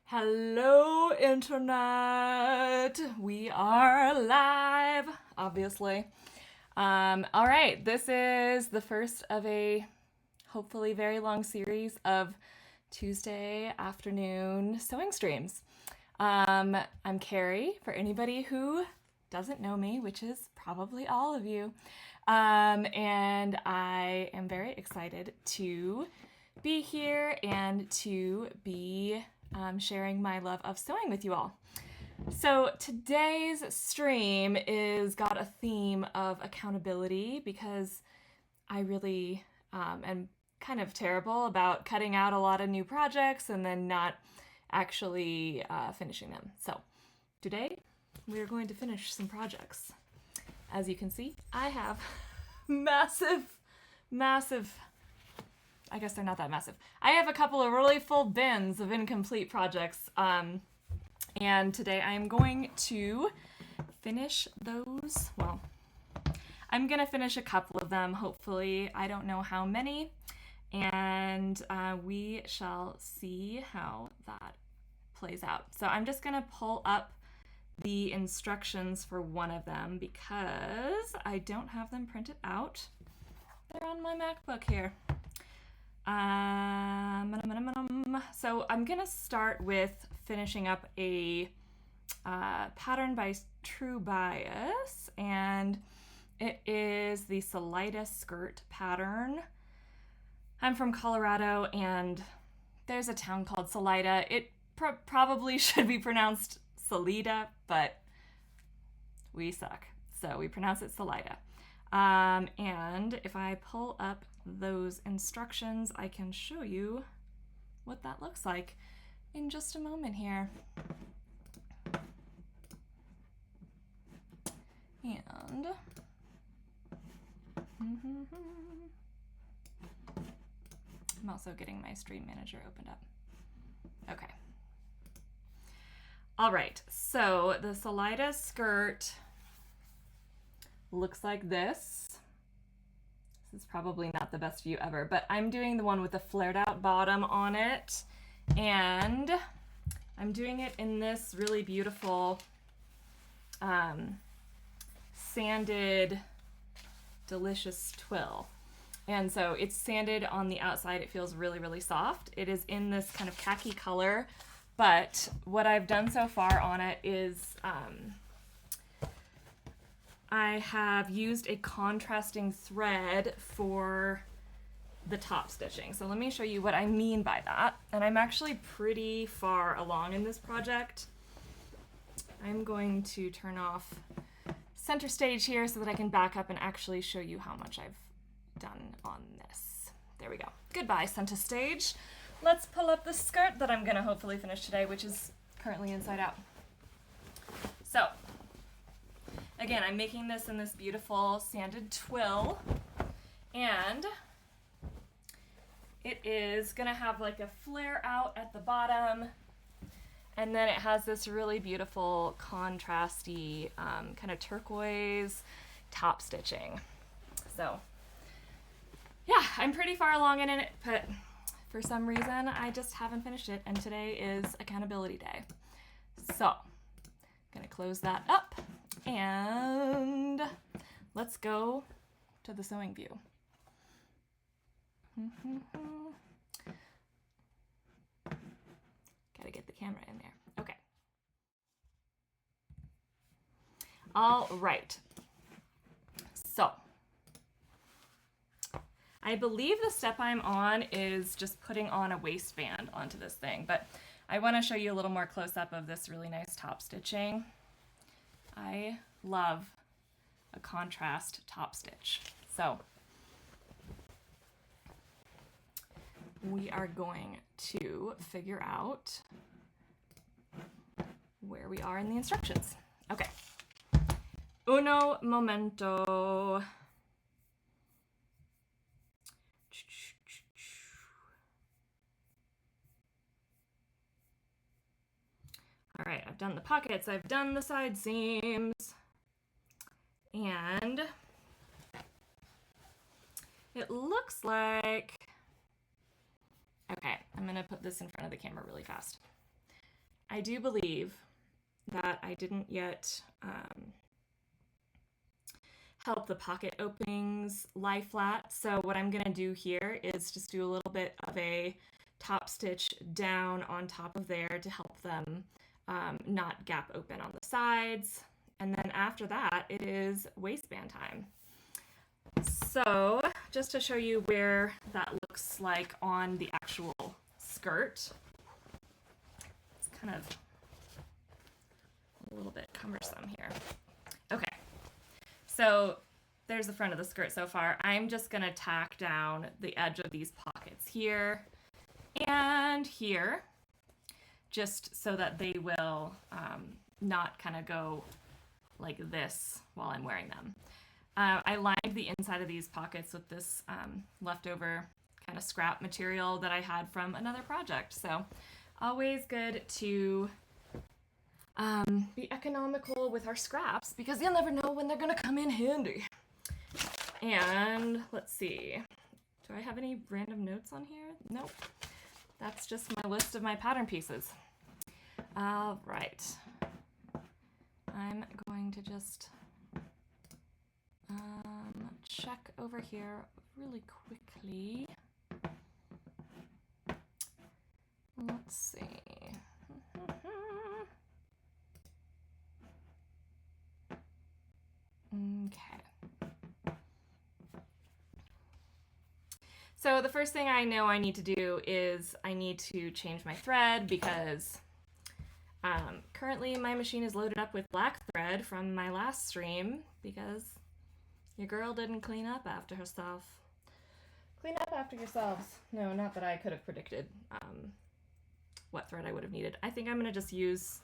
Hello, Internet! We are live, obviously. All right, this is the first of a hopefully very long series of Tuesday afternoon sewing streams. I'm Kerry, for anybody who doesn't know me, which is probably all of you. And I am very excited to be here and to be sharing my love of sewing with you all. So today's stream is got a theme of accountability because I really am kind of terrible about cutting out a lot of new projects and then not actually finishing them. So today we are going to finish some projects. As you can see, I have massive, I guess they're not that massive. I have a couple of really full bins of incomplete projects. And today I'm going to finish those. Well, I'm going to finish a couple of them, hopefully. I don't know how many. And we shall see how that plays out. So I'm just going to pull up the instructions for one of them because I don't have them printed out. They're on my MacBook here. So I'm gonna start with finishing up a pattern by True Bias, and it is the Salida Skirt pattern. I'm from Colorado, and there's a town called Salida. It probably should be pronounced Salida, but we suck, so we pronounce it Salida. And if I pull up those instructions, I can show you what that looks like in just a moment here. And I'm also getting my stream manager opened up. Okay. All right, so the Salida skirt looks like this. This is probably not the best view ever, but I'm doing the one with the flared out bottom on it, and I'm doing it in this really beautiful sanded delicious twill. And so it's sanded on the outside. It feels really, really soft. It is in this kind of khaki color, but what I've done so far on it is I have used a contrasting thread for the top stitching. So let me show you what I mean by that. And I'm actually pretty far along in this project. I'm going to turn off center stage here so that I can back up and actually show you how much I've done on this. There we go. Goodbye, center stage. Let's pull up the skirt that I'm gonna hopefully finish today, which is currently inside out. So, again, I'm making this in this beautiful sanded twill, and it is gonna have like a flare out at the bottom, and then it has this really beautiful contrasty kind of turquoise top stitching. So yeah, I'm pretty far along in it, but for some reason I just haven't finished it, and today is accountability day. So I'm gonna close that up and let's go to the sewing view. Gotta get the camera in there. Okay. All right. So I believe the step I'm on is just putting on a waistband onto this thing, but I want to show you a little more close up of this really nice top stitching. I love a contrast top stitch. So we are going to figure out where we are in the instructions. Okay. Uno momento. All right, I've done the pockets, I've done the side seams, and it looks like, okay, I'm gonna put this in front of the camera really fast. I do believe that I didn't yet help the pocket openings lie flat. So what I'm gonna do here is just do a little bit of a top stitch down on top of there to help them not gap open on the sides. And then after that, it is waistband time. So just to show you where that looks like on the actual skirt, it's kind of a little bit cumbersome here. Okay, so there's the front of the skirt so far. I'm just gonna tack down the edge of these pockets here and here, just so that they will not kind of go like this while I'm wearing them. I lined the inside of these pockets with this leftover kind of scrap material that I had from another project. So always good to be economical with our scraps because you'll never know when they're gonna come in handy. And let's see, do I have any random notes on here? Nope. That's just my list of my pattern pieces. All right. I'm going to just check over here really quickly. Let's see. Okay. So the first thing I know I need to do is I need to change my thread because currently my machine is loaded up with black thread from my last stream because your girl didn't clean up after herself. Clean up after yourselves. No, not that I could have predicted what thread I would have needed. I think I'm gonna just use,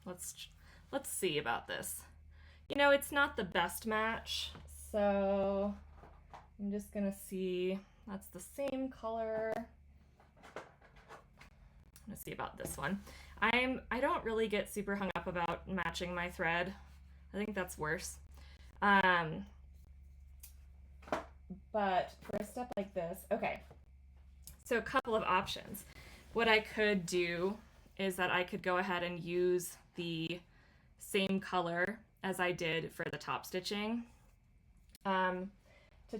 let's see about this. You know, it's not the best match, so I'm just gonna see, that's the same color. Let's see about this one. I don't really get super hung up about matching my thread. I think that's worse. But for a step like this, okay. So a couple of options. What I could do is that I could go ahead and use the same color as I did for the top stitching to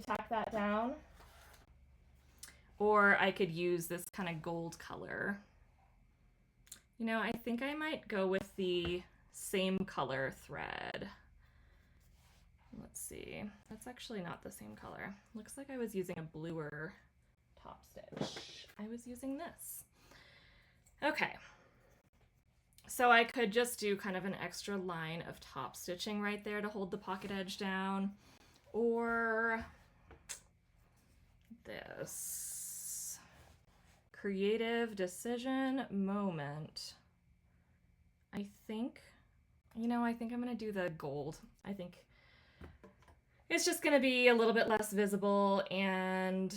tack that down. Or I could use this kind of gold color. You know, I think I might go with the same color thread. Let's see. That's actually not the same color. Looks like I was using a bluer top stitch. I was using this. Okay. So I could just do kind of an extra line of top stitching right there to hold the pocket edge down. Or this. Creative decision moment. I think, you know, I think I'm going to do the gold. I think it's just going to be a little bit less visible and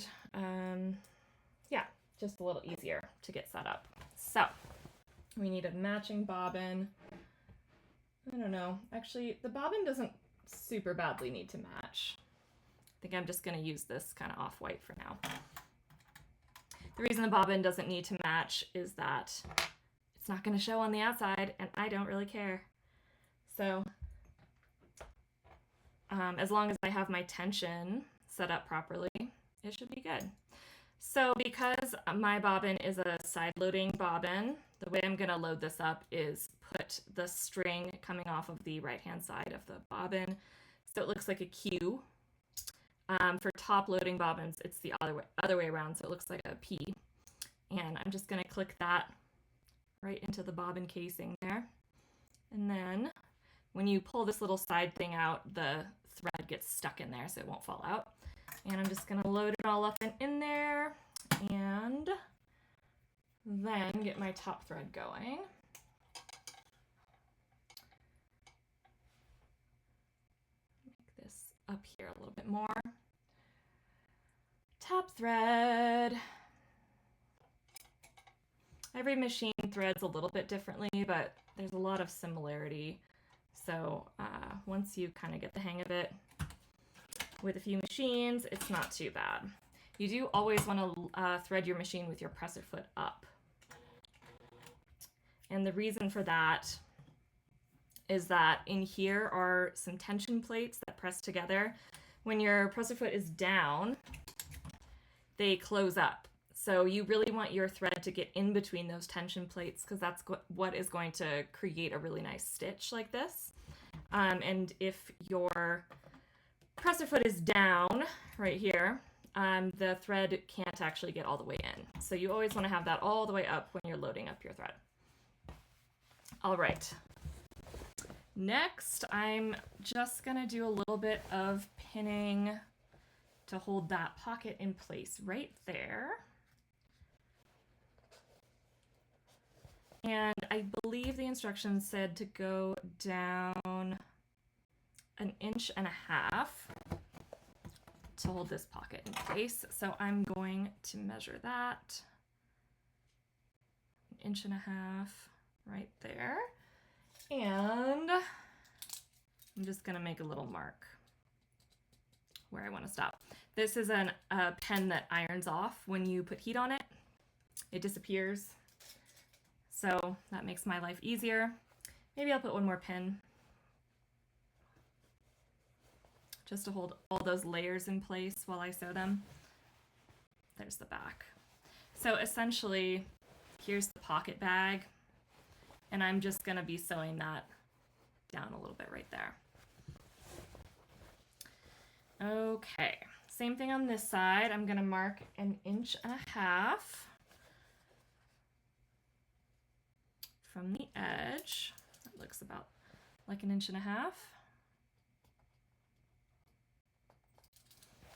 yeah, just a little easier to get set up. So we need a matching bobbin. I don't know. Actually, the bobbin doesn't super badly need to match. I think I'm just going to use this kind of off-white for now. The reason the bobbin doesn't need to match is that it's not going to show on the outside, and I don't really care. So as long as I have my tension set up properly, it should be good. So because my bobbin is a side-loading bobbin, the way I'm going to load this up is put the string coming off of the right-hand side of the bobbin so it looks like a Q. For top-loading bobbins, it's the other way around, so it looks like a P. And I'm just going to click that right into the bobbin casing there. And then when you pull this little side thing out, the thread gets stuck in there so it won't fall out. And I'm just going to load it all up and in there and then get my top thread going. Make this up here a little bit more. Top thread. Every machine threads a little bit differently, but there's a lot of similarity. So once you kind of get the hang of it with a few machines, it's not too bad. You do always want to thread your machine with your presser foot up. And the reason for that is that in here are some tension plates that press together. When your presser foot is down, they close up. So you really want your thread to get in between those tension plates, because that's what is going to create a really nice stitch like this. And if your presser foot is down right here, the thread can't actually get all the way in. So you always want to have that all the way up when you're loading up your thread. All right. Next, I'm just going to do a little bit of pinning to hold that pocket in place right there. And I believe the instructions said to go down 1.5 inches to hold this pocket in place. So I'm going to measure that 1.5 inches right there. And I'm just going to make a little mark where I want to stop. This is a pen that irons off when you put heat on it. It disappears. So that makes my life easier. Maybe I'll put one more pin just to hold all those layers in place while I sew them. There's the back. So essentially, here's the pocket bag, and I'm just going to be sewing that down a little bit right there. Okay, same thing on this side. I'm going to mark 1.5 inches from the edge. That looks about like 1.5 inches. I'm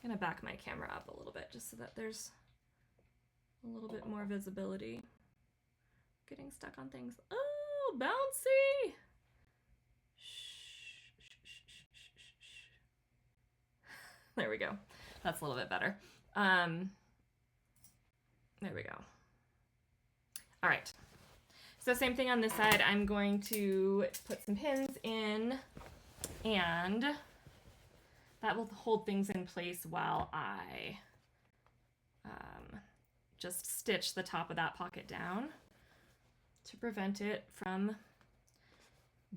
going to back my camera up a little bit just so that there's a little bit more visibility. Getting stuck on things. Oh, bouncy! There we go. That's a little bit better. There we go. All right. So same thing on this side. I'm going to put some pins in, and that will hold things in place while I just stitch the top of that pocket down to prevent it from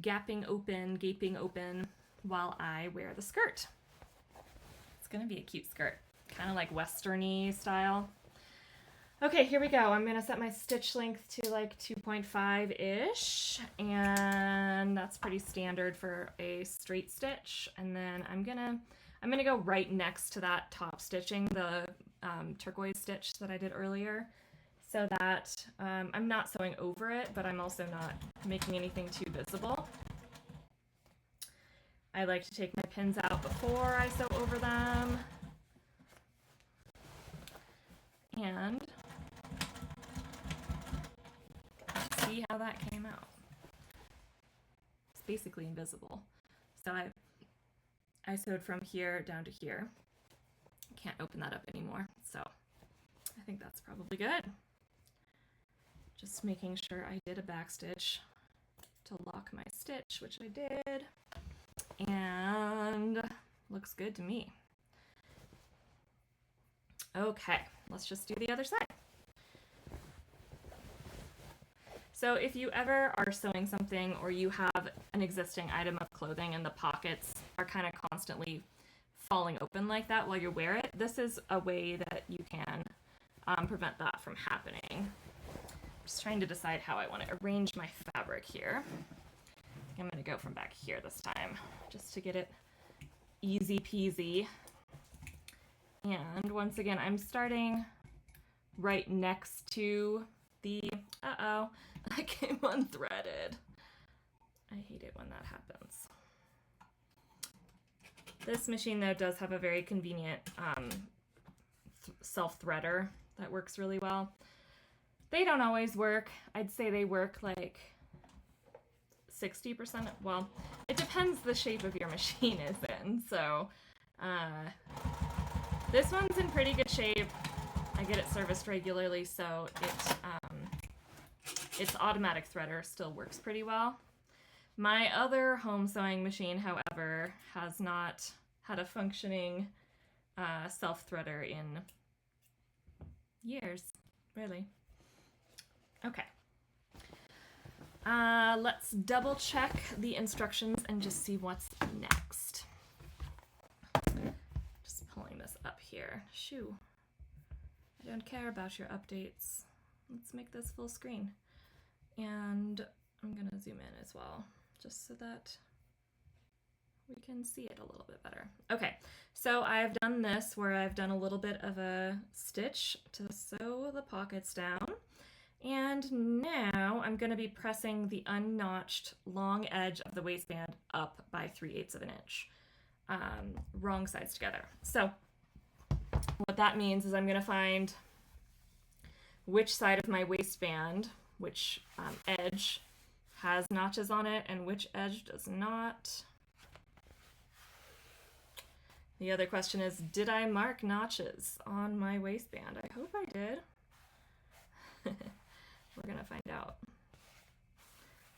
gaping open while I wear the skirt. It's gonna be a cute skirt, kind of like western-y style. Okay, here we go. I'm gonna set my stitch length to like 2.5-ish, and that's pretty standard for a straight stitch. And then I'm gonna go right next to that top stitching, the turquoise stitch that I did earlier, so that I'm not sewing over it, but I'm also not making anything too visible. I like to take my pins out before I sew over them. And see how that came out. It's basically invisible. So I sewed from here down to here. Can't open that up anymore, so I think that's probably good. Just making sure I did a back stitch to lock my stitch, which I did, and looks good to me. Okay, let's just do the other side. So if you ever are sewing something, or you have an existing item of clothing and the pockets are kind of constantly falling open like that while you wear it, this is a way that you can prevent that from happening. I'm just trying to decide how I want to arrange my fabric here. I'm going to go from back here this time, just to get it easy peasy. And once again, I'm starting right next to the, that came unthreaded. I hate it when that happens. This machine, though, does have a very convenient self-threader that works really well. They don't always work. I'd say they work like 60%. Well, it depends the shape of your machine is in. So this one's in pretty good shape. I get it serviced regularly, so its automatic threader still works pretty well. My other home sewing machine, however, has not had a functioning self-threader in years, really. Okay. Let's double check the instructions and just see what's next. Just pulling this up here. Shoo. I don't care about your updates. Let's make this full screen. And I'm gonna zoom in as well, just so that we can see it a little bit better. Okay, so I've done this where I've done a little bit of a stitch to sew the pockets down. And now I'm going to be pressing the unnotched long edge of the waistband up by 3/8 of an inch, wrong sides together. So what that means is I'm going to find which side of my waistband, which edge has notches on it and which edge does not. The other question is, did I mark notches on my waistband? I hope I did. We're gonna find out.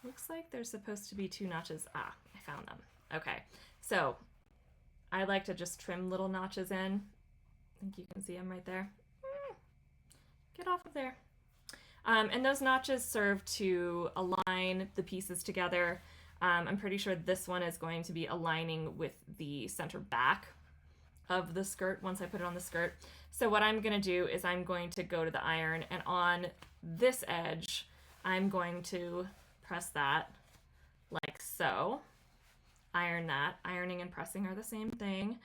Looks like there's supposed to be 2 notches. Ah, I found them. Okay, so I like to just trim little notches in. I think you can see them right there. Get off of there. And those notches serve to align the pieces together. I'm pretty sure this one is going to be aligning with the center back of the skirt once I put it on the skirt. So what I'm going to do is I'm going to go to the iron, and on this edge I'm going to press that like so. Iron that. Ironing and pressing are the same thing.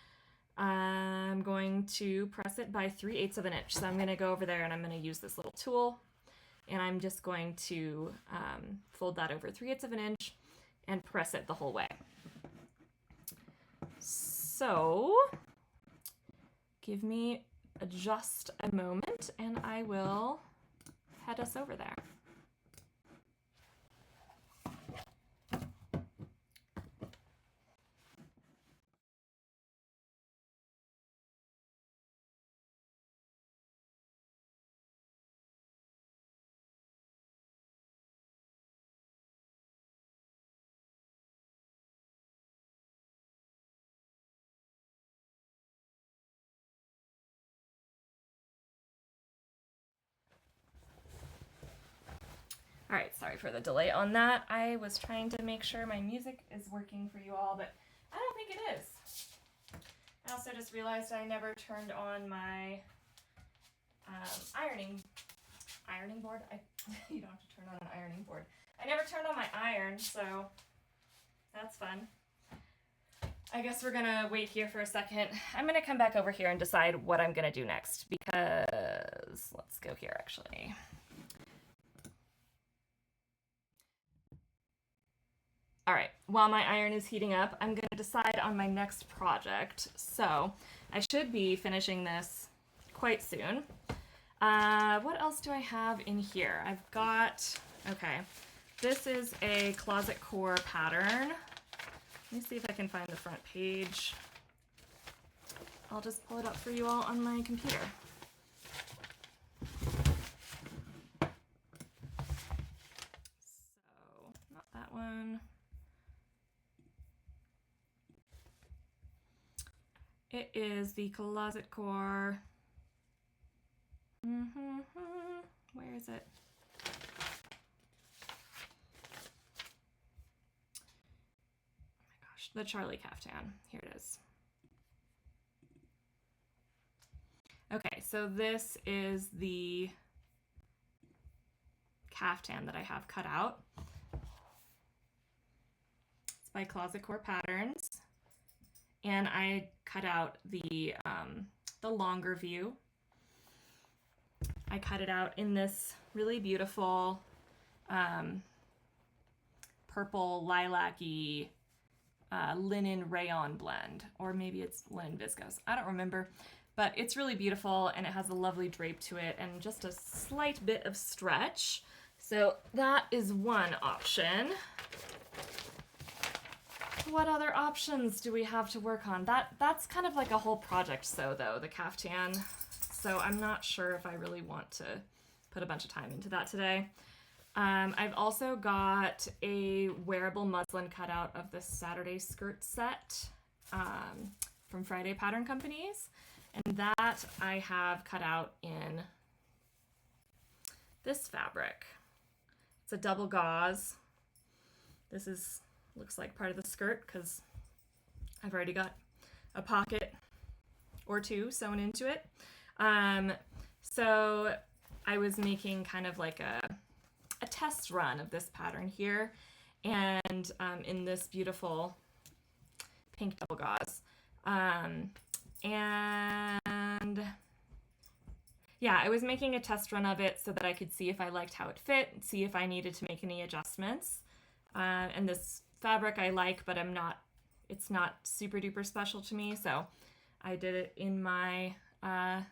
I'm going to press it by 3/8 of an inch. So I'm going to go over there and I'm going to use this little tool, and I'm just going to fold that over 3/8 of an inch and press it the whole way. So give me just a moment and I will head us over there. All right, sorry for the delay on that. I was trying to make sure my music is working for you all, but I don't think it is. I also just realized I never turned on my ironing board. You don't have to turn on an ironing board. I never turned on my iron, so that's fun. I guess we're gonna wait here for a second. I'm gonna come back over here and decide what I'm gonna do next, because let's go here actually. All right, while my iron is heating up, I'm going to decide on my next project. So I should be finishing this quite soon. What else do I have in here? I've got, okay, this is a closet core pattern. Let me see if I can find the front page. I'll just pull it up for you all on my computer. So, not that one. It is the closet core. Where is it? Oh my gosh, the Charlie caftan. Here it is. Okay, so this is the caftan that I have cut out. It's by Closet Core Patterns. And I cut out the longer view. I cut it out in this really beautiful purple lilac-y linen rayon blend, or maybe it's linen viscose. I don't remember, but it's really beautiful and it has a lovely drape to it and just a slight bit of stretch. So that is one option. What other options do we have to work on? That's kind of like a whole project sew though, the caftan. So I'm not sure if I really want to put a bunch of time into that today. I've also got a wearable muslin cutout of the Saturday skirt set from Friday Pattern Companies. And that I have cut out in this fabric. It's a double gauze. This looks like part of the skirt because I've already got a pocket or two sewn into it. So I was making kind of like a test run of this pattern here, and in this beautiful pink double gauze. And yeah, I was making a test run of it so that I could see if I liked how it fit, see if I needed to make any adjustments. And this fabric I like, but it's not super duper special to me, so I did it in my, I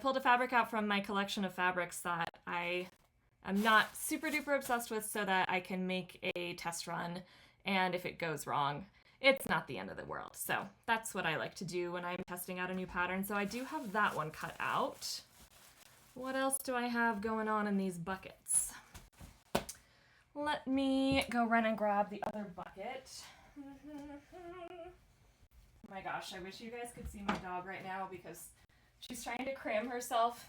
pulled a fabric out from my collection of fabrics that I'm not super duper obsessed with, so that I can make a test run, and if it goes wrong, it's not the end of the world. So that's what I like to do when I'm testing out a new pattern. So I do have that one cut out. What else do I have going on in these buckets? Let me go run and grab the other bucket. Oh my gosh, I wish you guys could see my dog right now because she's trying to cram herself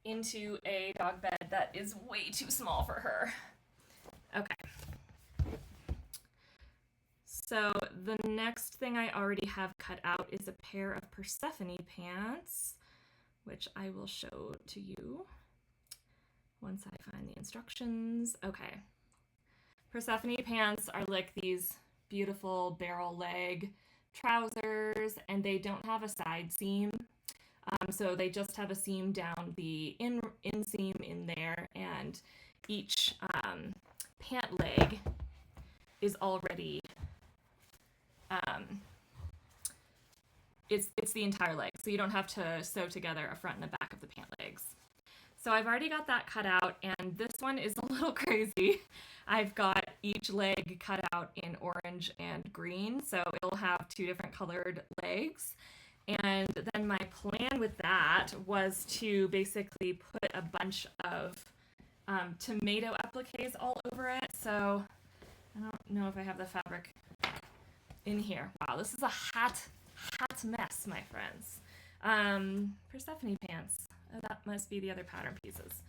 into a dog bed that is way too small for her. Okay. So the next thing I already have cut out is a pair of Persephone pants, which I will show to you once I find the instructions. Okay. Persephone pants are like these beautiful barrel leg trousers, and they don't have a side seam. So they just have a seam down the inseam in there, and each pant leg is already it's the entire leg, so you don't have to sew together a front and a back of the pant legs. So I've already got that cut out, and this one is a little crazy. I've got each leg cut out in orange and green, so it'll have two different colored legs. And then my plan with that was to basically put a bunch of tomato appliques all over it. So I don't know if I have the fabric in here. Wow, this is a hot mess, my friends. Persephone pants. That must be the other pattern pieces.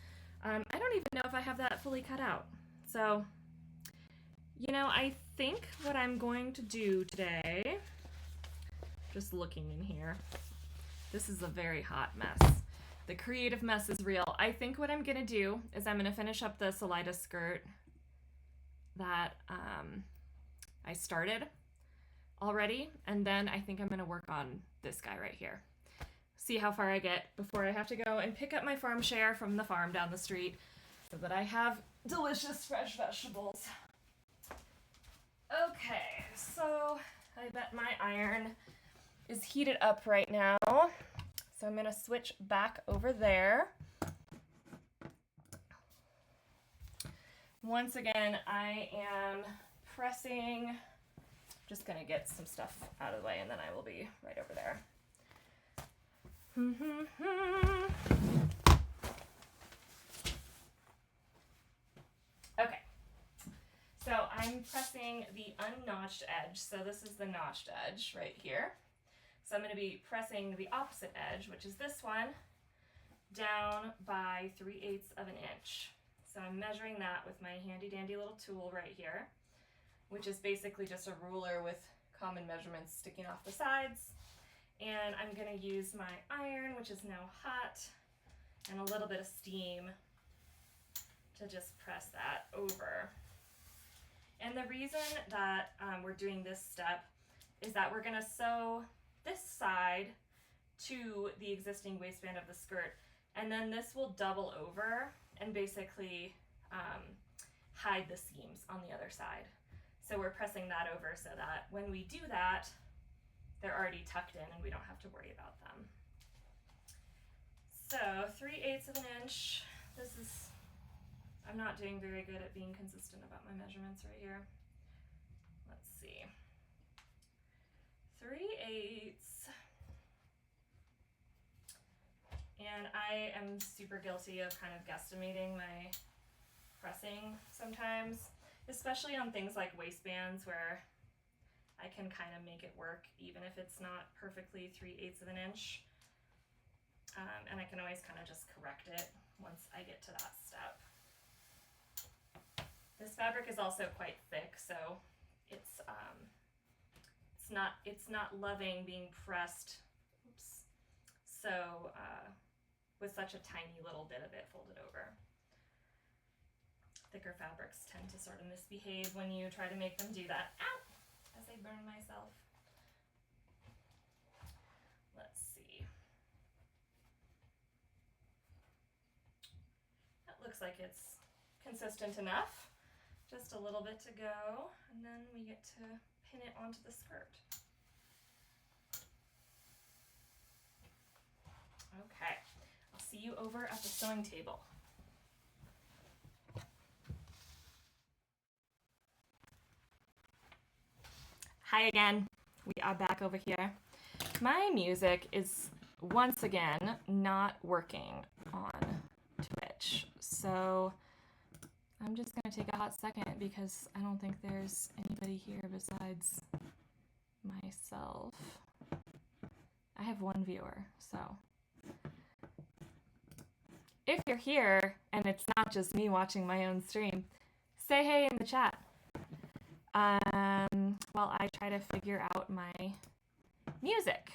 I don't even know if I have that fully cut out. So, I think what I'm going to do today, just looking in here, this is a very hot mess. The creative mess is real. I think what I'm going to do is I'm going to finish up the Salida skirt that I started already, and then I think I'm going to work on this guy right here. See how far I get before I have to go and pick up my farm share from the farm down the street so that I have delicious fresh vegetables. Okay, so I bet my iron is heated up right now. So I'm going to switch back over there. Once again, I am pressing. Just going to get some stuff out of the way, and then I will be right over there. Okay, so I'm pressing the unnotched edge. So this is the notched edge right here. So I'm going to be pressing the opposite edge, which is this one, down by 3/8 of an inch. So I'm measuring that with my handy dandy little tool right here, which is basically just a ruler with common measurements sticking off the sides. And I'm going to use my iron, which is now hot, and a little bit of steam to just press that over. And the reason that we're doing this step is that we're going to sew this side to the existing waistband of the skirt, and then this will double over and basically hide the seams on the other side. So we're pressing that over so that when we do that, they're already tucked in and we don't have to worry about them. So 3/8 of an inch. I'm not doing very good at being consistent about my measurements right here. Let's see. 3/8. And I am super guilty of kind of guesstimating my pressing sometimes, especially on things like waistbands where I can kind of make it work even if it's not perfectly 3/8 of an inch. And I can always kind of just correct it once I get to that step. This fabric is also quite thick, so it's not loving being pressed. Oops. So with such a tiny little bit of it folded over. Thicker fabrics tend to sort of misbehave when you try to make them do that. Ow! As I burn myself. Let's see. That looks like it's consistent enough. Just a little bit to go, and then we get to pin it onto the skirt. Okay, I'll see you over at the sewing table. Hi again, we are back over here. My music is once again not working on Twitch, so I'm just gonna take a hot second because I don't think there's anybody here besides myself. I have one viewer, so if you're here and it's not just me watching my own stream, say hey in the chat while I try to figure out my music.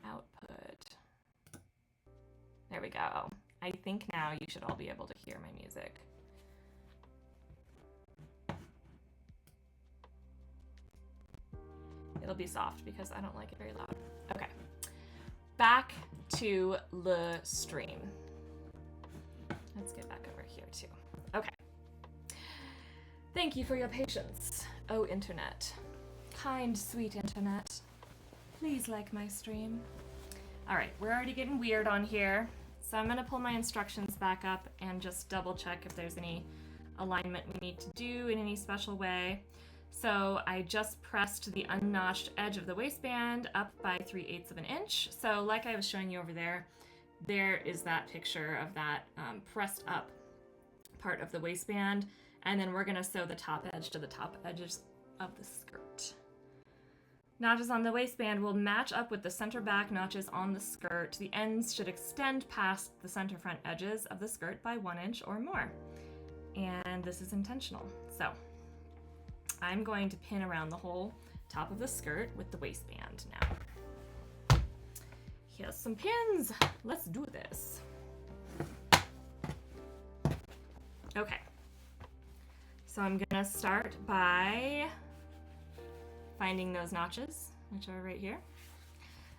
Output. There we go. I think now you should all be able to hear my music. It'll be soft because I don't like it very loud. Okay. Back to the stream. Let's get back over here too. Okay. Thank you for your patience, oh internet. Kind, sweet internet. Please like my stream. All right, we're already getting weird on here. So I'm gonna pull my instructions back up and just double check if there's any alignment we need to do in any special way. So I just pressed the unnotched edge of the waistband up by 3/8 of an inch. So like I was showing you over there, there is that picture of that pressed up part of the waistband. And then we're gonna sew the top edge to the top edges of the skirt. Notches on the waistband will match up with the center back notches on the skirt. The ends should extend past the center front edges of the skirt by 1 inch or more. And this is intentional. So I'm going to pin around the whole top of the skirt with the waistband now. Here's some pins. Let's do this. Okay. So I'm gonna start by finding those notches, which are right here.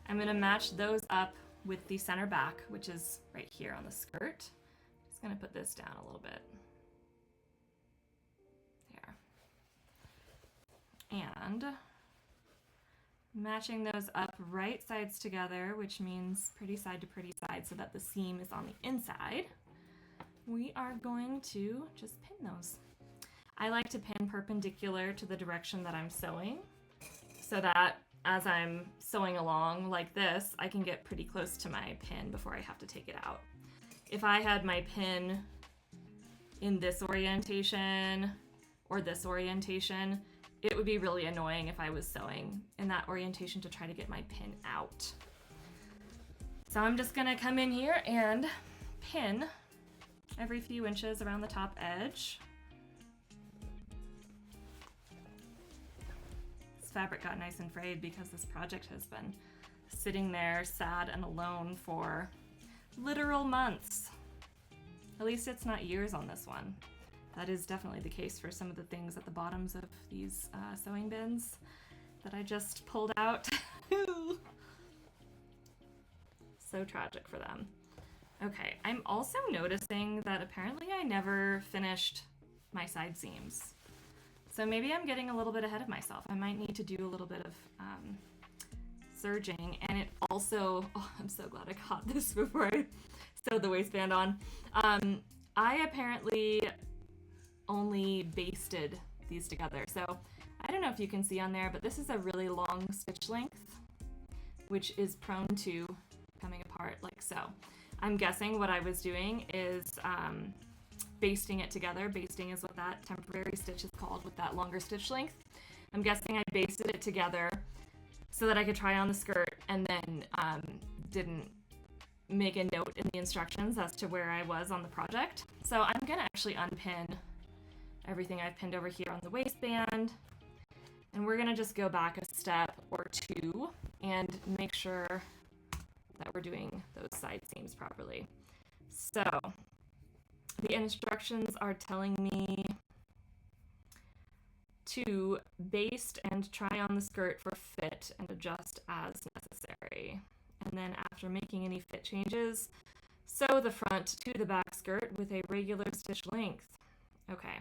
I'm gonna match those up with the center back, which is right here on the skirt. Just gonna put this down a little bit. There. And matching those up right sides together, which means pretty side to pretty side so that the seam is on the inside. We are going to just pin those. I like to pin perpendicular to the direction that I'm sewing so that as I'm sewing along like this, I can get pretty close to my pin before I have to take it out. If I had my pin in this orientation or this orientation, it would be really annoying if I was sewing in that orientation to try to get my pin out. So I'm just gonna come in here and pin every few inches around the top edge. This fabric got nice and frayed because this project has been sitting there sad and alone for literal months. At least it's not years on this one. That is definitely the case for some of the things at the bottoms of these sewing bins that I just pulled out. So tragic for them. Okay, I'm also noticing that apparently I never finished my side seams. So maybe I'm getting a little bit ahead of myself. I might need to do a little bit of serging. And it also, oh, I'm so glad I got this before I sewed the waistband on. I apparently only basted these together. So I don't know if you can see on there, but this is a really long stitch length, which is prone to coming apart like so. I'm guessing what I was doing is basting it together. Basting is what that temporary stitch is called with that longer stitch length. I'm guessing I basted it together so that I could try on the skirt and then didn't make a note in the instructions as to where I was on the project. So I'm gonna actually unpin everything I've pinned over here on the waistband, and we're gonna just go back a step or two and make sure that we're doing those side seams properly. So the instructions are telling me to baste and try on the skirt for fit and adjust as necessary. And then after making any fit changes, sew the front to the back skirt with a regular stitch length. Okay.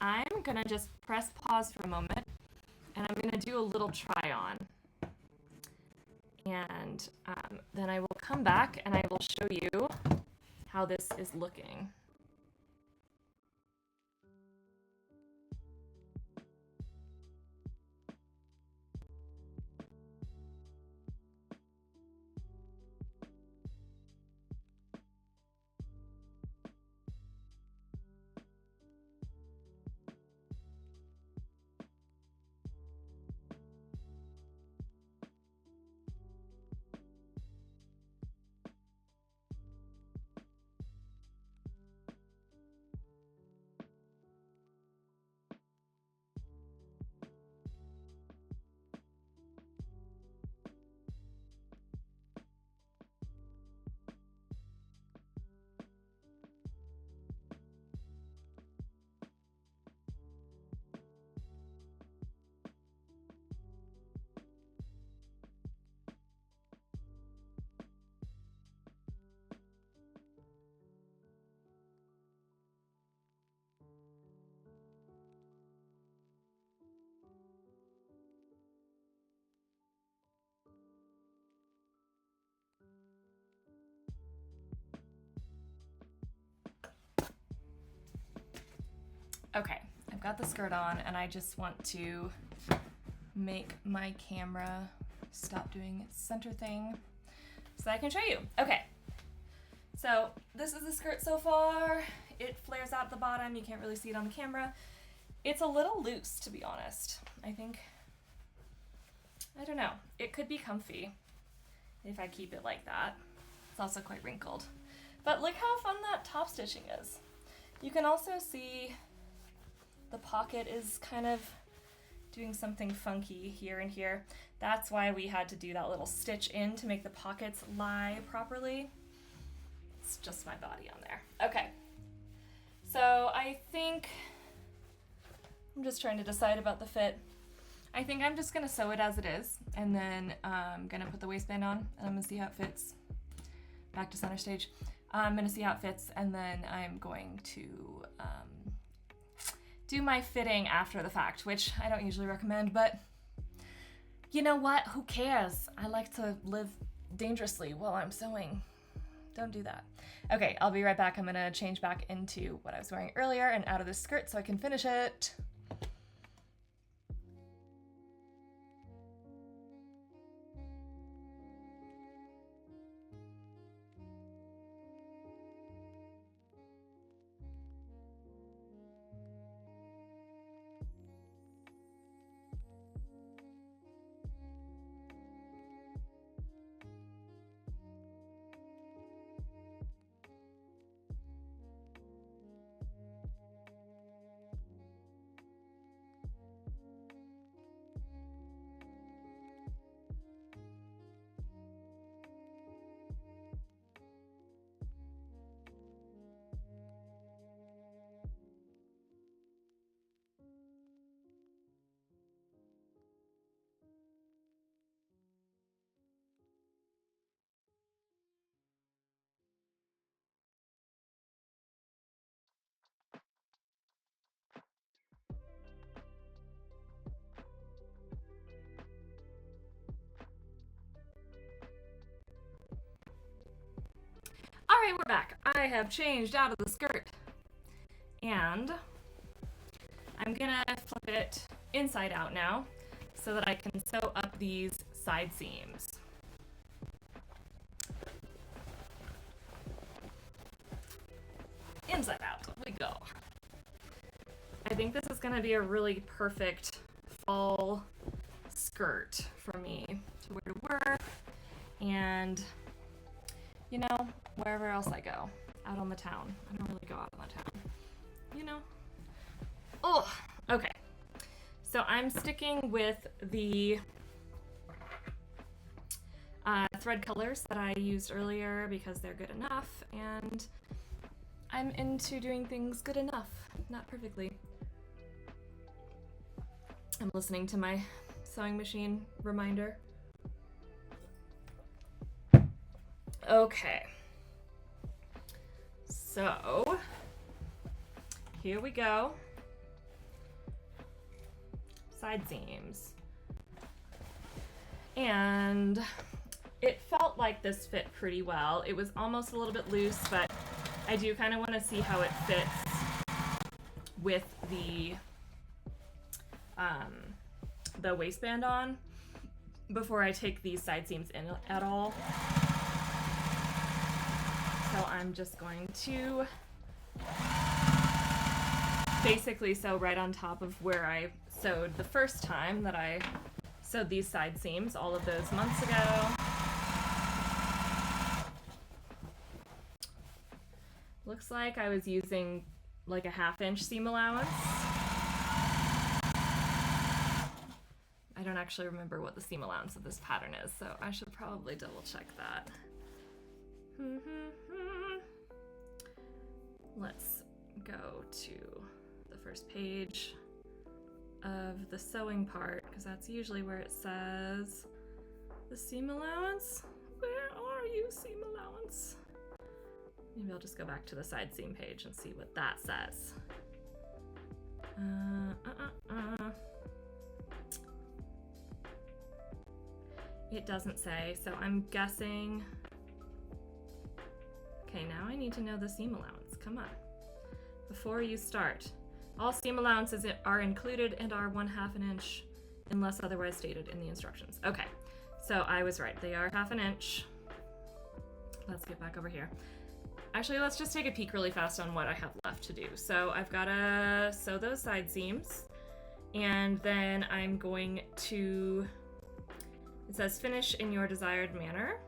I'm gonna just press pause for a moment, and I'm gonna do a little try on. And then I will come back and I will show you how this is looking. Okay, I've got the skirt on, and I just want to make my camera stop doing its center thing so I can show you. Okay, so this is the skirt so far. It flares out at the bottom. You can't really see it on the camera. It's a little loose, to be honest. I don't know. It could be comfy if I keep it like that. It's also quite wrinkled. But look how fun that top stitching is. You can also see the pocket is kind of doing something funky here and here. That's why we had to do that little stitch in to make the pockets lie properly. It's just my body on there. Okay, so I think I'm just trying to decide about the fit. I think I'm just gonna sew it as it is, and then I'm gonna put the waistband on, and I'm gonna see how it fits. Back to center stage. I'm gonna see how it fits, and then I'm going to do my fitting after the fact, which I don't usually recommend, but you know what? Who cares? I like to live dangerously while I'm sewing. Don't do that. Okay, I'll be right back. I'm gonna change back into what I was wearing earlier and out of this skirt so I can finish it. All right, we're back. I have changed out of the skirt, and I'm gonna flip it inside out now so that I can sew up these side seams. Inside out we go. I think this is gonna be a really perfect fall skirt for me to wear to work and, you know, wherever else I go, out on the town. I don't really go out on the town, you know. Oh, okay. So I'm sticking with the thread colors that I used earlier because they're good enough, and I'm into doing things good enough, not perfectly. I'm listening to my sewing machine reminder. Okay. So, here we go. Side seams. And it felt like this fit pretty well. It was almost a little bit loose, but I do kind of want to see how it fits with the waistband on before I take these side seams in at all. So I'm just going to basically sew right on top of where I sewed the first time that I sewed these side seams all of those months ago. Looks like I was using like a 1/2 inch seam allowance. I don't actually remember what the seam allowance of this pattern is, so I should probably double check that. Let's go to the first page of the sewing part, because that's usually where it says the seam allowance. Where are you, seam allowance? Maybe I'll just go back to the side seam page and see what that says. It doesn't say, so I'm guessing. Okay, now I need to know the seam allowance. Come on. Before you start, all seam allowances are included and are 1/2 an inch unless otherwise stated in the instructions. Okay, so I was right. They are 1/2 an inch. Let's get back over here. Actually, let's just take a peek really fast on what I have left to do. So I've got to sew those side seams, and then I'm going to, it says finish in your desired manner.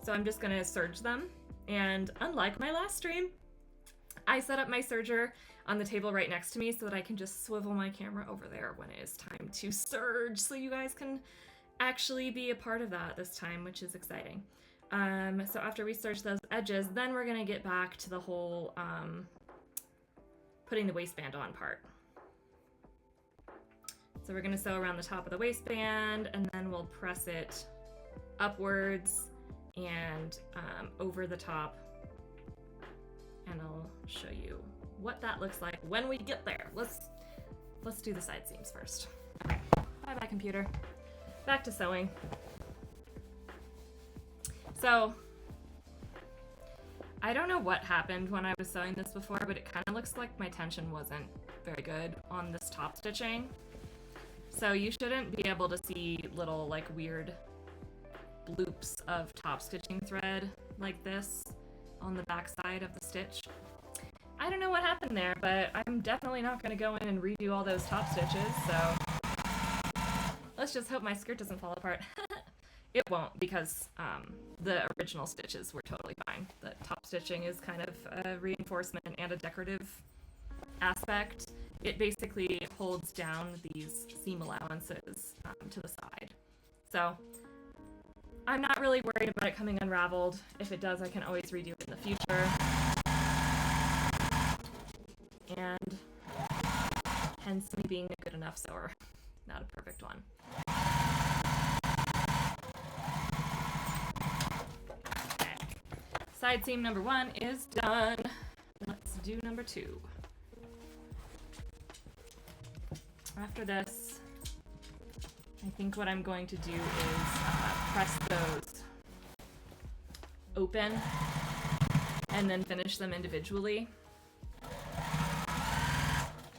So I'm just going to serge them. And unlike my last stream, I set up my serger on the table right next to me so that I can just swivel my camera over there when it is time to serge, so you guys can actually be a part of that this time, which is exciting. So after we serge those edges, then we're gonna get back to the whole putting the waistband on part. So we're gonna sew around the top of the waistband, and then we'll press it upwards and over the top, and I'll show you what that looks like when we get there. Let's do the side seams first. Okay, bye computer. Back to sewing. So I don't know what happened when I was sewing this before, but it kind of looks like my tension wasn't very good on this top stitching. So you shouldn't be able to see little like weird bloops of top stitching thread like this on the back side of the stitch. I don't know what happened there, but I'm definitely not going to go in and redo all those top stitches, so let's just hope my skirt doesn't fall apart. It won't, because the original stitches were totally fine. The top stitching is kind of a reinforcement and a decorative aspect. It basically holds down these seam allowances to the side. So I'm not really worried about it coming unraveled. If it does, I can always redo it in the future. And hence me being a good enough sewer, not a perfect one. Okay. Side seam number 1 is done. Let's do number 2. After this, I think what I'm going to do is press those open and then finish them individually.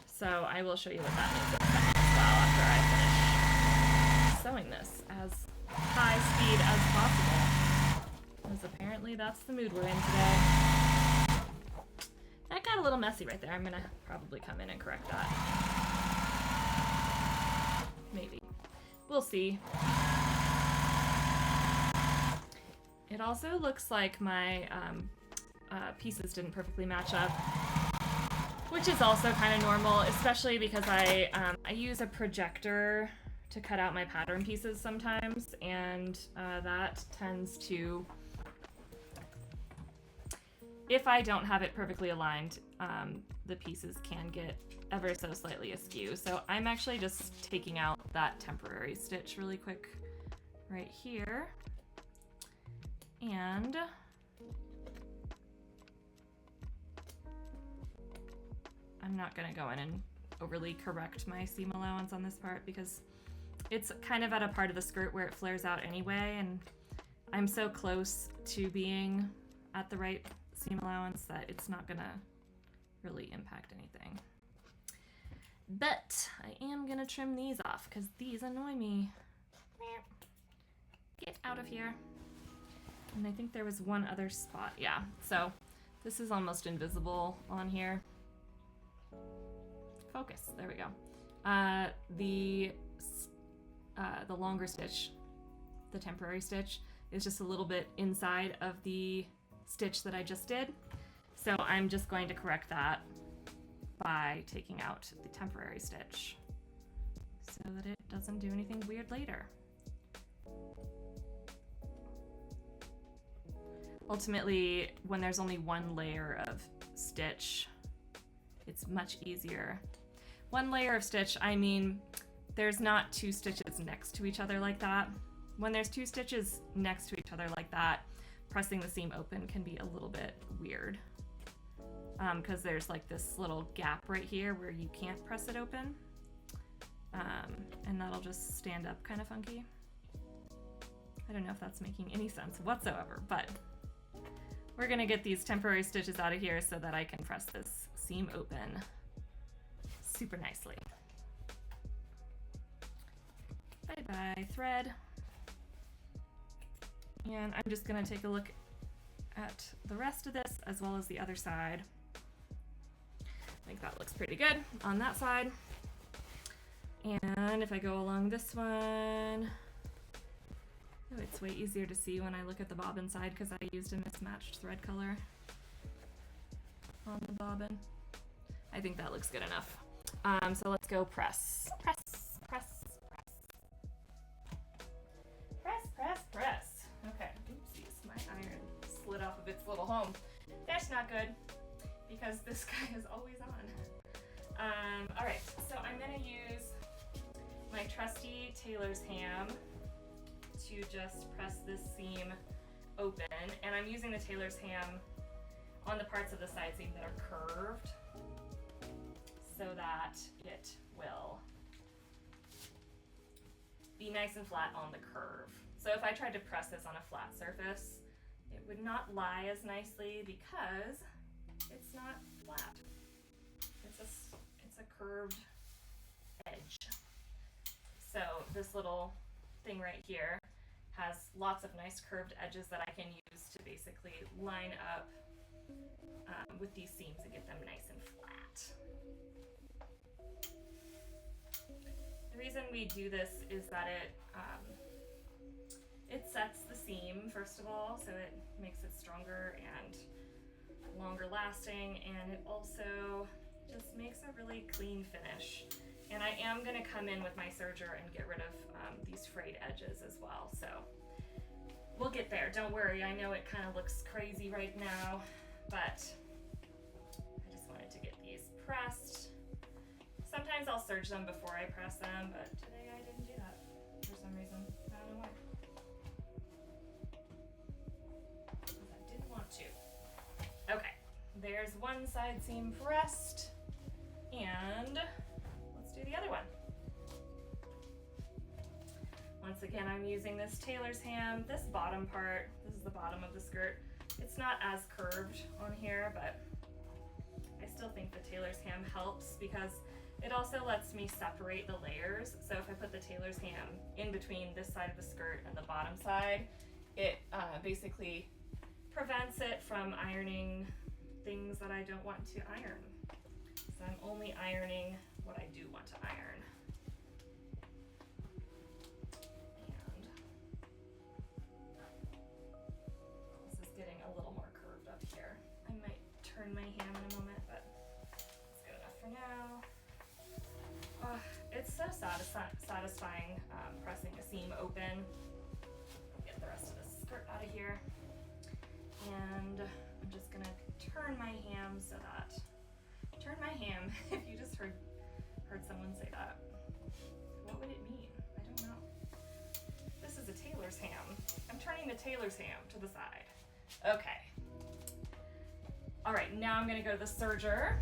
So I will show you what that means in a second as well after I finish sewing this as high speed as possible. Because apparently that's the mood we're in today. That got a little messy right there. I'm gonna probably come in and correct that. Maybe. We'll see. It also looks like my pieces didn't perfectly match up, which is also kind of normal, especially because I use a projector to cut out my pattern pieces sometimes, and that tends to, if I don't have it perfectly aligned, the pieces can get ever so slightly askew. So I'm actually just taking out that temporary stitch really quick right here. And I'm not gonna go in and overly correct my seam allowance on this part because it's kind of at a part of the skirt where it flares out anyway, and I'm so close to being at the right seam allowance that it's not gonna really impact anything. But I am gonna trim these off because these annoy me. Get out of here. And I think there was one other spot. Yeah, so this is almost invisible on here. Focus, there we go. The longer stitch, the temporary stitch, is just a little bit inside of the stitch that I just did. So I'm just going to correct that by taking out the temporary stitch so that it doesn't do anything weird later. Ultimately, when there's only one layer of stitch, it's much easier. One layer of stitch, I mean, there's not two stitches next to each other like that. When there's two stitches next to each other like that, pressing the seam open can be a little bit weird. Because there's like this little gap right here where you can't press it open. And that'll just stand up kind of funky. I don't know if that's making any sense whatsoever, but we're gonna get these temporary stitches out of here so that I can press this seam open super nicely. Bye-bye thread. And I'm just gonna take a look at the rest of this as well as the other side. I think that looks pretty good on that side. And if I go along this one, oh, it's way easier to see when I look at the bobbin side because I used a mismatched thread color on the bobbin. I think that looks good enough. So let's go press. Press, press, press. Press, press, press. Okay, oopsies, my iron slid off of its little home. That's not good because this guy is always on. All right, so I'm gonna use my trusty tailor's ham to just press this seam open, and I'm using the tailor's ham on the parts of the side seam that are curved so that it will be nice and flat on the curve. So if I tried to press this on a flat surface, it would not lie as nicely because it's not flat. It's a curved edge. So this little thing right here has lots of nice curved edges that I can use to basically line up with these seams and get them nice and flat. The reason we do this is that it sets the seam, first of all, so it makes it stronger and longer lasting, and it also just makes a really clean finish. And I am going to come in with my serger and get rid of these frayed edges as well. So we'll get there. Don't worry. I know it kind of looks crazy right now, but I just wanted to get these pressed. Sometimes I'll serge them before I press them, but today I didn't do that for some reason. I don't know why. Because I didn't want to. Okay, there's one side seam pressed, and do the other one. Once again, I'm using this tailor's ham. This bottom part, this is the bottom of the skirt. It's not as curved on here, but I still think the tailor's ham helps because it also lets me separate the layers. So if I put the tailor's ham in between this side of the skirt and the bottom side, it basically prevents it from ironing things that I don't want to iron. So I'm only ironing what I do want to iron. And turn my ham in a moment, but it's good enough for now. It's so satisfying pressing a seam open. Get the rest of the skirt out of here. And I'm just gonna turn my ham so that, turn my ham, if you just heard someone say that, what would it mean? I don't know. This is a tailor's ham. I'm turning the tailor's ham to the side. Okay. All right, now I'm gonna go to the serger.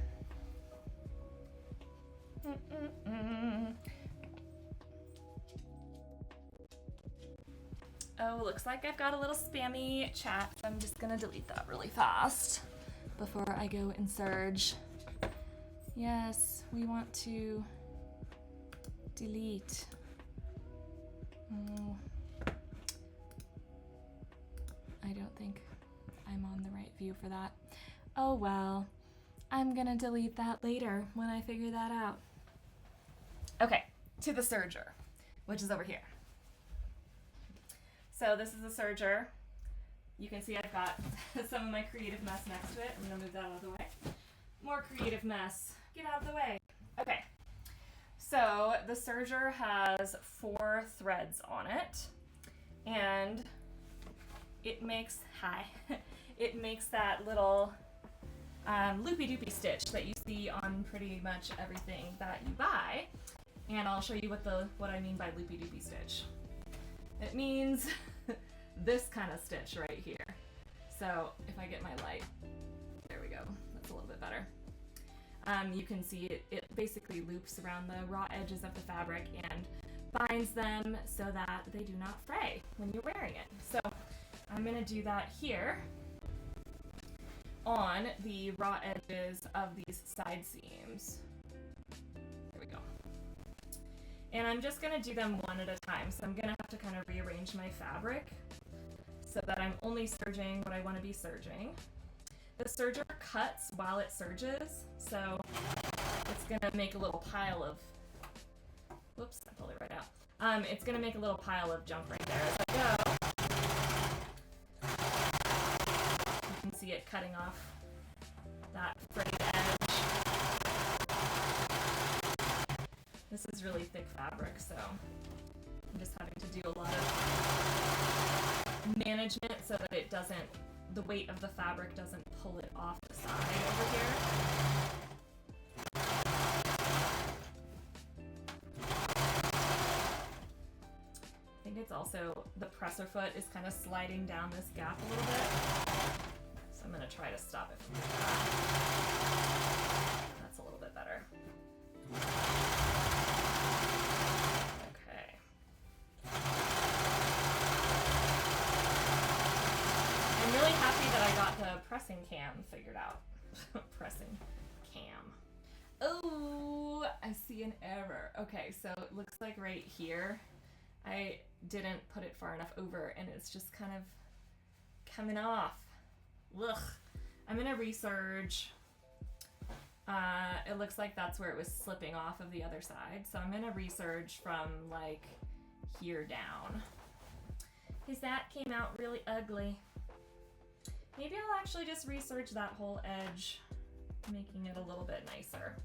Oh, looks like I've got a little spammy chat, so I'm just gonna delete that really fast before I go and serge. Yes, we want to delete. Oh, I don't think I'm on the right view for that. Oh well, I'm gonna delete that later when I figure that out. Okay, to the serger, which is over here. So this is the serger. You can see I've got some of my creative mess next to it. I'm gonna move that out of the way. More creative mess. Get out of the way. Okay. So the serger has 4 threads on it, and it makes it makes that little loopy-doopy stitch that you see on pretty much everything that you buy. And I'll show you what I mean by loopy-doopy stitch. It means this kind of stitch right here. So if I get my light, there we go. That's a little bit better. You can see it basically loops around the raw edges of the fabric and binds them so that they do not fray when you're wearing it. So I'm gonna do that here on the raw edges of these side seams. There we go. And I'm just gonna do them one at a time. So I'm gonna have to kind of rearrange my fabric so that I'm only serging what I wanna be serging. The serger cuts while it serges, so it's gonna make a little pile of, whoops, I pulled it right out. It's gonna make a little pile of junk right there as I go. You can see it cutting off that frayed edge. This is really thick fabric, so I'm just having to do a lot of management so that it doesn't, the weight of the fabric doesn't pull it off the side over here. I think it's also, the presser foot is kind of sliding down this gap a little bit. So I'm going to try to stop it from doing that. That's a little bit better. Okay. I'm really happy that I got the pressing cam figured out. Pressing cam. Oh, I see an error. Okay, so it looks like right here, I didn't put it far enough over and it's just kind of coming off. Ugh. I'm gonna reserge. It looks like that's where it was slipping off of the other side. So I'm gonna reserge from like here down. Because that came out really ugly. Maybe I'll actually just reserge that whole edge, making it a little bit nicer.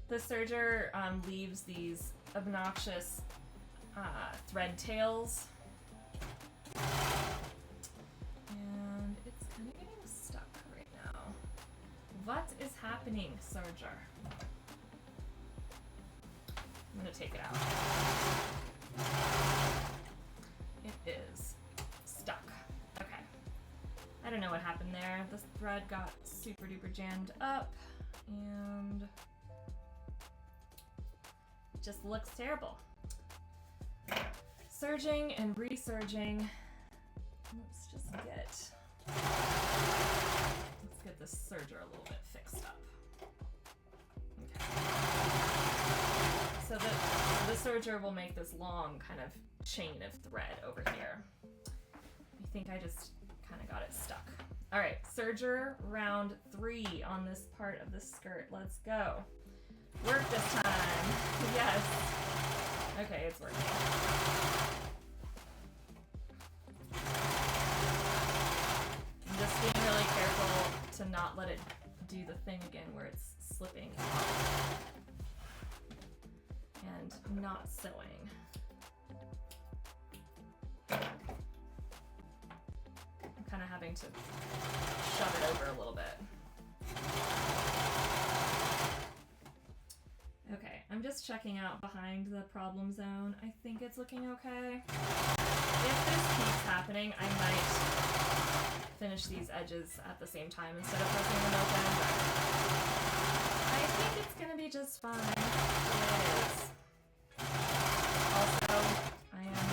The serger leaves these obnoxious thread tails. And it's kind of getting stuck right now. What is happening, serger? I'm gonna take it out. It is stuck. Okay. I don't know what happened there. This thread got super duper jammed up and it just looks terrible. Serging and reserging. Let's just get this serger a little bit fixed up. Okay. So the serger will make this long kind of chain of thread over here. I think I just kind of got it stuck. All right, serger round 3 on this part of the skirt. Let's go. Work this time. Yes. Okay, it's working. not let it do the thing again where it's slipping and not sewing. I'm kind of having to shove it over a little bit. Okay, I'm just checking out behind the problem zone. I think it's looking okay. If this keeps happening, I might finish these edges at the same time instead of pressing them open, but I think it's gonna be just fine the way it is. Also, I am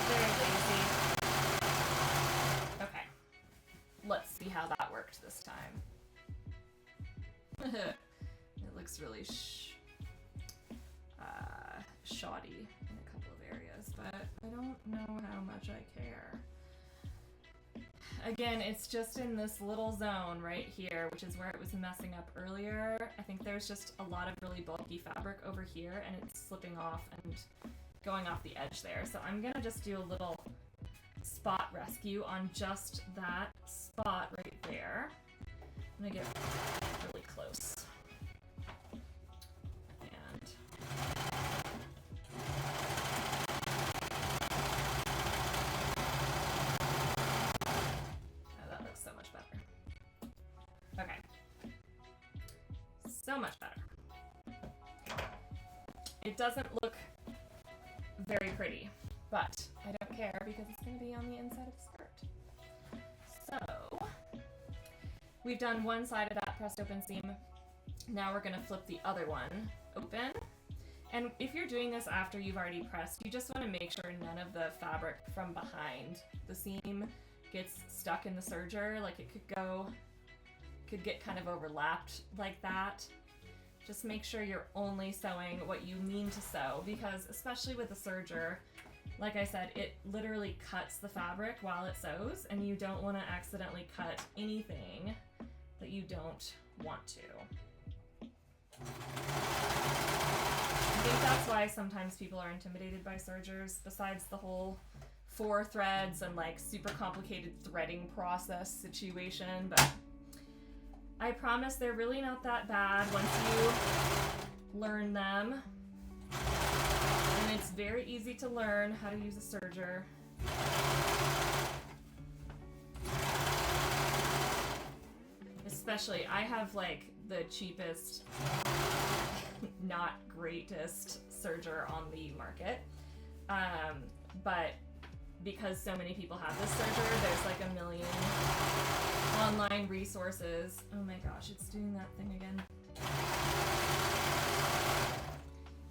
very lazy. Okay, let's see how that worked this time. It looks really shoddy in a couple of areas, but I don't know how much I care. Again, it's just in this little zone right here, which is where it was messing up earlier. I think there's just a lot of really bulky fabric over here, and it's slipping off and going off the edge there. So I'm gonna just do a little spot rescue on just that spot right there. I'm gonna get really close. So much better. It doesn't look very pretty, but I don't care because it's going to be on the inside of the skirt. So we've done one side of that pressed open seam. Now we're going to flip the other one open. And if you're doing this after you've already pressed, you just want to make sure none of the fabric from behind the seam gets stuck in the serger. Like it could get kind of overlapped like that. Just make sure you're only sewing what you mean to sew, because especially with the serger, like I said, it literally cuts the fabric while it sews, and you don't want to accidentally cut anything that you don't want to. I think that's why sometimes people are intimidated by sergers, besides the whole 4 threads and like super complicated threading process situation, but I promise they're really not that bad once you learn them. And it's very easy to learn how to use a serger. Especially, I have like the cheapest, not greatest serger on the market. But because so many people have this serger, there's like a million online resources. Oh my gosh, it's doing that thing again.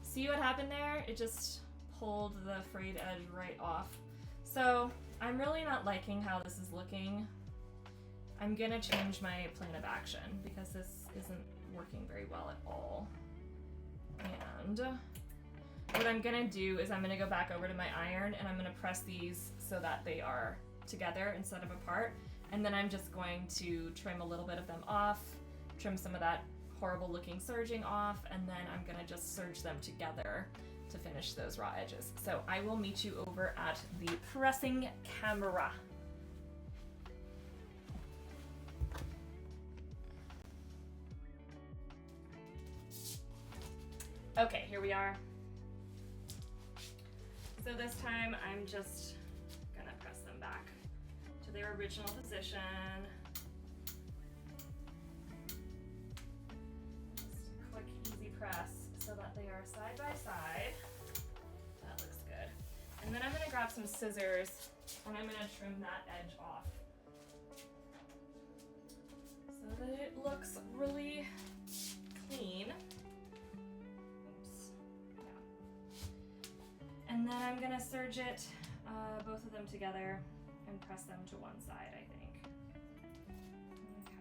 See what happened there? It just pulled the frayed edge right off. So I'm really not liking how this is looking. I'm gonna change my plan of action because this isn't working very well at all. And what I'm gonna do is I'm gonna go back over to my iron and I'm gonna press these so that they are together instead of apart. And then I'm just going to trim a little bit of them off, trim some of that horrible looking serging off, and then I'm gonna just serge them together to finish those raw edges. So I will meet you over at the pressing camera. Okay, here we are. So this time I'm just gonna press them back to their original position. Just a quick, easy press so that they are side by side. That looks good. And then I'm gonna grab some scissors and I'm gonna trim that edge off so that it looks really clean. And then I'm gonna serge it, both of them together, and press them to one side, I think.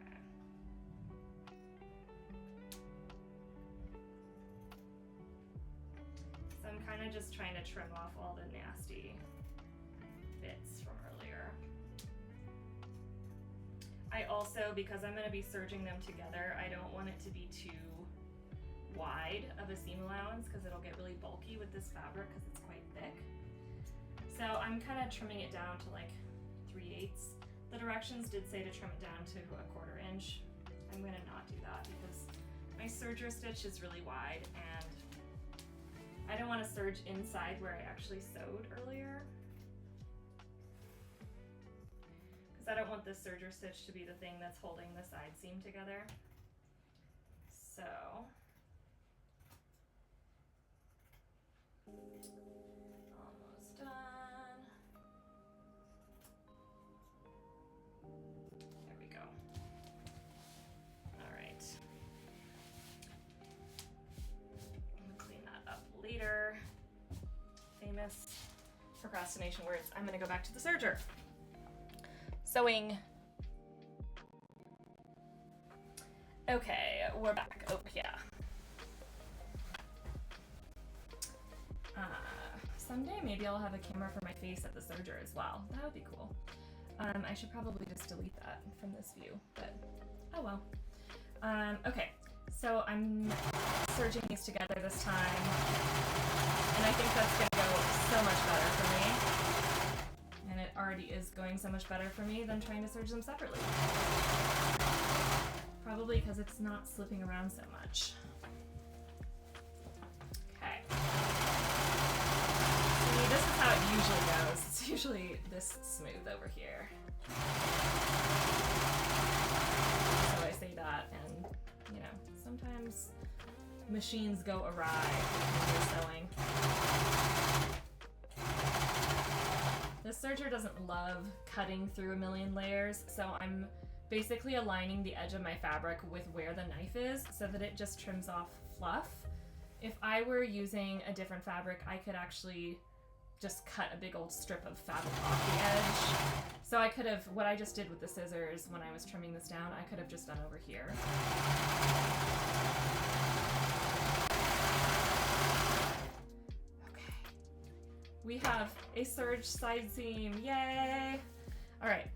Okay. So I'm kind of just trying to trim off all the nasty bits from earlier. I also, because I'm gonna be serging them together, I don't want it to be too wide of a seam allowance because it'll get really bulky with this fabric because it's quite thick. So I'm kind of trimming it down to like 3/8 The directions did say to trim it down to 1/4 inch. I'm gonna not do that because my serger stitch is really wide and I don't want to serge inside where I actually sewed earlier. Because I don't want this serger stitch to be the thing that's holding the side seam together. So, almost done. There we go. All right. I'm gonna clean that up later. Famous procrastination words. I'm gonna go back to the serger. Sewing. Okay, we're back. Oh, yeah. Someday maybe I'll have a camera for my face at the serger as well. That would be cool. I should probably just delete that from this view, but oh well. Okay, so I'm serging these together this time, and I think that's gonna go so much better for me. And it already is going so much better for me than trying to serge them separately. Probably because it's not slipping around so much. Okay. See, this is how it usually goes. It's usually this smooth over here. So I say that, and you know, sometimes machines go awry when you're sewing. This serger doesn't love cutting through a million layers, so I'm basically aligning the edge of my fabric with where the knife is so that it just trims off fluff. If I were using a different fabric, I could actually just cut a big old strip of fabric off the edge. So I could have, what I just did with the scissors when I was trimming this down, I could have just done over here. Okay. We have a serge side seam, yay! All right.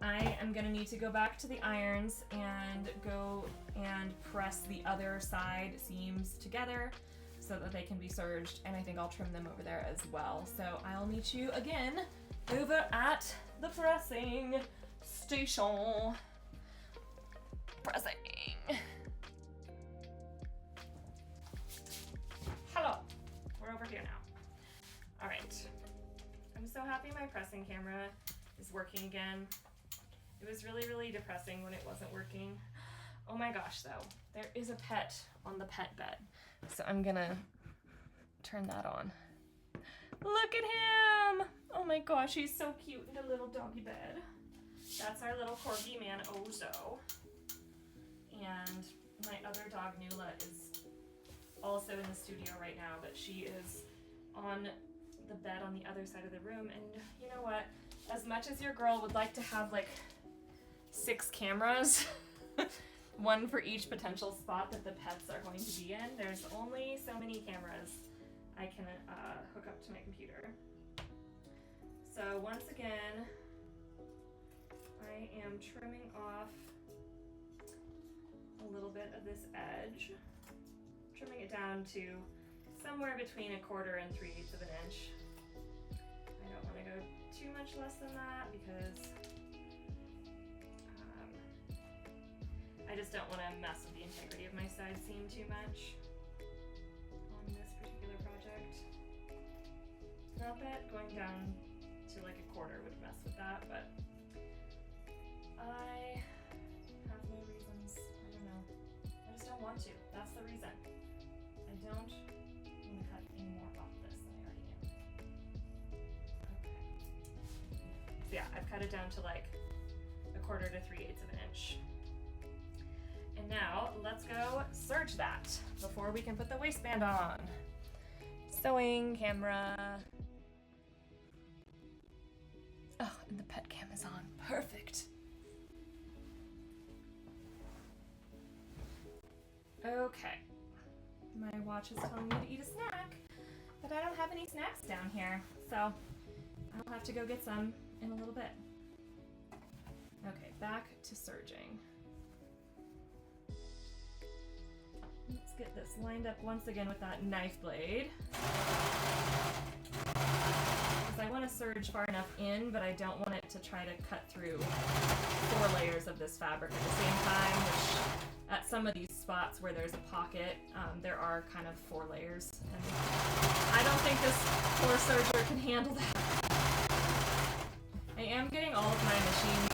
I am gonna need to go back to the irons and go and press the other side seams together so that they can be serged, and I think I'll trim them over there as well. So I'll meet you again over at the pressing station. Pressing. Hello, we're over here now. All right, I'm so happy my pressing camera is working again. It was really, really depressing when it wasn't working. Oh my gosh, though. There is a pet on the pet bed. So I'm gonna turn that on. Look at him! Oh my gosh, he's so cute in the little doggy bed. That's our little corgi man, Ozo. And my other dog, Nula, is also in the studio right now, but she is on the bed on the other side of the room. And you know what? As much as your girl would like to have like 6 cameras, one for each potential spot that the pets are going to be in, there's only so many cameras I can hook up to my computer. So once again, I am trimming off a little bit of this edge, trimming it down to somewhere between 1/4 and 3/8 of an inch. I don't want to go too much less than that because I just don't want to mess with the integrity of my side seam too much on this particular project. Not that going down to like 1/4 would mess with that, but I have no reasons. I don't know. I just don't want to. That's the reason. I don't want to cut any more off this than I already am. Okay. So yeah, I've cut it down to like 1/4 to 3/8 of an inch. And now let's go serge that before we can put the waistband on. Sewing camera. Oh, and the pet cam is on. Perfect. Okay. My watch is telling me to eat a snack, but I don't have any snacks down here, so I'll have to go get some in a little bit. Okay, back to serging. Let's get this lined up once again with that knife blade. because I want to serge far enough in, but I don't want it to try to cut through 4 layers of this fabric at the same time, which at some of these spots where there's a pocket, there are kind of 4 layers. And I don't think this poor serger can handle that. I am getting all of my machines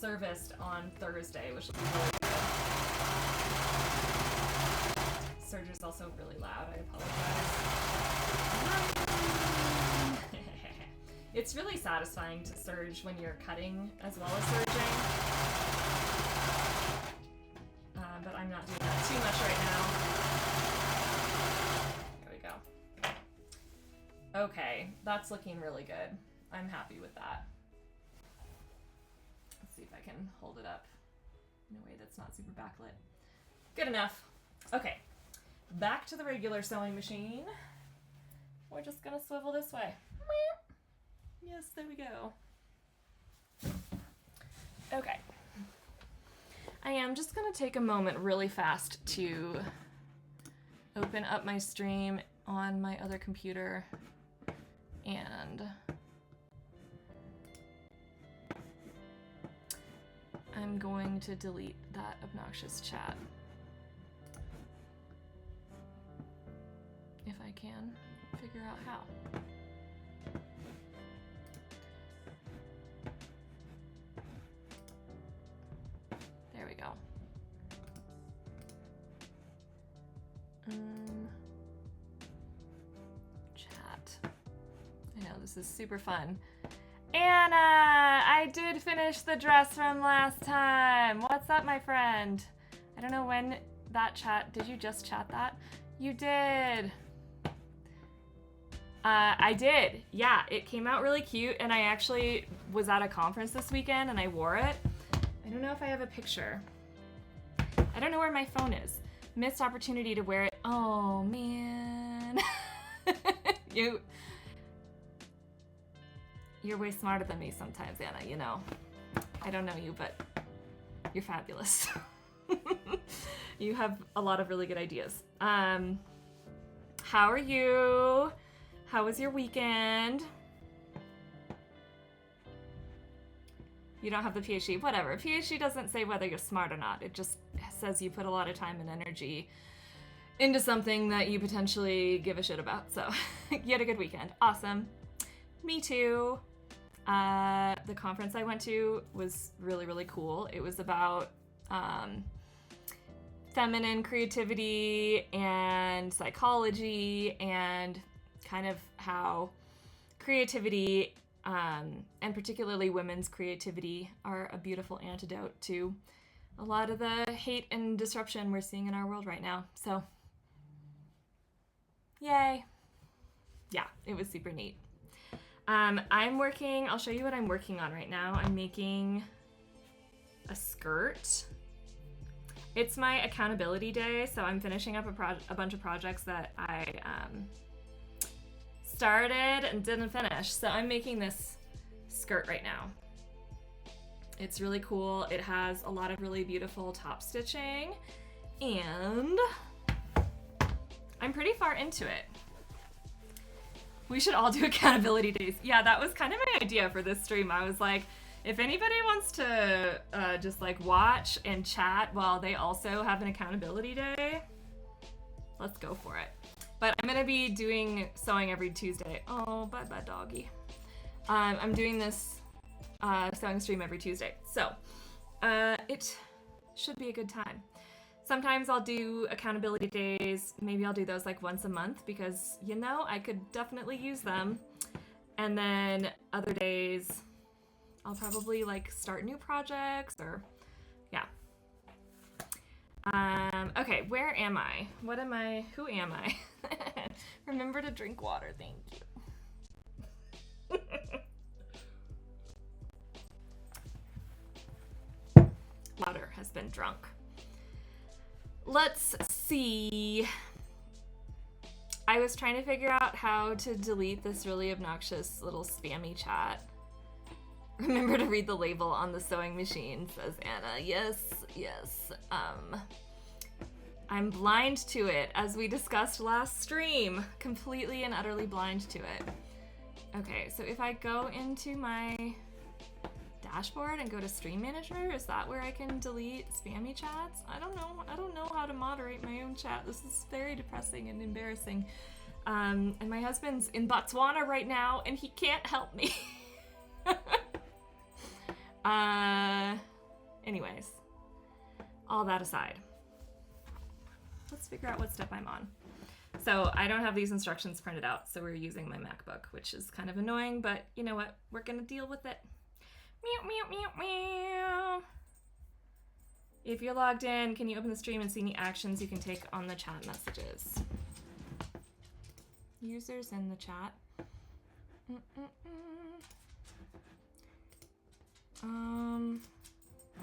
serviced on Thursday, which will be really good. Serger's also really loud, I apologize. It's really satisfying to serge when you're cutting as well as serging. But I'm not doing that too much right now. There we go. Okay, that's looking really good. I'm happy with that. Let's see if I can hold it up in a way that's not super backlit. Good enough. Okay, back to the regular sewing machine. We're just gonna swivel this way. Yes, there we go. Okay. I am just gonna take a moment really fast to open up my stream on my other computer and I'm going to delete that obnoxious chat. If I can figure out how. There we go. Chat. I know, this is super fun. Anna, I did finish the dress from last time. What's up, my friend? I don't know when that chat, did you just chat that? You did. I did. Yeah, it came out really cute, and I actually was at a conference this weekend and I wore it. I don't know if I have a picture. I don't know where my phone is. Missed opportunity to wear it. Oh, man. You're way smarter than me sometimes, Anna, you know. I don't know you, but you're fabulous. You have a lot of really good ideas. How are you? How was your weekend? You don't have the PhD, whatever. PhD doesn't say whether you're smart or not. It just says you put a lot of time and energy into something that you potentially give a shit about. So you had a good weekend. Awesome. Me too. The conference I went to was really, really cool. It was about feminine creativity and psychology and kind of how creativity and particularly women's creativity are a beautiful antidote to a lot of the hate and disruption we're seeing in our world right now. So, yay. Yeah, it was super neat. I'll show you what I'm working on right now. I'm making a skirt. It's my accountability day, so I'm finishing up a bunch of projects that I started and didn't finish. So I'm making this skirt right now. It's really cool. It has a lot of really beautiful top stitching, and I'm pretty far into it. We should all do accountability days. Yeah, that was kind of my idea for this stream. I was like, if anybody wants to just like watch and chat while they also have an accountability day, let's go for it. But I'm gonna be doing sewing every Tuesday. Oh, bye-bye, doggy. I'm doing this sewing stream every Tuesday. So it should be a good time. Sometimes I'll do accountability days. Maybe I'll do those like once a month because, you know, I could definitely use them. And then other days I'll probably like start new projects or, yeah. Okay, where am I? What am I? Who am I? Remember to drink water, thank you. Water has been drunk. Let's see. I was trying to figure out how to delete this really obnoxious little spammy chat. Remember to read the label on the sewing machine, says Anna. Yes, yes. I'm blind to it, as we discussed last stream. Completely and utterly blind to it. Okay, so if I go into my dashboard and go to Stream Manager, is that where I can delete spammy chats? I don't know. I don't know how to moderate my own chat. This is very depressing and embarrassing. And my husband's in Botswana right now, and he can't help me. Anyways, all that aside, let's figure out what step I'm on. So I don't have these instructions printed out, so we're using my MacBook, which is kind of annoying, but you know what? We're gonna deal with it. Meow, meow, meow, meow. If you're logged in, can you open the stream and see any actions you can take on the chat messages? Users in the chat.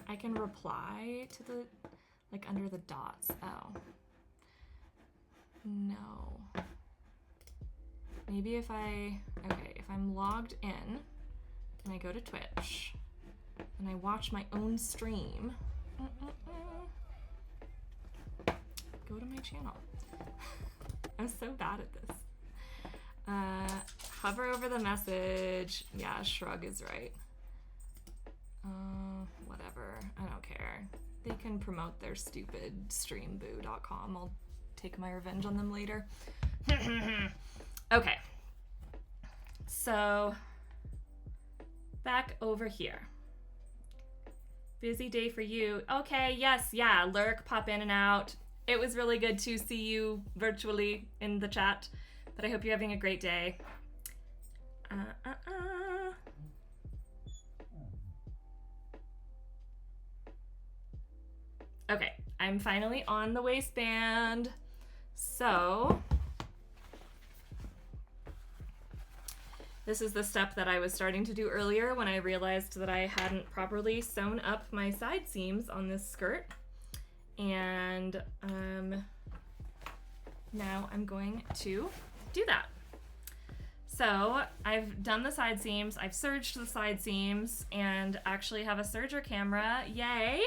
I can reply to the, like under the dots. Oh. No. Maybe if I'm logged in and I go to Twitch and I watch my own stream, go to my channel. I'm so bad at this. Hover over the message. Yeah, Shrug is right. Whatever. I don't care. They can promote their stupid streamboo.com. I'll take my revenge on them later. Okay. So, back over here. Busy day for you. Okay, yes, yeah. Lurk, pop in and out. It was really good to see you virtually in the chat, but I hope you're having a great day. Okay, I'm finally on the waistband. So, this is the step that I was starting to do earlier when I realized that I hadn't properly sewn up my side seams on this skirt. And now I'm going to do that. So I've done the side seams, I've serged the side seams, and actually have a serger camera, yay!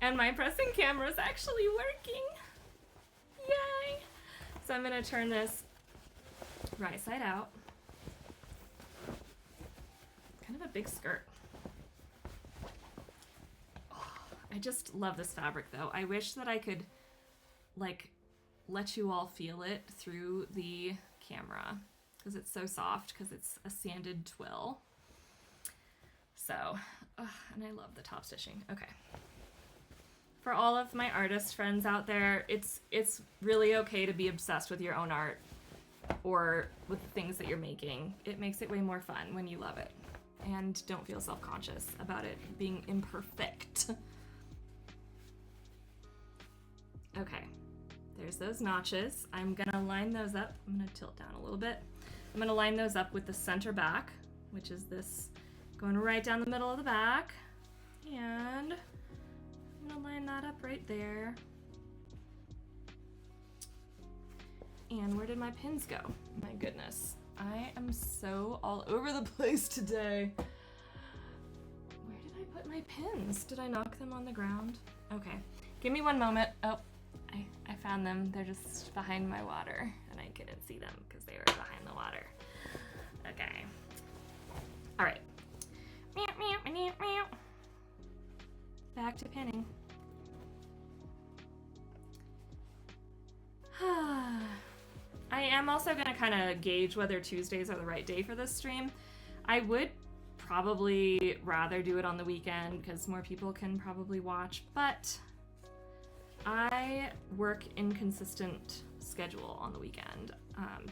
And my pressing camera is actually working, yay! So I'm gonna turn this right side out. Kind of a big skirt. Oh, I just love this fabric though. I wish that I could like let you all feel it through the camera because it's so soft because it's a sanded twill. So, and I love the top stitching. Okay. For all of my artist friends out there, it's really okay to be obsessed with your own art or with the things that you're making. It makes it way more fun when you love it. And don't feel self-conscious about it being imperfect. Okay, there's those notches. I'm gonna line those up. I'm gonna tilt down a little bit. I'm gonna line those up with the center back, which is this going right down the middle of the back. And I'm gonna line that up right there. And where did my pins go? My goodness. I am so all over the place today. Where did I put my pins? Did I knock them on the ground? Okay, give me one moment. Oh, I found them. They're just behind my water and I couldn't see them because they were behind the water. Okay. All right. Meow, meow, meow, meow. Back to pinning. I am also going to kind of gauge whether Tuesdays are the right day for this stream. I would probably rather do it on the weekend because more people can probably watch, but I work inconsistent schedule on the weekend,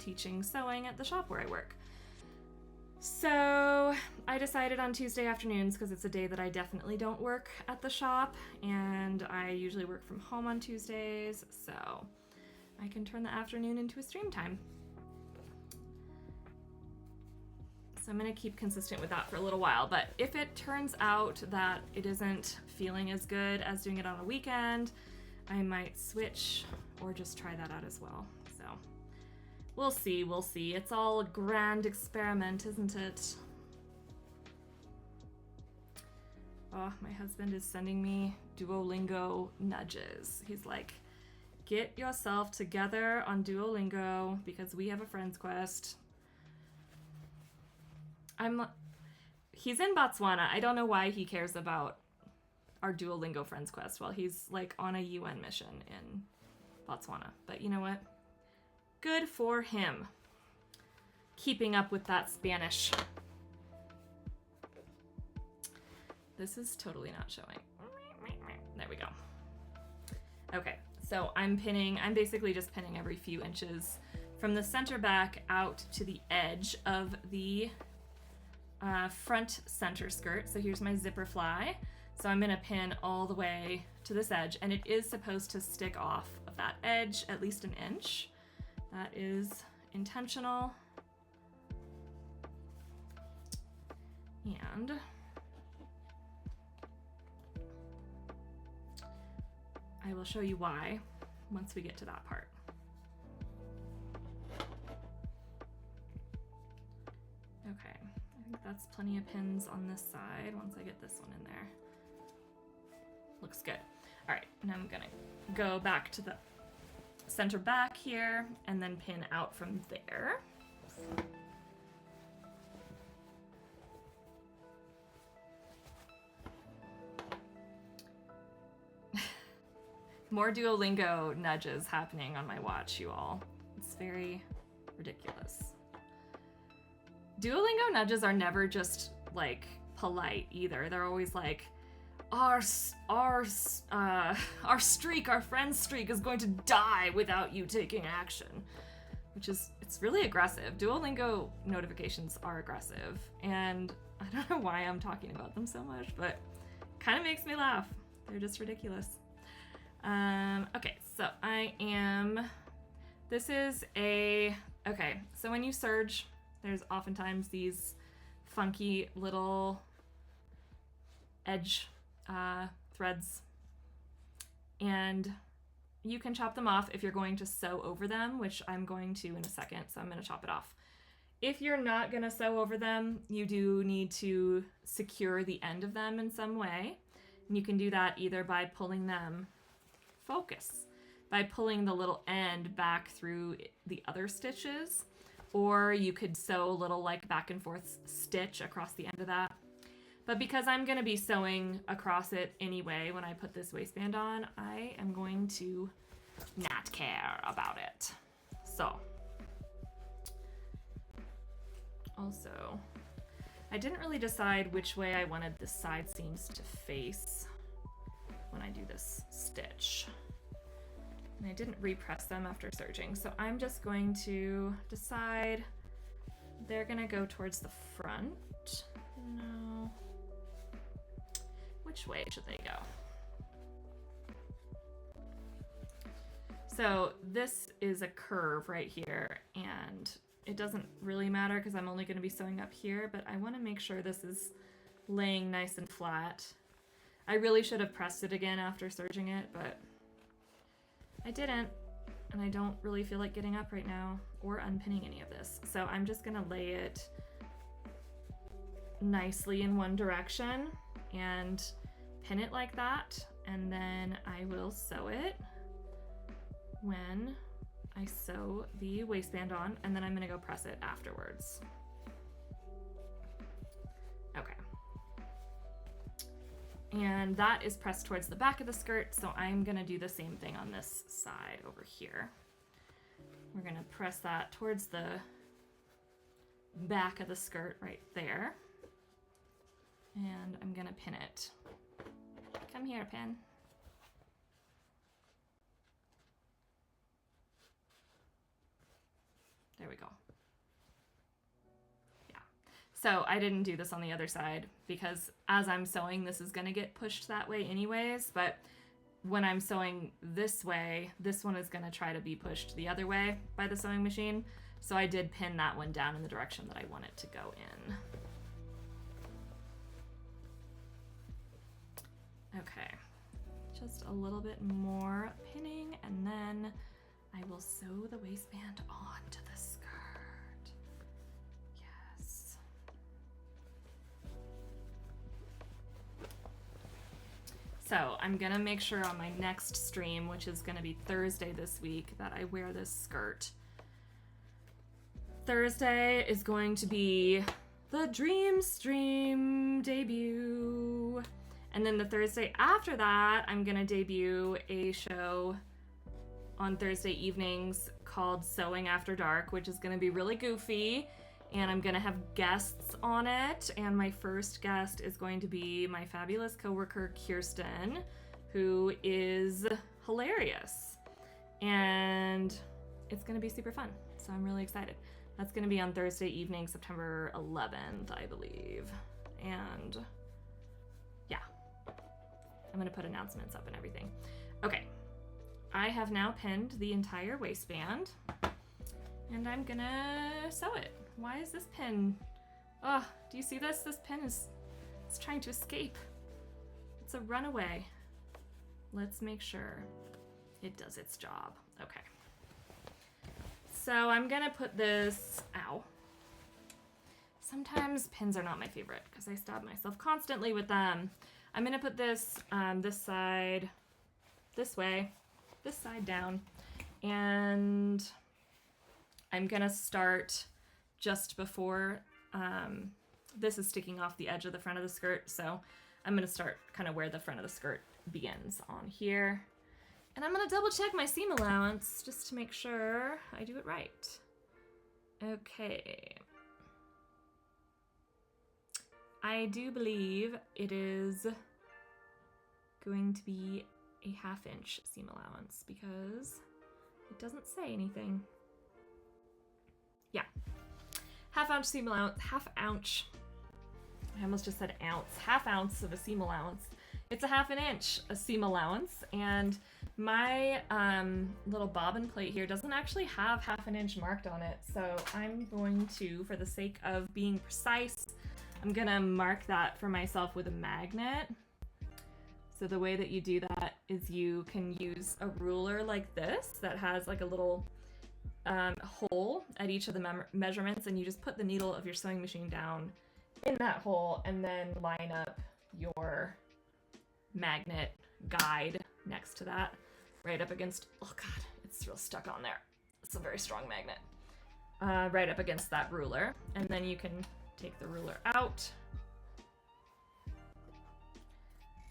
teaching sewing at the shop where I work. So I decided on Tuesday afternoons because it's a day that I definitely don't work at the shop and I usually work from home on Tuesdays, so I can turn the afternoon into a stream time. So I'm gonna keep consistent with that for a little while, but if it turns out that it isn't feeling as good as doing it on a weekend, I might switch or just try that out as well. So we'll see, we'll see. It's all a grand experiment, isn't it? Oh, my husband is sending me Duolingo nudges. He's like, get yourself together on Duolingo because we have a friend's quest. He's in Botswana. I don't know why he cares about our Duolingo Friends quest while he's like on a UN mission in Botswana. But you know what? Good for him. Keeping up with that Spanish. This is totally not showing. There we go. Okay, so I'm basically just pinning every few inches from the center back out to the edge of the front center skirt. So here's my zipper fly. So I'm gonna pin all the way to this edge, and it is supposed to stick off of that edge at least an inch. That is intentional. And I will show you why once we get to that part. Okay, I think that's plenty of pins on this side once I get this one in there. Looks good. All right, now I'm gonna go back to the center back here and then pin out from there. More Duolingo nudges happening on my watch, you all. It's very ridiculous. Duolingo nudges are never just like polite either. They're always like, our streak, our friend's streak is going to die without you taking action. Which is, it's really aggressive. Duolingo notifications are aggressive. And I don't know why I'm talking about them so much, but kind of makes me laugh. They're just ridiculous. Okay, so okay, so when you serge, there's oftentimes these funky little edge threads, and you can chop them off if you're going to sew over them, which I'm going to in a second, so I'm going to chop it off. If you're not going to sew over them, you do need to secure the end of them in some way, and you can do that either by pulling them by pulling the little end back through the other stitches, or you could sew a little like back and forth stitch across the end of that. But because I'm going to be sewing across it anyway when I put this waistband on, I am going to not care about it. So, also, I didn't really decide which way I wanted the side seams to face when I do this stitch. And I didn't repress them after serging, so I'm just going to decide they're gonna go towards the front. No. Which way should they go? So this is a curve right here, and it doesn't really matter because I'm only gonna be sewing up here, but I wanna make sure this is laying nice and flat. I really should have pressed it again after serging it, but I didn't, and I don't really feel like getting up right now or unpinning any of this. So I'm just gonna lay it nicely in one direction and pin it like that, and then I will sew it when I sew the waistband on, and then I'm gonna go press it afterwards. Okay. And that is pressed towards the back of the skirt, so I'm gonna do the same thing on this side over here. We're gonna press that towards the back of the skirt right there. And I'm gonna pin it. Come here, pin. There we go. So I didn't do this on the other side because as I'm sewing, this is gonna get pushed that way anyways, but when I'm sewing this way, this one is gonna try to be pushed the other way by the sewing machine. So I did pin that one down in the direction that I want it to go in. Okay, just a little bit more pinning, and then I will sew the waistband onto the skirt. So I'm gonna make sure on my next stream, which is gonna be Thursday this week, that I wear this skirt. Thursday is going to be the Dream Stream debut. And then the Thursday after that, I'm gonna debut a show on Thursday evenings called Sewing After Dark, which is gonna be really goofy. And I'm gonna have guests on it. And my first guest is going to be my fabulous coworker, Kirsten, who is hilarious. And it's gonna be super fun. So I'm really excited. That's gonna be on Thursday evening, September 11th, I believe. And yeah, I'm gonna put announcements up and everything. Okay, I have now pinned the entire waistband and I'm gonna sew it. Why is this pin? Oh, do you see this? This pin is it's trying to escape. It's a runaway. Let's make sure it does its job. Okay. So I'm gonna put this, ow. Sometimes pins are not my favorite because I stab myself constantly with them. I'm gonna put this this side this way, this side down, and I'm gonna start just before, this is sticking off the edge of the front of the skirt, so I'm gonna start kind of where the front of the skirt begins on here. And I'm gonna double check my seam allowance just to make sure I do it right. Okay. I do believe it is going to be a 1/2 inch seam allowance because it doesn't say anything. Yeah. 1/2 ounce seam allowance, 1/2 ounce. I almost just said ounce. 1/2 ounce of a seam allowance. It's a 1/2 inch a seam allowance, and my little bobbin plate here doesn't actually have 1/2 inch marked on it, so I'm going to, for the sake of being precise, I'm gonna mark that for myself with a magnet. So the way that you do that is you can use a ruler like this that has like a little hole at each of the measurements, and you just put the needle of your sewing machine down in that hole and then line up your magnet guide next to that, right up against, oh god, it's real stuck on there. It's a very strong magnet. Right up against that ruler, and then you can take the ruler out.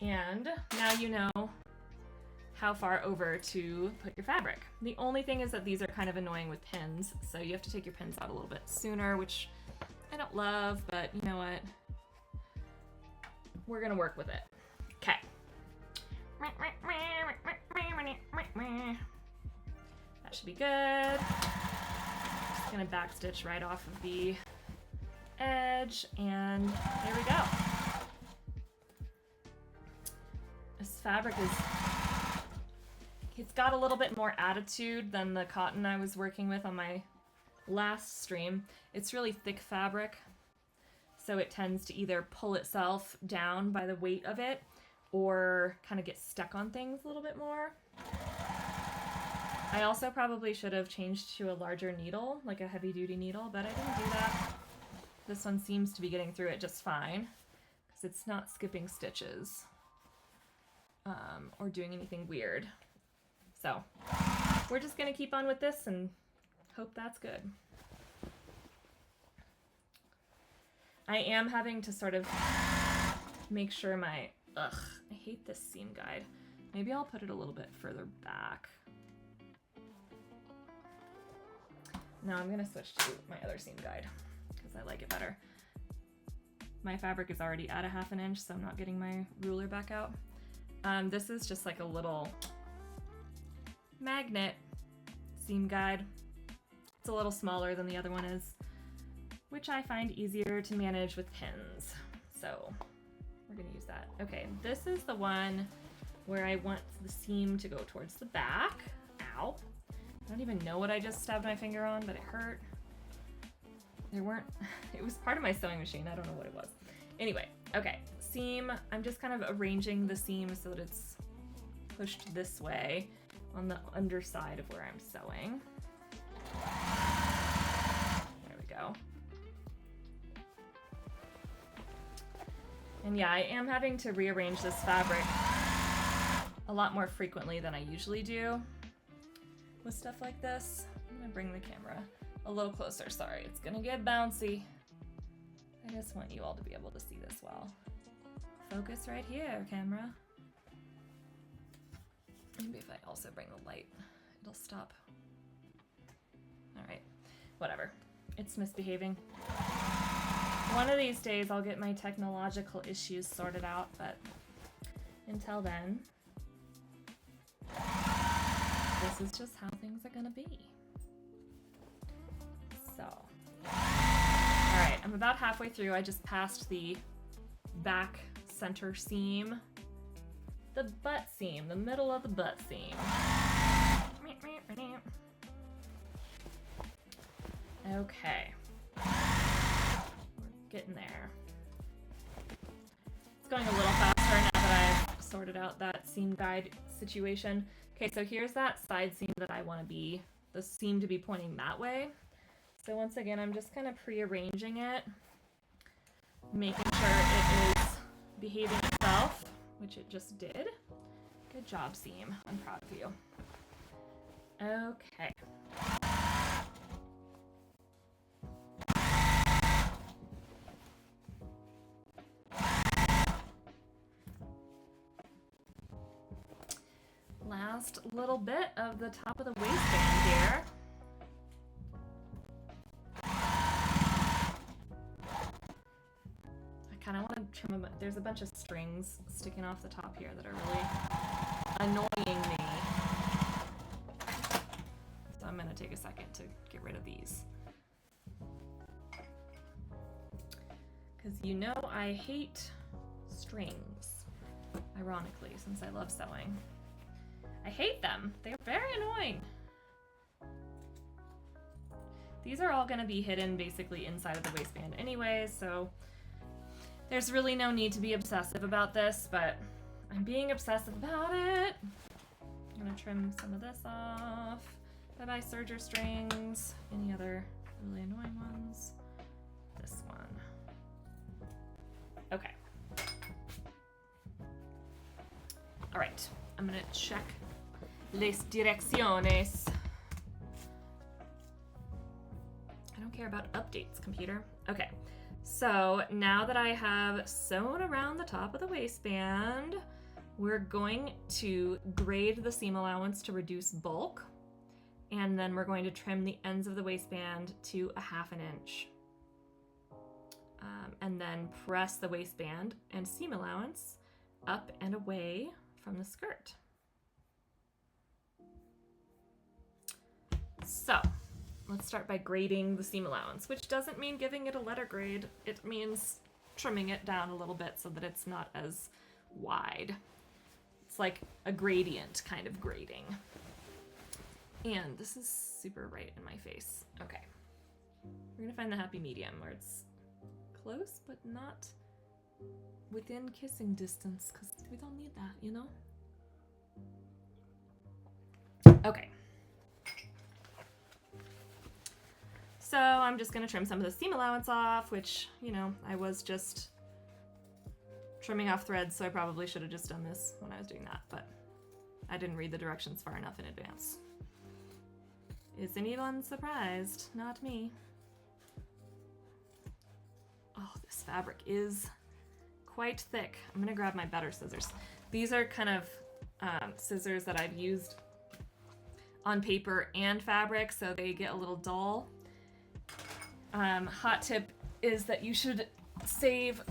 And now you know how far over to put your fabric. The only thing is that these are kind of annoying with pins, so you have to take your pins out a little bit sooner, which I don't love, but you know what? We're gonna work with it. Okay. That should be good. Just gonna backstitch right off of the edge, and there we go. This fabric is, it's got a little bit more attitude than the cotton I was working with on my last stream. It's really thick fabric, so it tends to either pull itself down by the weight of it or kind of get stuck on things a little bit more. I also probably should have changed to a larger needle, like a heavy duty needle, but I didn't do that. This one seems to be getting through it just fine because it's not skipping stitches or doing anything weird. So we're just gonna keep on with this and hope that's good. I am having to sort of make sure my, I hate this seam guide. Maybe I'll put it a little bit further back. Now I'm gonna switch to my other seam guide because I like it better. My fabric is already at a 1/2 inch, so I'm not getting my ruler back out. This is just like a little magnet seam guide. It's a little smaller than the other one is, which I find easier to manage with pins. So we're gonna use that. Okay, this is the one where I want the seam to go towards the back. Ow. I don't even know what I just stabbed my finger on, but it hurt. There weren't, it was part of my sewing machine. I don't know what it was. Anyway, okay, seam. I'm just kind of arranging the seam so that it's pushed this way on the underside of where I'm sewing. There we go. And yeah, I am having to rearrange this fabric a lot more frequently than I usually do with stuff like this. I'm gonna bring the camera a little closer. Sorry, it's gonna get bouncy. I just want you all to be able to see this well. Focus right here, camera. Maybe if I also bring the light, it'll stop. All right, whatever. It's misbehaving. One of these days I'll get my technological issues sorted out, but until then, this is just how things are gonna be. So, all right, I'm about halfway through. I just passed the back center seam, the butt seam, the middle of the butt seam. Okay, we're getting there. It's going a little faster now that I've sorted out that seam guide situation. Okay, so here's that side seam that I want to be, the seam to be pointing that way. So once again, I'm just kind of pre-arranging it, making sure it is behaving itself, which it just did. Good job, seam. I'm proud of you. Okay. Last little bit of the top of the waistband here. I kind of want to trim them. There's a bunch of strings sticking off the top here that are really annoying me. So I'm going to take a second to get rid of these. Because you know I hate strings, ironically, since I love sewing. I hate them. They're very annoying. These are all going to be hidden basically inside of the waistband anyway, so there's really no need to be obsessive about this, but I'm being obsessive about it. I'm going to trim some of this off. Bye-bye serger strings. Any other really annoying ones? This one. Okay. All right. I'm going to check les direcciones. I don't care about updates, computer. Okay, so now that I have sewn around the top of the waistband, we're going to grade the seam allowance to reduce bulk, and then we're going to trim the ends of the waistband to 1/2 inch. And then press the waistband and seam allowance up and away from the skirt. So let's start by grading the seam allowance, which doesn't mean giving it a letter grade. It means trimming it down a little bit so that it's not as wide. It's like a gradient kind of grading. And this is super right in my face. Okay. We're gonna find the happy medium where it's close but not within kissing distance, because we don't need that, you know? Okay. So I'm just going to trim some of the seam allowance off, which, you know, I was just trimming off threads, so I probably should have just done this when I was doing that, but I didn't read the directions far enough in advance. Is anyone surprised? Not me. Oh, this fabric is quite thick. I'm going to grab my better scissors. These are kind of scissors that I've used on paper and fabric, so they get a little dull. Hot tip is that you should save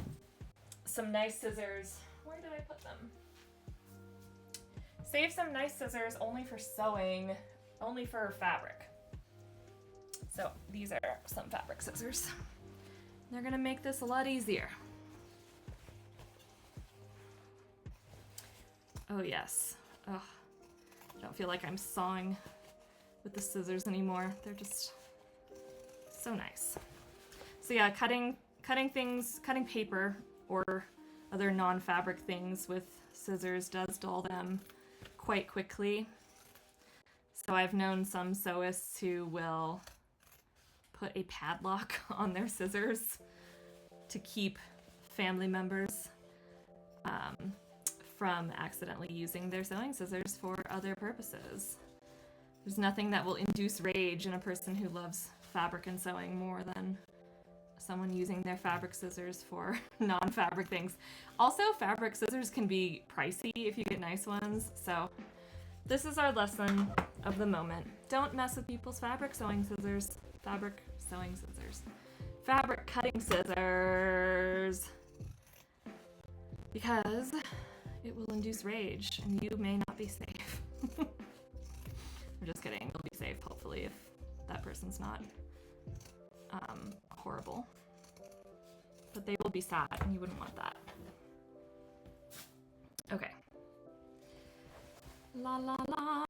some nice scissors. Where did I put them? Save some nice scissors only for sewing, only for fabric. So these are some fabric scissors. They're gonna make this a lot easier. Oh yes. Oh, I don't feel like I'm sawing with the scissors anymore. They're just so nice. So yeah, cutting paper or other non-fabric things with scissors does dull them quite quickly. So I've known some sewists who will put a padlock on their scissors to keep family members from accidentally using their sewing scissors for other purposes. There's nothing that will induce rage in a person who loves fabric and sewing more than someone using their fabric scissors for non-fabric things. Also, fabric scissors can be pricey if you get nice ones, so this is our lesson of the moment. Don't mess with people's fabric sewing scissors. Fabric sewing scissors. Fabric cutting scissors. Because it will induce rage, and you may not be safe. I'm just kidding. You'll be safe, hopefully, if that person's not horrible. But they will be sad, and you wouldn't want that. Okay. La la la.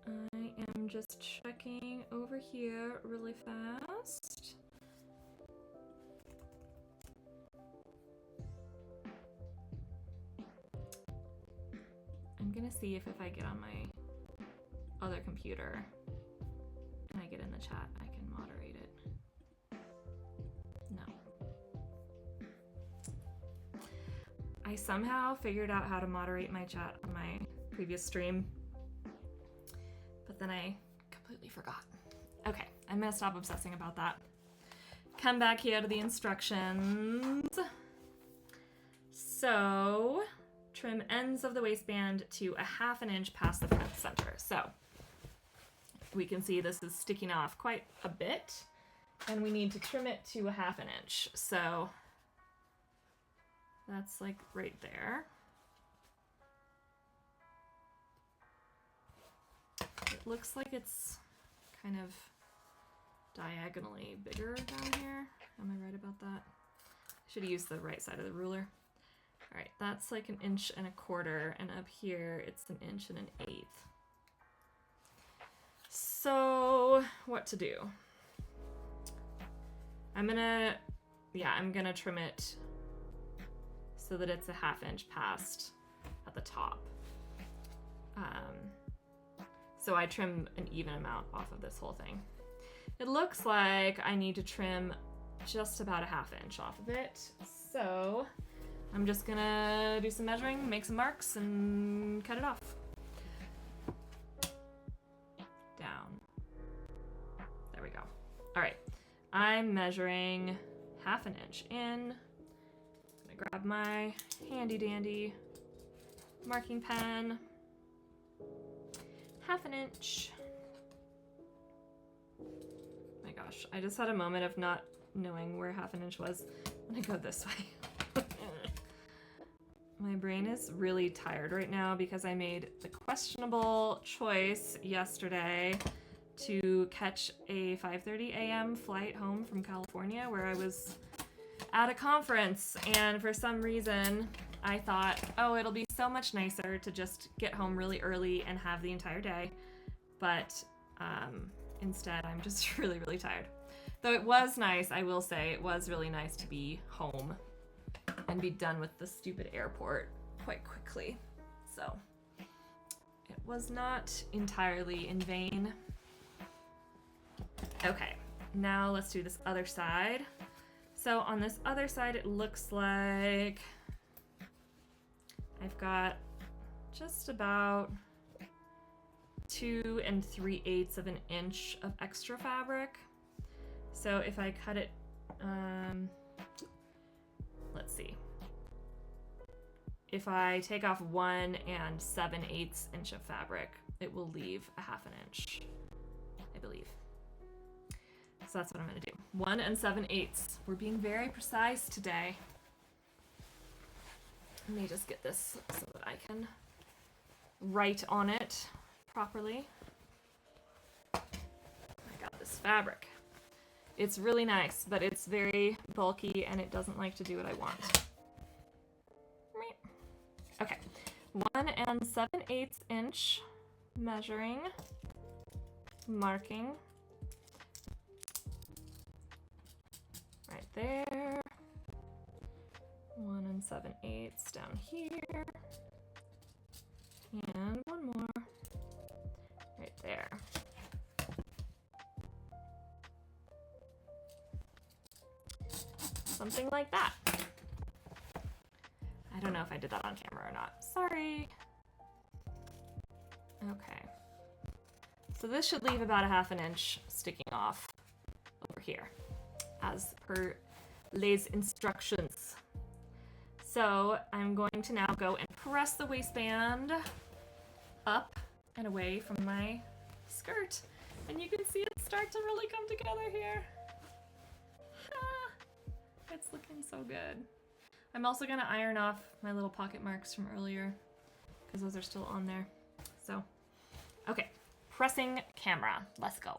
I am just checking over here really fast. I'm gonna see if I get on my other computer and I get in the chat, I can moderate it. No. I somehow figured out how to moderate my chat on my previous stream, but then I completely forgot. Okay, I'm gonna stop obsessing about that. Come back here to the instructions. So, trim ends of the waistband to 1/2 inch past the front center. So, we can see this is sticking off quite a bit, and we need to trim it to 1/2 inch. So, that's like right there. It looks like it's kind of diagonally bigger down here. Am I right about that? I should have used the right side of the ruler. All right, that's like 1 1/4 inches, and up here it's 1 1/8 inches. So what to do? I'm gonna trim it so that it's 1/2 inch past at the top. So I trim an even amount off of this whole thing. It looks like I need to trim just about 1/2 inch off of it. So I'm just gonna do some measuring, make some marks, and cut it off. Down. There we go. All right, I'm measuring 1/2 inch in. I'm gonna grab my handy dandy marking pen. 1/2 inch. Oh my gosh, I just had a moment of not knowing where 1/2 inch was. I'm gonna go this way. My brain is really tired right now because I made the questionable choice yesterday to catch a 5:30 a.m. flight home from California where I was at a conference, and for some reason I thought, oh, it'll be so much nicer to just get home really early and have the entire day, but instead I'm just really, really tired. Though it was nice, I will say, it was really nice to be home and be done with the stupid airport quite quickly. So it was not entirely in vain. Okay, now let's do this other side. So on this other side, it looks like I've got just about 2 3/8 of an inch of extra fabric. So if I cut it, let's see. If I take off 1 7/8 inch of fabric, it will leave 1/2 inch, I believe. So that's what I'm gonna do. 1 7/8. We're being very precise today. Let me just get this so that I can write on it properly. I got this fabric. It's really nice, but it's very bulky and it doesn't like to do what I want. Okay, 1 7/8 inch measuring, marking right there. 1 7/8 down here, and one more right there. Something like that. I don't know if I did that on camera or not. Sorry. Okay. So this should leave about 1/2 inch sticking off over here, as per les instructions. So I'm going to now go and press the waistband up and away from my skirt. And you can see it start to really come together here. It's looking so good. I'm also gonna iron off my little pocket marks from earlier because those are still on there. So, okay, pressing camera, let's go.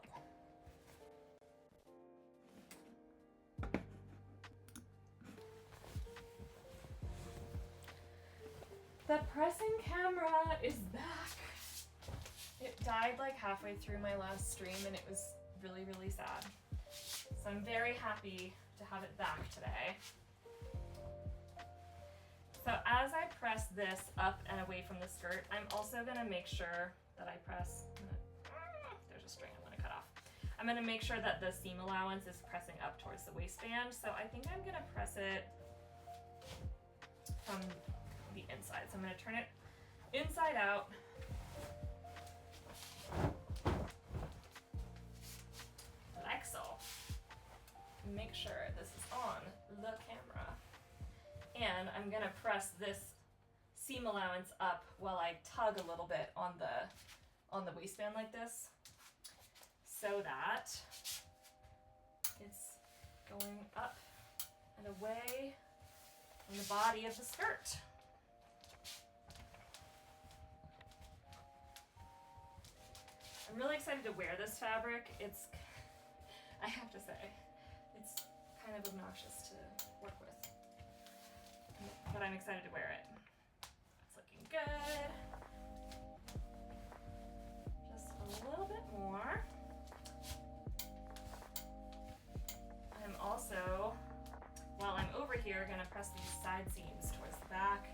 The pressing camera is back. It died like halfway through my last stream and it was really, really sad. So I'm very happy to have it back today. So as I press this up and away from the skirt, I'm also gonna make sure that I press, there's a string I'm gonna cut off. I'm gonna make sure that the seam allowance is pressing up towards the waistband. So I think I'm gonna press it from the inside. So I'm gonna turn it inside out. Like so. Make sure this is on the camera. And I'm gonna press this seam allowance up while I tug a little bit on the waistband like this, so that it's going up and away from the body of the skirt. I'm really excited to wear this fabric. I have to say, it's kind of obnoxious to work with, but I'm excited to wear it. It's looking good. Just a little bit more. I'm also, while I'm over here, gonna press these side seams towards the back,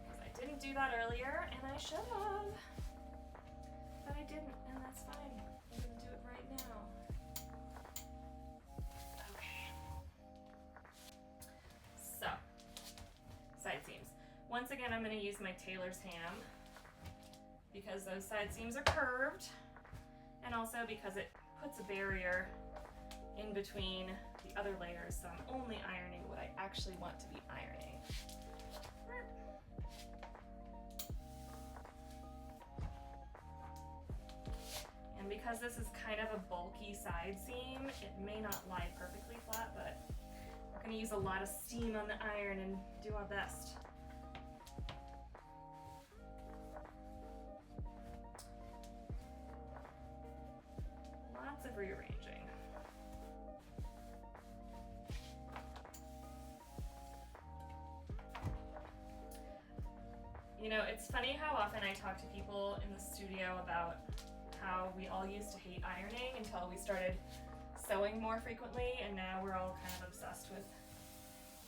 because I didn't do that earlier, and I should have. But I didn't, and that's fine. I'm gonna do it right now. Okay. So, side seams. Once again, I'm gonna use my tailor's ham because those side seams are curved, and also because it puts a barrier in between the other layers, so I'm only ironing what I actually want to be ironing. And because this is kind of a bulky side seam, it may not lie perfectly flat, but we're gonna use a lot of steam on the iron and do our best. Lots of rearranging. You know, it's funny how often I talk to people in the studio about how we all used to hate ironing until we started sewing more frequently, and now we're all kind of obsessed with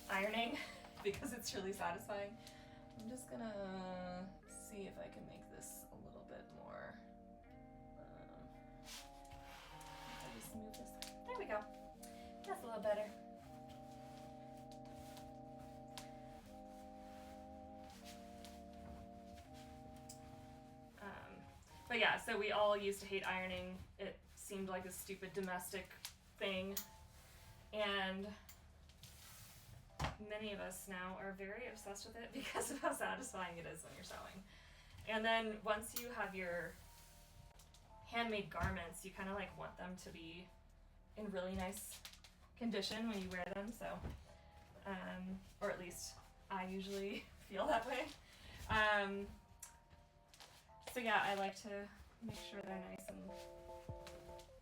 ironing because it's really satisfying. I'm just gonna see if I can make this a little bit more. I'll just move this. There we go. That's a little better. But yeah, so we all used to hate ironing. It seemed like a stupid domestic thing. And many of us now are very obsessed with it because of how satisfying it is when you're sewing. And then once you have your handmade garments, you kind of like want them to be in really nice condition when you wear them. So, or at least I usually feel that way. So yeah, I like to make sure they're nice and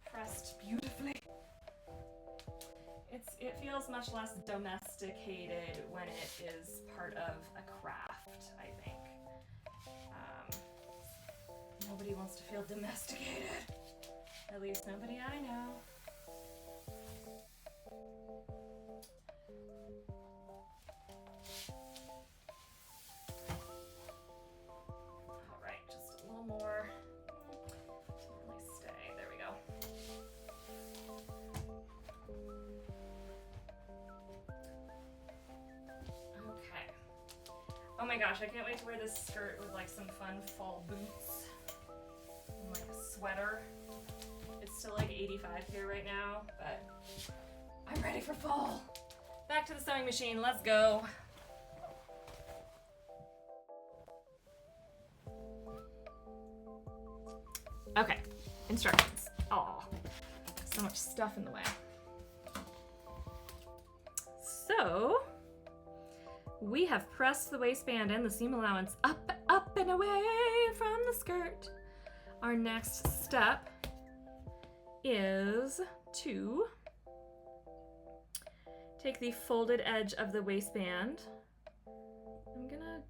pressed beautifully. It feels much less domesticated when it is part of a craft, I think. Nobody wants to feel domesticated. At least nobody I know. More to really stay. There we go. Okay. Oh my gosh, I can't wait to wear this skirt with like some fun fall boots and like a sweater. It's It's still like 85 here right now, but I'm ready for fall. Back to the sewing machine, let's go. Okay, instructions. Oh, so much stuff in the way. So, we have pressed the waistband and the seam allowance up, up and away from the skirt. Our next step is to take the folded edge of the waistband. I'm gonna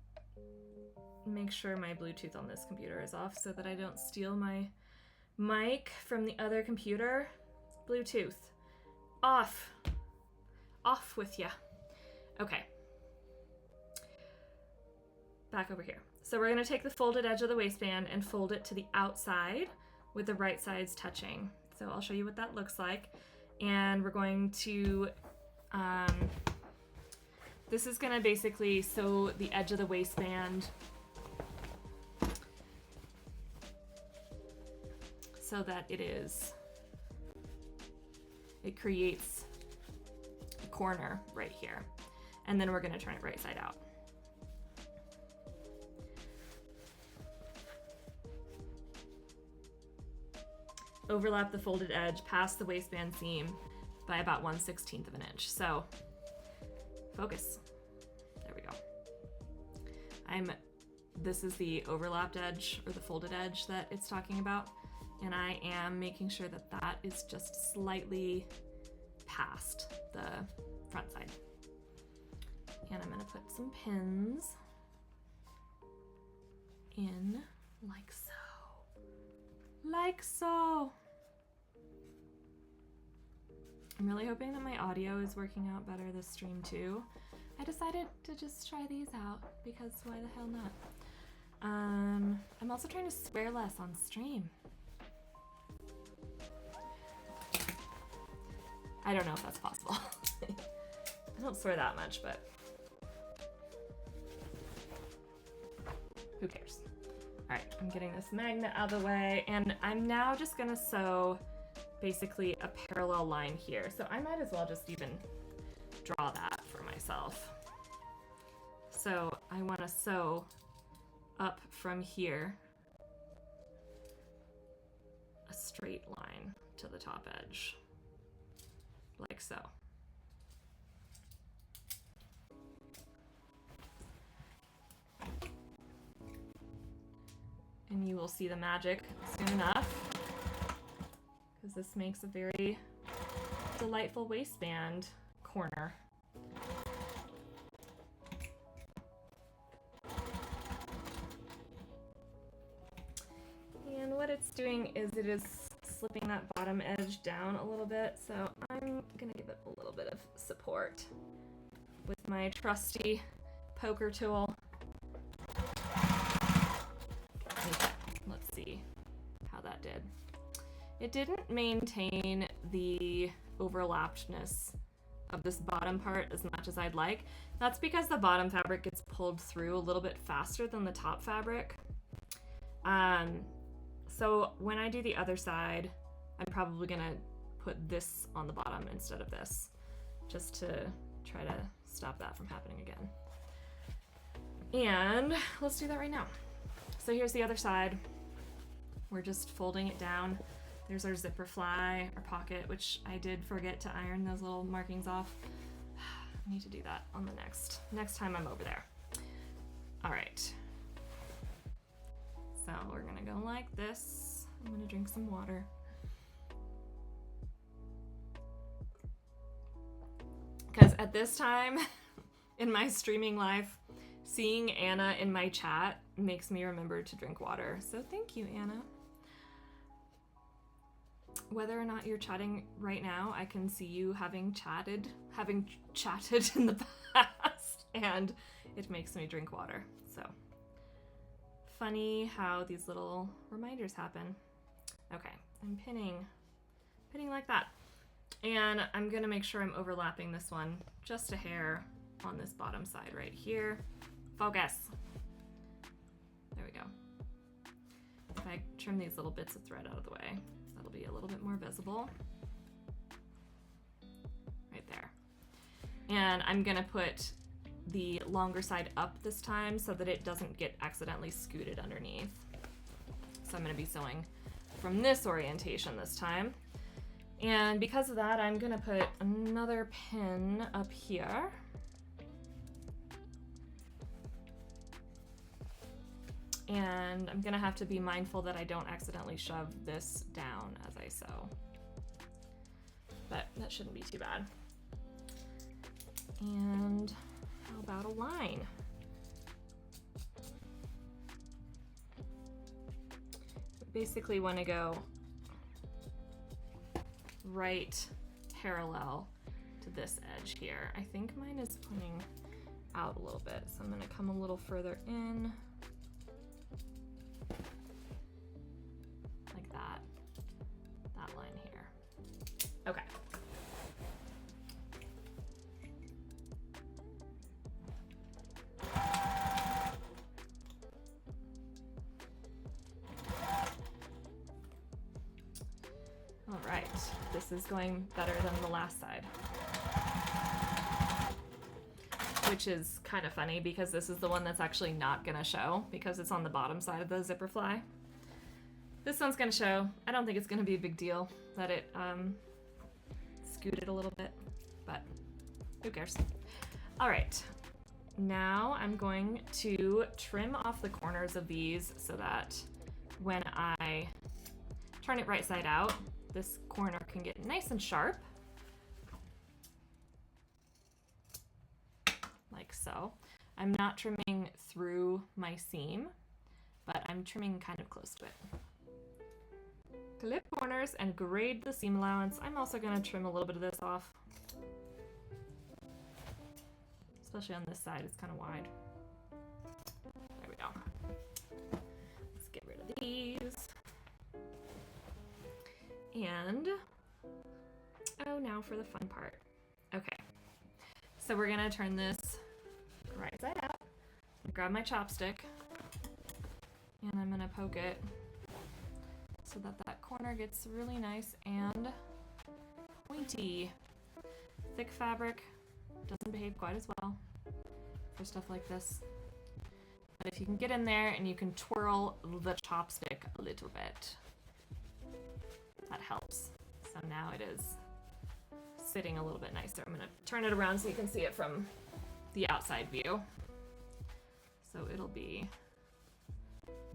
make sure my Bluetooth on this computer is off so that I don't steal my mic from the other computer. Bluetooth off. Off with ya. Okay. Back over here. So we're gonna take the folded edge of the waistband and fold it to the outside with the right sides touching. So I'll show you what that looks like. And we're going to, this is gonna basically sew the edge of the waistband so that it creates a corner right here. And then we're gonna turn it right side out. Overlap the folded edge past the waistband seam by about 1/16 of an inch. So focus. There we go. This is the overlapped edge or the folded edge that it's talking about. And I am making sure that that is just slightly past the front side. And I'm gonna put some pins in like so. Like so. I'm really hoping that my audio is working out better this stream too. I decided to just try these out because why the hell not? I'm also trying to swear less on stream. I don't know if that's possible. I don't swear that much, but who cares? All right, I'm getting this magnet out of the way, and I'm now just gonna sew basically a parallel line here. So I might as well just even draw that for myself. So I wanna sew up from here a straight line to the top edge, like so. And you will see the magic soon enough, because this makes a very delightful waistband corner. And what it's doing is it is slipping that bottom edge down a little bit, so I'm gonna give it a little bit of support with my trusty poker tool. Okay, let's see how that did. It didn't maintain the overlappedness of this bottom part as much as I'd like. That's because the bottom fabric gets pulled through a little bit faster than the top fabric. So when I do the other side, I'm probably gonna put this on the bottom instead of this, just to try to stop that from happening again. And let's do that right now. So here's the other side. We're just folding it down. There's our zipper fly, our pocket, which I did forget to iron those little markings off. I need to do that on the next time I'm over there. All right. So we're gonna go like this. I'm gonna drink some water. Because at this time in my streaming life, seeing Anna in my chat makes me remember to drink water. So thank you, Anna. Whether or not you're chatting right now, I can see you having chatted in the past, and it makes me drink water. So funny how these little reminders happen. Okay, I'm pinning like that. And I'm gonna make sure I'm overlapping this one just a hair on this bottom side right here. Focus. There we go. If I trim these little bits of thread out of the way, that'll be a little bit more visible. Right there. And I'm gonna put the longer side up this time so that it doesn't get accidentally scooted underneath. So I'm gonna be sewing from this orientation this time. And because of that, I'm gonna put another pin up here. And I'm gonna have to be mindful that I don't accidentally shove this down as I sew. But that shouldn't be too bad. And how about a line? We basically want to go right parallel to this edge here. I think mine is pointing out a little bit, so I'm going to come a little further in. Like that. That line here. Okay. All right, this is going better than the last side. Which is kind of funny because this is the one that's actually not gonna show because it's on the bottom side of the zipper fly. This one's gonna show. I don't think it's gonna be a big deal that it scooted a little bit, but who cares? All right, now I'm going to trim off the corners of these so that when I turn it right side out, this corner can get nice and sharp. Like so. I'm not trimming through my seam, but I'm trimming kind of close to it. Clip corners and grade the seam allowance. I'm also going to trim a little bit of this off. Especially on this side, it's kind of wide. There we go. Let's get rid of these. And, oh, now for the fun part. Okay, so we're gonna turn this right side out. Grab my chopstick, and I'm gonna poke it so that that corner gets really nice and pointy. Thick fabric doesn't behave quite as well for stuff like this. But if you can get in there and you can twirl the chopstick a little bit, that helps. So now it is sitting a little bit nicer. I'm gonna turn it around so you can see it from the outside view. So it'll be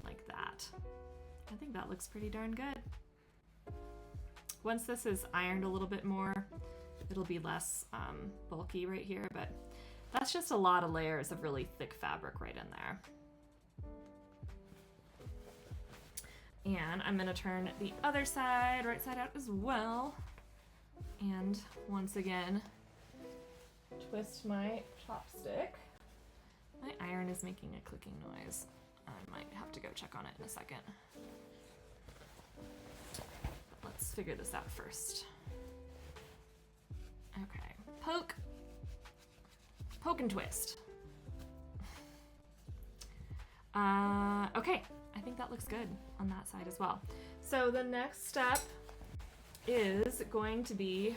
like that. I think that looks pretty darn good. Once this is ironed a little bit more, it'll be less bulky right here, but that's just a lot of layers of really thick fabric right in there. And I'm gonna turn the other side, right side out as well. And once again, twist my chopstick. My iron is making a clicking noise. I might have to go check on it in a second. But let's figure this out first. Okay, poke and twist. Okay, I think that looks good on that side as well. So the next step is going to be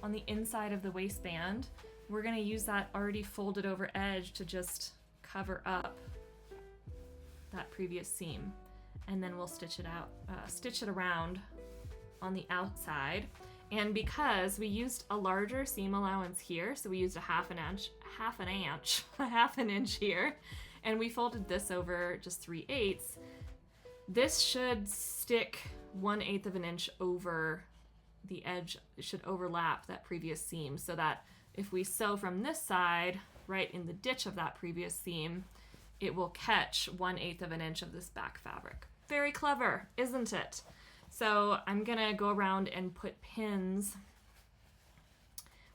on the inside of the waistband. We're going to use that already folded over edge to just cover up that previous seam, and then we'll stitch it out, stitch it around on the outside. And because we used a larger seam allowance here, so we used a half an inch here, and we folded this over just 3/8, this should stick 1/8 of an inch over the edge. It should overlap that previous seam so that if we sew from this side right in the ditch of that previous seam, it will catch 1/8 of an inch of this back fabric. Very clever, isn't it? So I'm gonna go around and put pins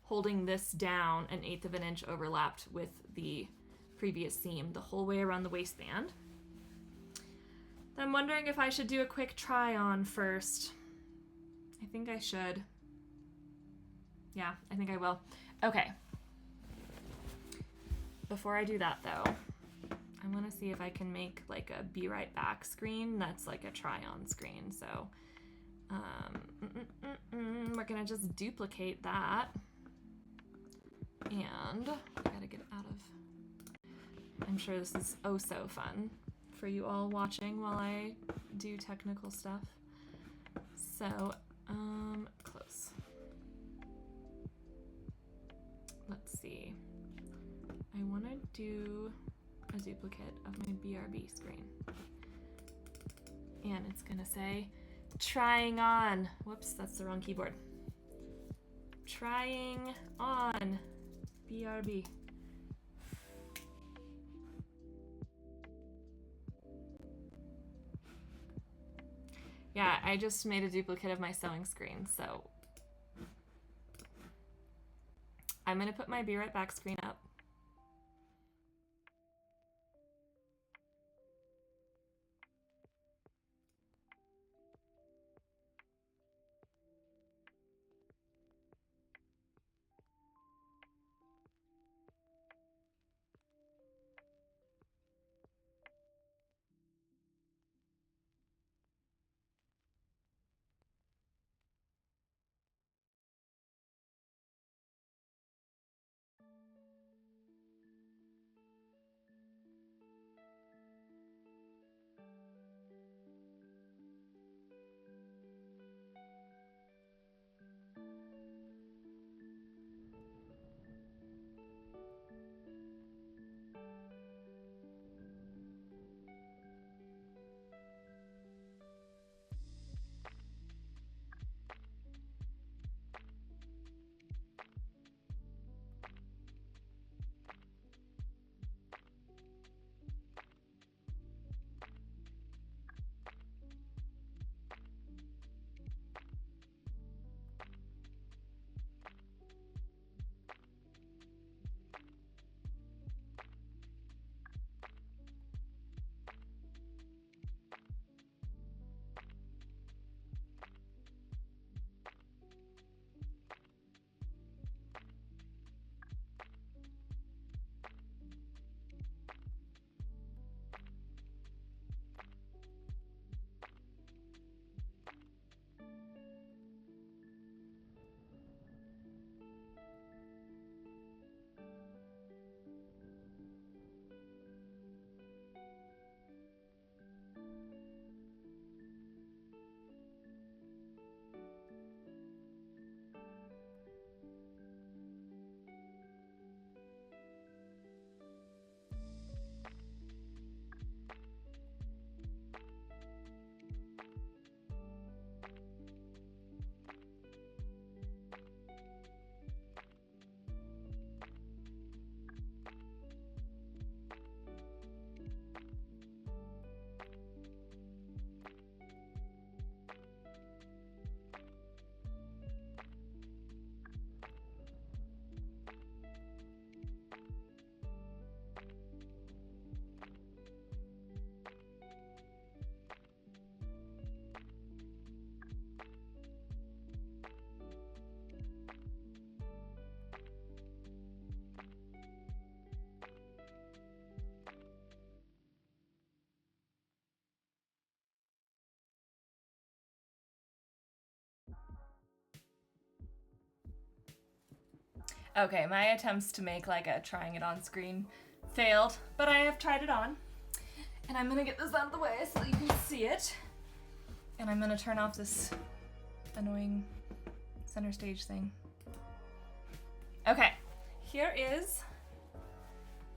holding this down 1/8 of an inch overlapped with the previous seam the whole way around the waistband. I'm wondering if I should do a quick try on first. I think I should. Yeah, I think I will. Okay. Before I do that though, I want to see if I can make like a be right back screen that's like a try on screen. So we're gonna just duplicate that, and I gotta get out of, I'm sure this is oh so fun for you all watching while I do technical stuff. So close. Let's see, I want to do a duplicate of my BRB screen, and it's gonna say trying on, whoops, that's the wrong keyboard, trying on BRB. Yeah, I just made a duplicate of my sewing screen, so I'm gonna put my be right back screen up. Okay, my attempts to make like a trying it on screen failed, but I have tried it on. And I'm gonna get this out of the way so you can see it. And I'm gonna turn off this annoying center stage thing. Okay, here is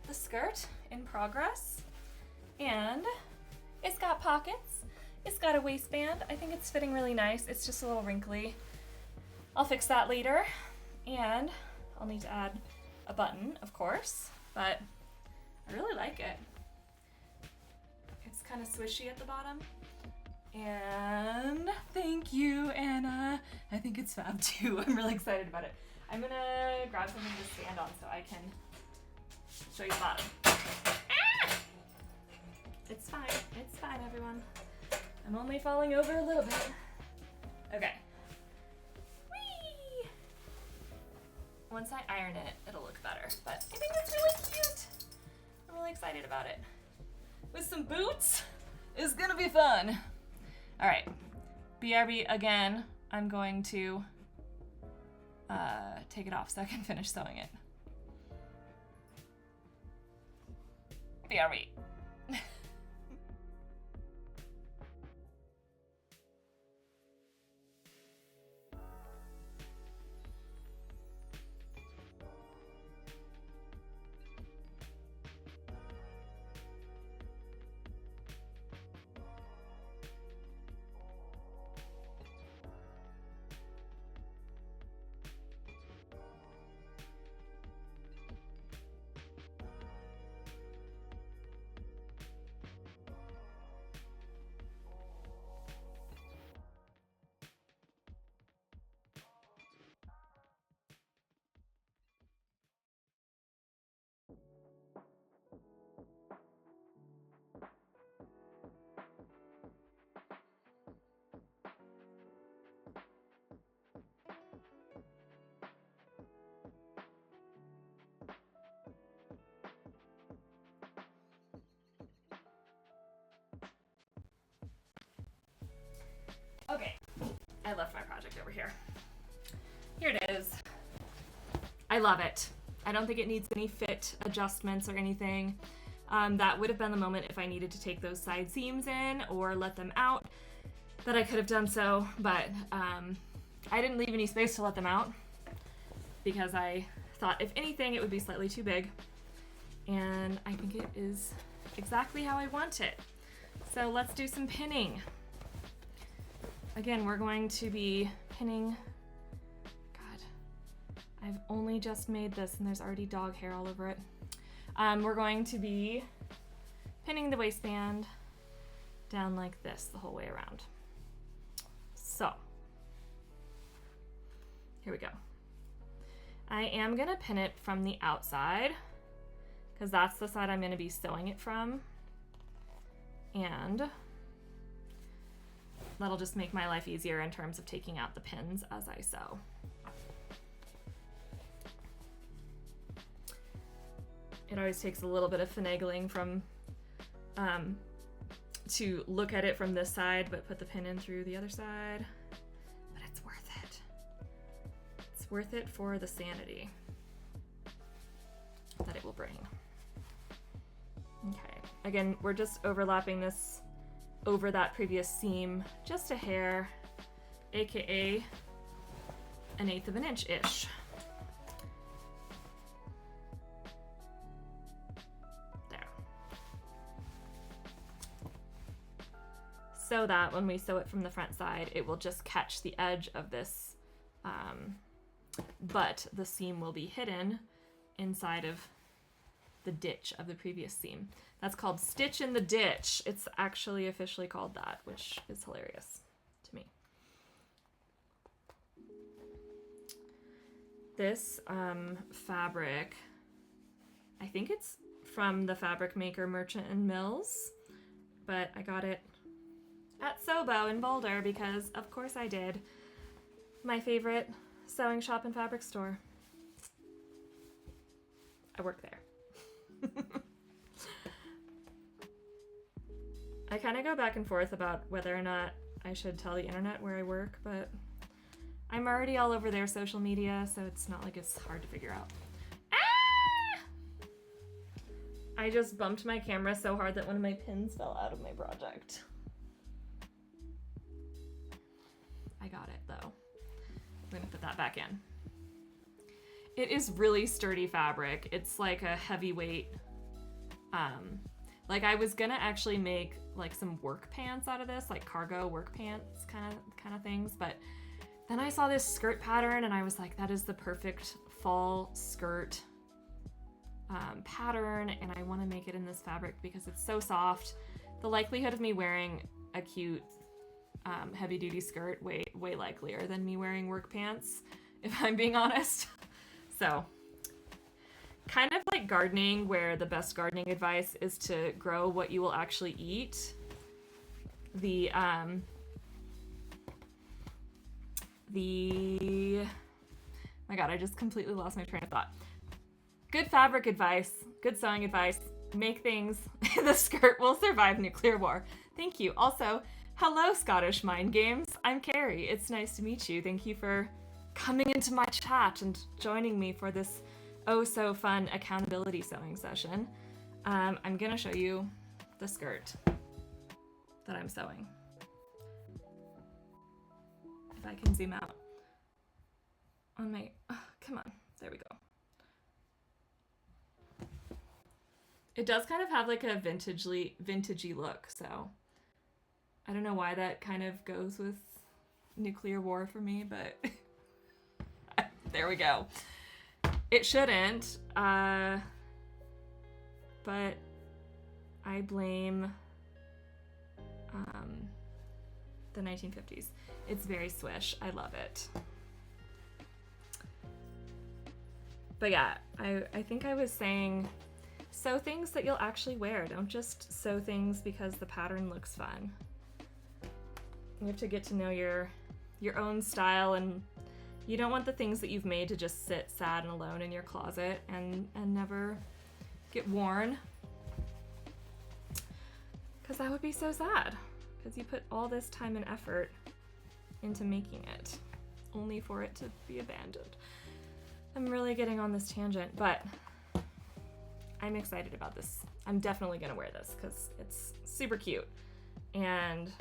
the skirt in progress. And it's got pockets. It's got a waistband. I think it's fitting really nice. It's just a little wrinkly. I'll fix that later. And I'll need to add a button, of course, but I really like it. It's kind of swishy at the bottom. And thank you, Anna. I think it's fab too. I'm really excited about it. I'm gonna grab something to stand on so I can show you the bottom. Ah! It's fine, everyone. I'm only falling over a little bit. Okay. Whee! Once I iron it, it'll look better, but I think it's really cute. I'm really excited about it. with some boots is gonna be fun. All right, BRB again. I'm going to take it off so I can finish sewing it. BRB. Okay, I left my project over here. Here it is. I love it. I don't think it needs any fit adjustments or anything. That would have been the moment if I needed to take those side seams in or let them out that I could have done so, but I didn't leave any space to let them out because I thought if anything it would be slightly too big, and I think it is exactly how I want it. So let's do some pinning. Again, we're going to be pinning, God, I've only just made this and there's already dog hair all over it. We're going to be pinning the waistband down like this the whole way around. So, here we go. I am gonna pin it from the outside because that's the side I'm gonna be sewing it from. And that'll just make my life easier in terms of taking out the pins as I sew. It always takes a little bit of finagling from to look at it from this side, but put the pin in through the other side. But it's worth it. It's worth it for the sanity that it will bring. Okay, again, we're just overlapping this over that previous seam just a hair, aka 1/8 of an inch-ish. There. So that when we sew it from the front side, it will just catch the edge of this, but the seam will be hidden inside of the ditch of the previous seam. That's called stitch in the ditch. It's actually officially called that, which is hilarious to me. This fabric, I think it's from the fabric maker Merchant and Mills, but I got it at Sobo in Boulder because of course I did. My favorite sewing shop and fabric store. I work there. I kind of go back and forth about whether or not I should tell the internet where I work, but I'm already all over their social media, so it's not like it's hard to figure out. Ah! I just bumped my camera so hard that one of my pins fell out of my project. I got it though. I'm gonna put that back in. It is really sturdy fabric. It's like a heavyweight, like I was gonna actually make like some work pants out of this, like cargo work pants kind of things, but then I saw this skirt pattern and I was like, that is the perfect fall skirt pattern, and I want to make it in this fabric because it's so soft. The likelihood of me wearing a cute heavy duty skirt way likelier than me wearing work pants, if I'm being honest. So kind of like gardening, where the best gardening advice is to grow what you will actually eat. My God, I just completely lost my train of thought. Good fabric advice, good sewing advice. make things. The skirt will survive nuclear war. Thank you. Also, hello, Scottish Mind Games. I'm Kerry. It's nice to meet you. Thank you for coming into my chat and joining me for this oh so fun accountability sewing session. I'm gonna show you the skirt that I'm sewing. If I can zoom out on my, oh, come on, there we go. It does kind of have like a vintagey look, so I don't know why that kind of goes with nuclear war for me, but there we go. It shouldn't, but I blame the 1950s. It's very swish. I love it. But yeah, I think I was saying, sew things that you'll actually wear. Don't just sew things because the pattern looks fun. You have to get to know your own style, and you don't want the things that you've made to just sit sad and alone in your closet and never get worn. Because that would be so sad. Because you put all this time and effort into making it, only for it to be abandoned. I'm really getting on this tangent, but I'm excited about this. I'm definitely gonna wear this because it's super cute. And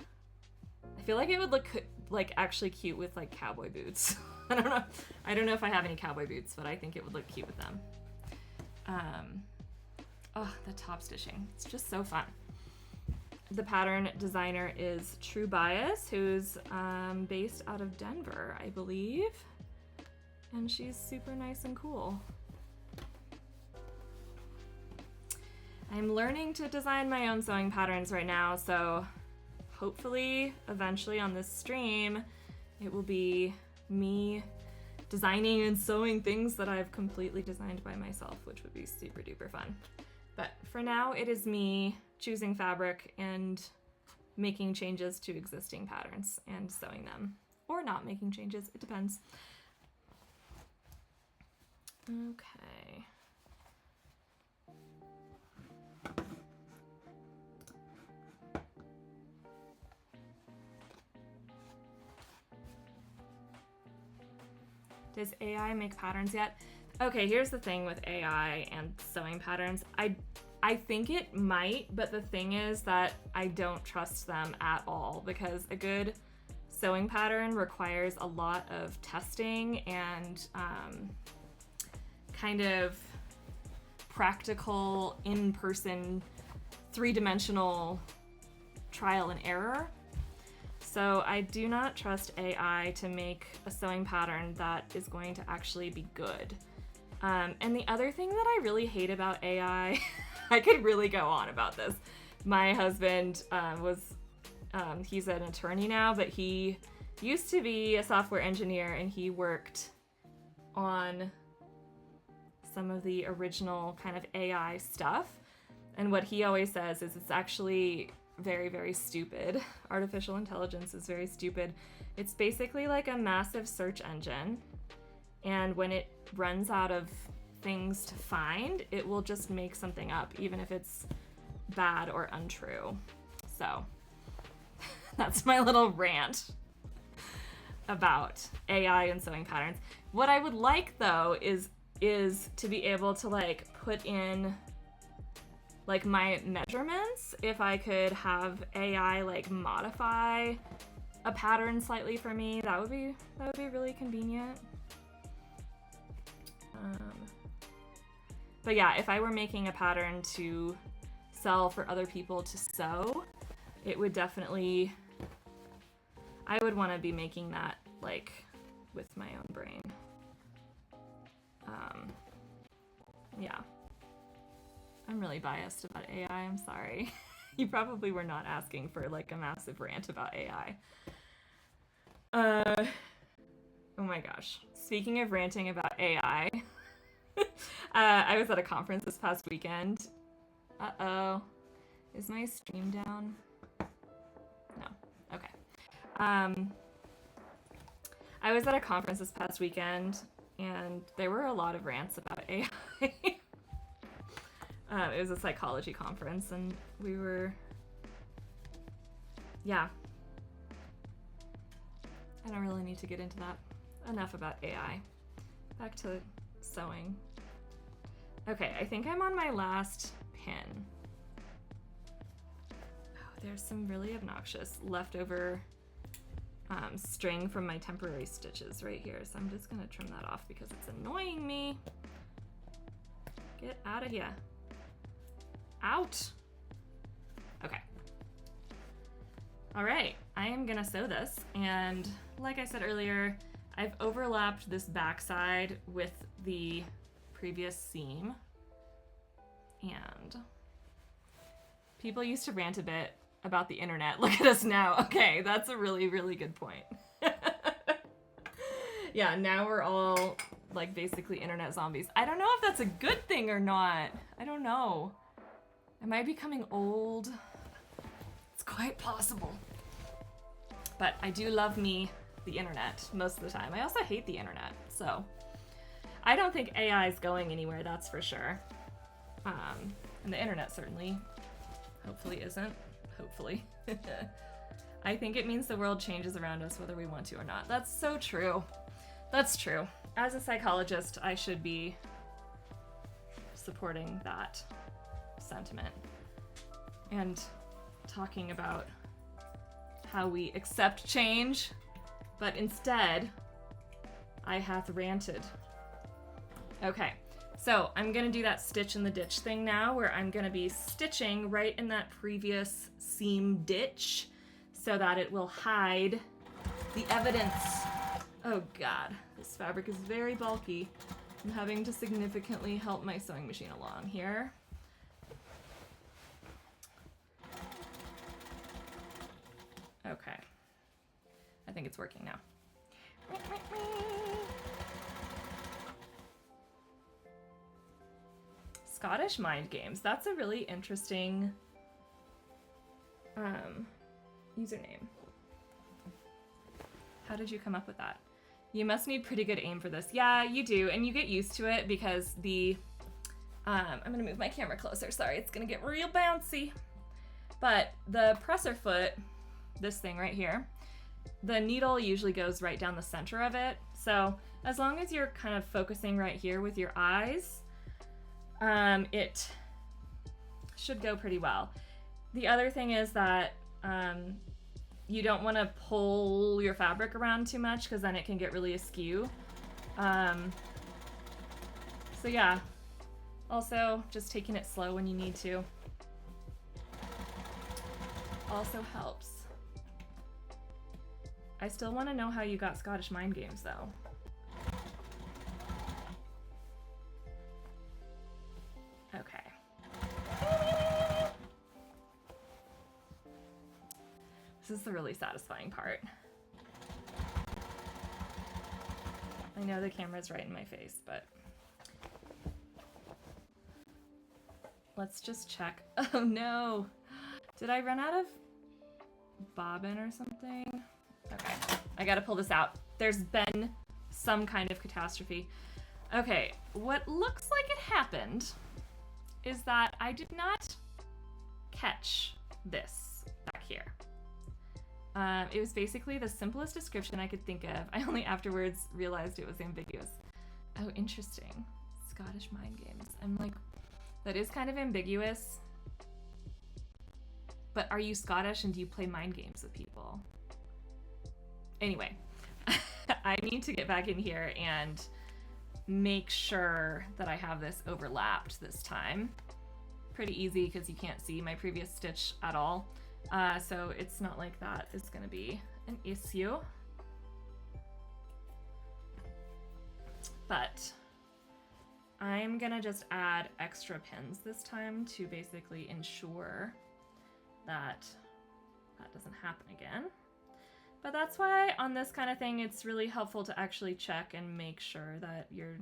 I feel like it would look like actually cute with like cowboy boots. I don't know. I don't know if I have any cowboy boots, but I think it would look cute with them. Oh, the top stitching. It's just so fun. The pattern designer is True Bias, who's based out of Denver, I believe. And she's super nice and cool. I'm learning to design my own sewing patterns right now, so hopefully eventually on this stream it will be me designing and sewing things that I've completely designed by myself, which would be super duper fun. But for now, it is me choosing fabric and making changes to existing patterns and sewing them, or not making changes, it depends. Okay. Does AI make patterns yet? Okay, here's the thing with AI and sewing patterns. I think it might, but the thing is that I don't trust them at all, because a good sewing pattern requires a lot of testing and kind of practical, in-person, three-dimensional trial and error. So I do not trust AI to make a sewing pattern that is going to actually be good. And the other thing that I really hate about AI, I could really go on about this. My husband he's an attorney now, but he used to be a software engineer, and he worked on some of the original kind of AI stuff. And what he always says is it's actually very, very stupid. Artificial intelligence is very stupid. It's basically like a massive search engine, and when it runs out of things to find, it will just make something up, even if it's bad or untrue. So that's my little rant about AI and sewing patterns. What I would like though is to be able to like put in like my measurements. If I could have AI like modify a pattern slightly for me, that would be really convenient. But yeah, if I were making a pattern to sell for other people to sew, it would definitely, I would want to be making that like with my own brain. Yeah. I'm really biased about AI, I'm sorry. You probably were not asking for like a massive rant about AI. Oh my gosh. Speaking of ranting about AI, I was at a conference this past weekend. Uh-oh. Is my stream down? No. Okay. I was at a conference this past weekend, and there were a lot of rants about AI. It was a psychology conference, and we were, yeah. I don't really need to get into that. Enough about AI. Back to sewing. Okay, I think I'm on my last pin. Oh, there's some really obnoxious leftover string from my temporary stitches right here, so I'm just gonna trim that off because it's annoying me. Get out of here. Out. Okay. All right, I am gonna sew this, and like I said earlier, I've overlapped this backside with the previous seam, and people used to rant a bit about the internet. Look at us now. Okay, that's a really, really good point. Yeah, now we're all like basically internet zombies. I don't know if that's a good thing or not. I don't know. Am I becoming old? It's quite possible. But I do love me the internet most of the time. I also hate the internet, so I don't think AI is going anywhere, that's for sure. And the internet certainly, hopefully isn't. Hopefully. I think it means the world changes around us whether we want to or not. That's so true. That's true. As a psychologist, I should be supporting that sentiment and talking about how we accept change, but instead I hath ranted. Okay, so I'm gonna do that stitch in the ditch thing now, where I'm gonna be stitching right in that previous seam ditch so that it will hide the evidence. Oh God, this fabric is very bulky. I'm having to significantly help my sewing machine along here. Okay, I think it's working now. Scottish mind games. That's a really interesting username. How did you come up with that? You must need pretty good aim for this. Yeah, you do, and you get used to it because the I'm gonna move my camera closer. Sorry, it's gonna get real bouncy. But the presser foot, this thing right here, the needle usually goes right down the center of it. So as long as you're kind of focusing right here with your eyes, it should go pretty well. The other thing is that you don't want to pull your fabric around too much because then it can get really askew. So yeah, also just taking it slow when you need to also helps. I still want to know how you got Scottish mind games though. Okay. This is the really satisfying part. I know the camera's right in my face, but let's just check. Oh no! Did I run out of bobbin or something? Okay, I gotta pull this out. There's been some kind of catastrophe. Okay, what looks like it happened is that I did not catch this back here. It was basically the simplest description I could think of. I only afterwards realized it was ambiguous. Oh, interesting. Scottish mind games. I'm like, that is kind of ambiguous. But are you Scottish and do you play mind games with people? Anyway, I need to get back in here and make sure that I have this overlapped this time. Pretty easy because you can't see my previous stitch at all. So it's not like that is going to be an issue. But I'm going to just add extra pins this time to basically ensure that that doesn't happen again. But that's why on this kind of thing, it's really helpful to actually check and make sure that you're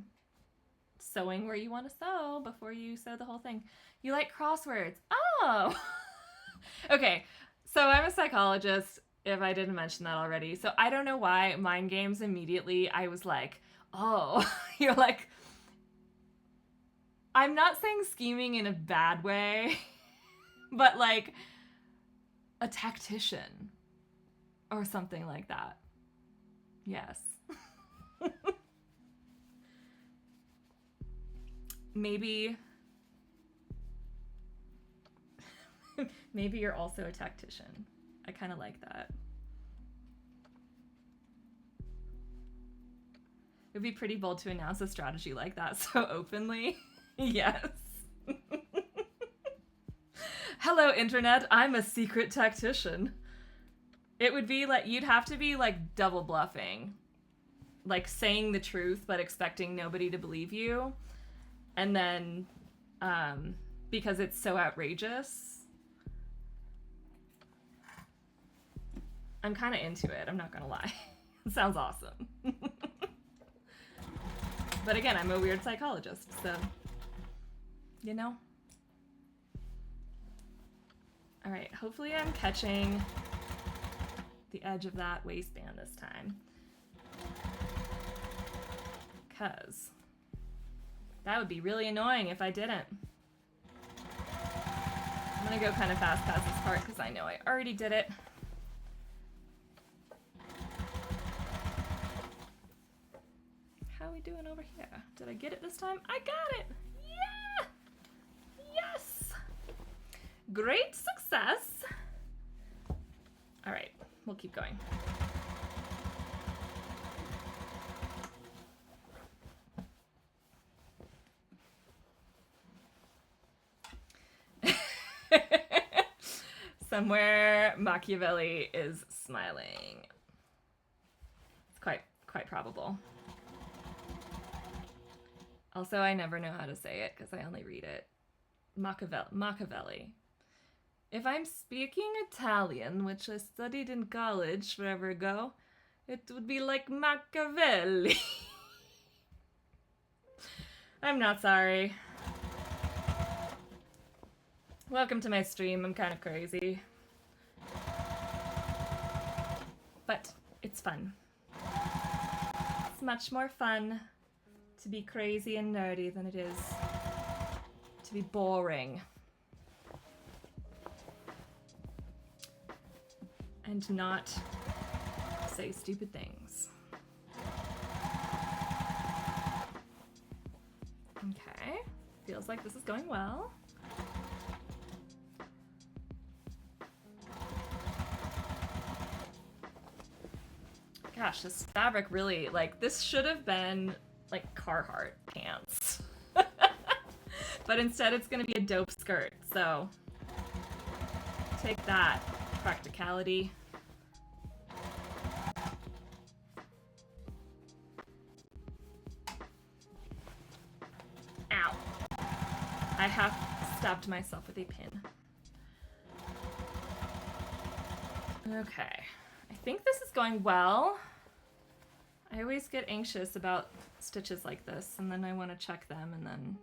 sewing where you want to sew before you sew the whole thing. You like crosswords. Oh! Okay, so I'm a psychologist, if I didn't mention that already. So I don't know why mind games immediately, I was like, oh, you're like, I'm not saying scheming in a bad way, but like a tactician or something like that. Yes. Maybe you're also a tactician. I kind of like that. It would be pretty bold to announce a strategy like that so openly. Yes. Hello, internet. I'm a secret tactician. It would be like, you'd have to be like double bluffing. Like saying the truth, but expecting nobody to believe you. And then, because it's so outrageous. I'm kind of into it. I'm not going to lie. It sounds awesome. But again, I'm a weird psychologist, so, you know. All right, hopefully I'm catching the edge of that waistband this time. Because that would be really annoying if I didn't. I'm gonna go kind of fast past this part because I know I already did it. How are we doing over here? Did I get it this time? I got it! Yeah! Yes! Great success! All right, we'll keep going. Somewhere Machiavelli is smiling. It's quite probable. Also, I never know how to say it because I only read it. Machiavelli. If I'm speaking Italian, which I studied in college forever ago, it would be like Machiavelli. I'm not sorry. Welcome to my stream. I'm kind of crazy. But it's fun. It's much more fun to be crazy and nerdy than it is to be boring. And not say stupid things. Okay. Feels like this is going well. Gosh, this fabric really, like, this should have been, like, Carhartt pants. But instead it's gonna be a dope skirt, so take that, practicality. Ow. I have stabbed myself with a pin. Okay. I think this is going well. I always get anxious about stitches like this, and then I want to check them, and then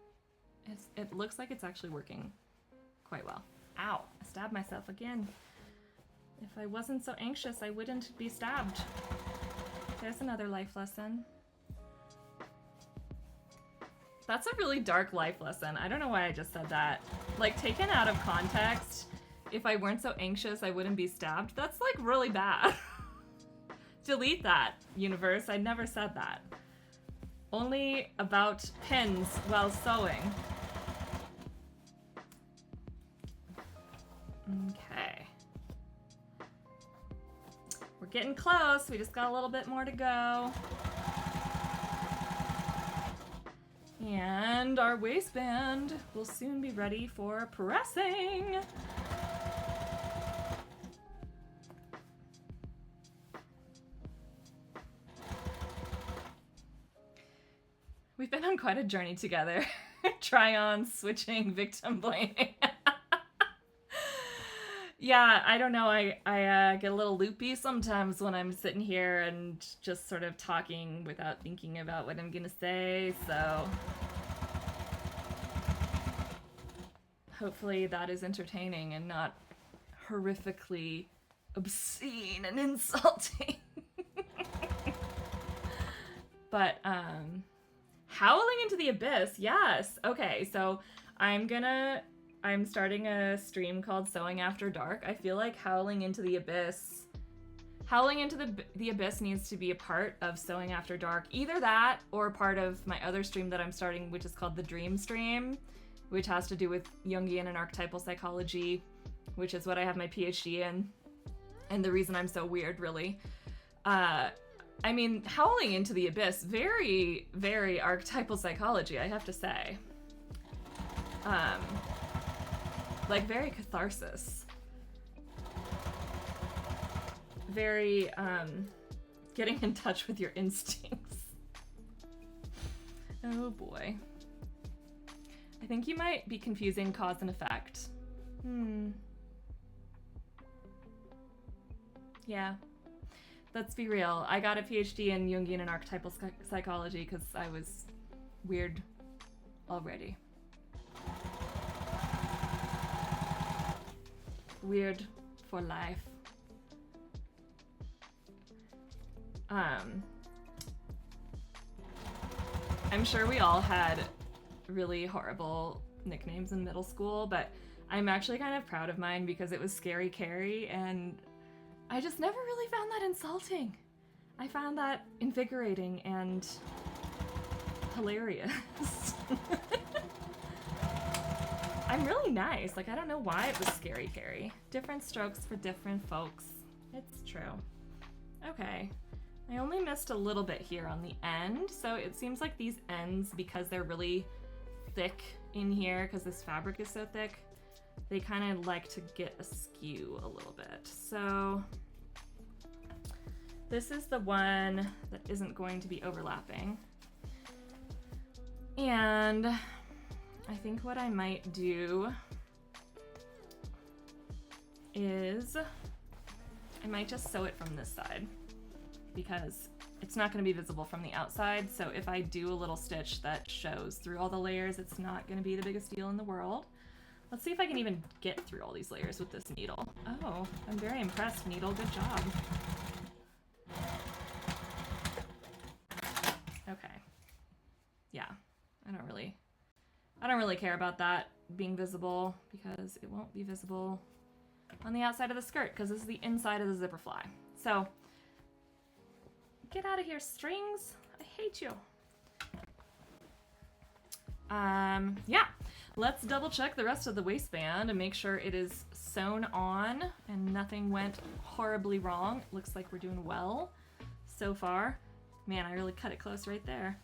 it looks like it's actually working quite well. Ow, I stabbed myself again. If I wasn't so anxious, I wouldn't be stabbed. There's another life lesson. That's a really dark life lesson. I don't know why I just said that. Like, taken out of context, if I weren't so anxious, I wouldn't be stabbed. That's, like, really bad. Delete that, universe. I never said that. Only about pins while sewing. Okay. We're getting close. We just got a little bit more to go. And our waistband will soon be ready for pressing. We've been on quite a journey together. Try on, switching, victim blaming. Yeah, I don't know. I get a little loopy sometimes when I'm sitting here and just sort of talking without thinking about what I'm gonna say, so hopefully that is entertaining and not horrifically obscene and insulting. But, Howling into the Abyss. Yes. Okay, so I'm starting a stream called Sewing After Dark. I feel like Howling into the Abyss needs to be a part of Sewing After Dark. Either that or part of my other stream that I'm starting, which is called the Dream Stream, which has to do with Jungian and archetypal psychology, which is what I have my PhD in, and the reason I'm so weird, really. I mean, Howling into the Abyss, very, very archetypal psychology, I have to say. Like, very catharsis. Very, getting in touch with your instincts. Oh boy. I think you might be confusing cause and effect. Yeah. Let's be real. I got a PhD in Jungian and archetypal psychology because I was weird already. Weird for life. I'm sure we all had really horrible nicknames in middle school, but I'm actually kind of proud of mine because it was Scary Kerry, and I just never really found that insulting. I found that invigorating and hilarious. I'm really nice. Like, I don't know why it was Scary Kerry. Different strokes for different folks. It's true. Okay. I only missed a little bit here on the end, so it seems like these ends, because they're really thick in here, because this fabric is so thick, they kind of like to get askew a little bit. So this is the one that isn't going to be overlapping. And I think what I might do is I might just sew it from this side, because it's not going to be visible from the outside. So if I do a little stitch that shows through all the layers, it's not going to be the biggest deal in the world. Let's see if I can even get through all these layers with this needle. Oh, I'm very impressed, needle. Good job. Okay. Yeah, I don't really care about that being visible, because it won't be visible on the outside of the skirt, because this is the inside of the zipper fly. So get out of here, strings. I hate you. Yeah, let's double check the rest of the waistband and make sure it is sewn on and nothing went horribly wrong. Looks like we're doing well so far. Man, I really cut it close right there.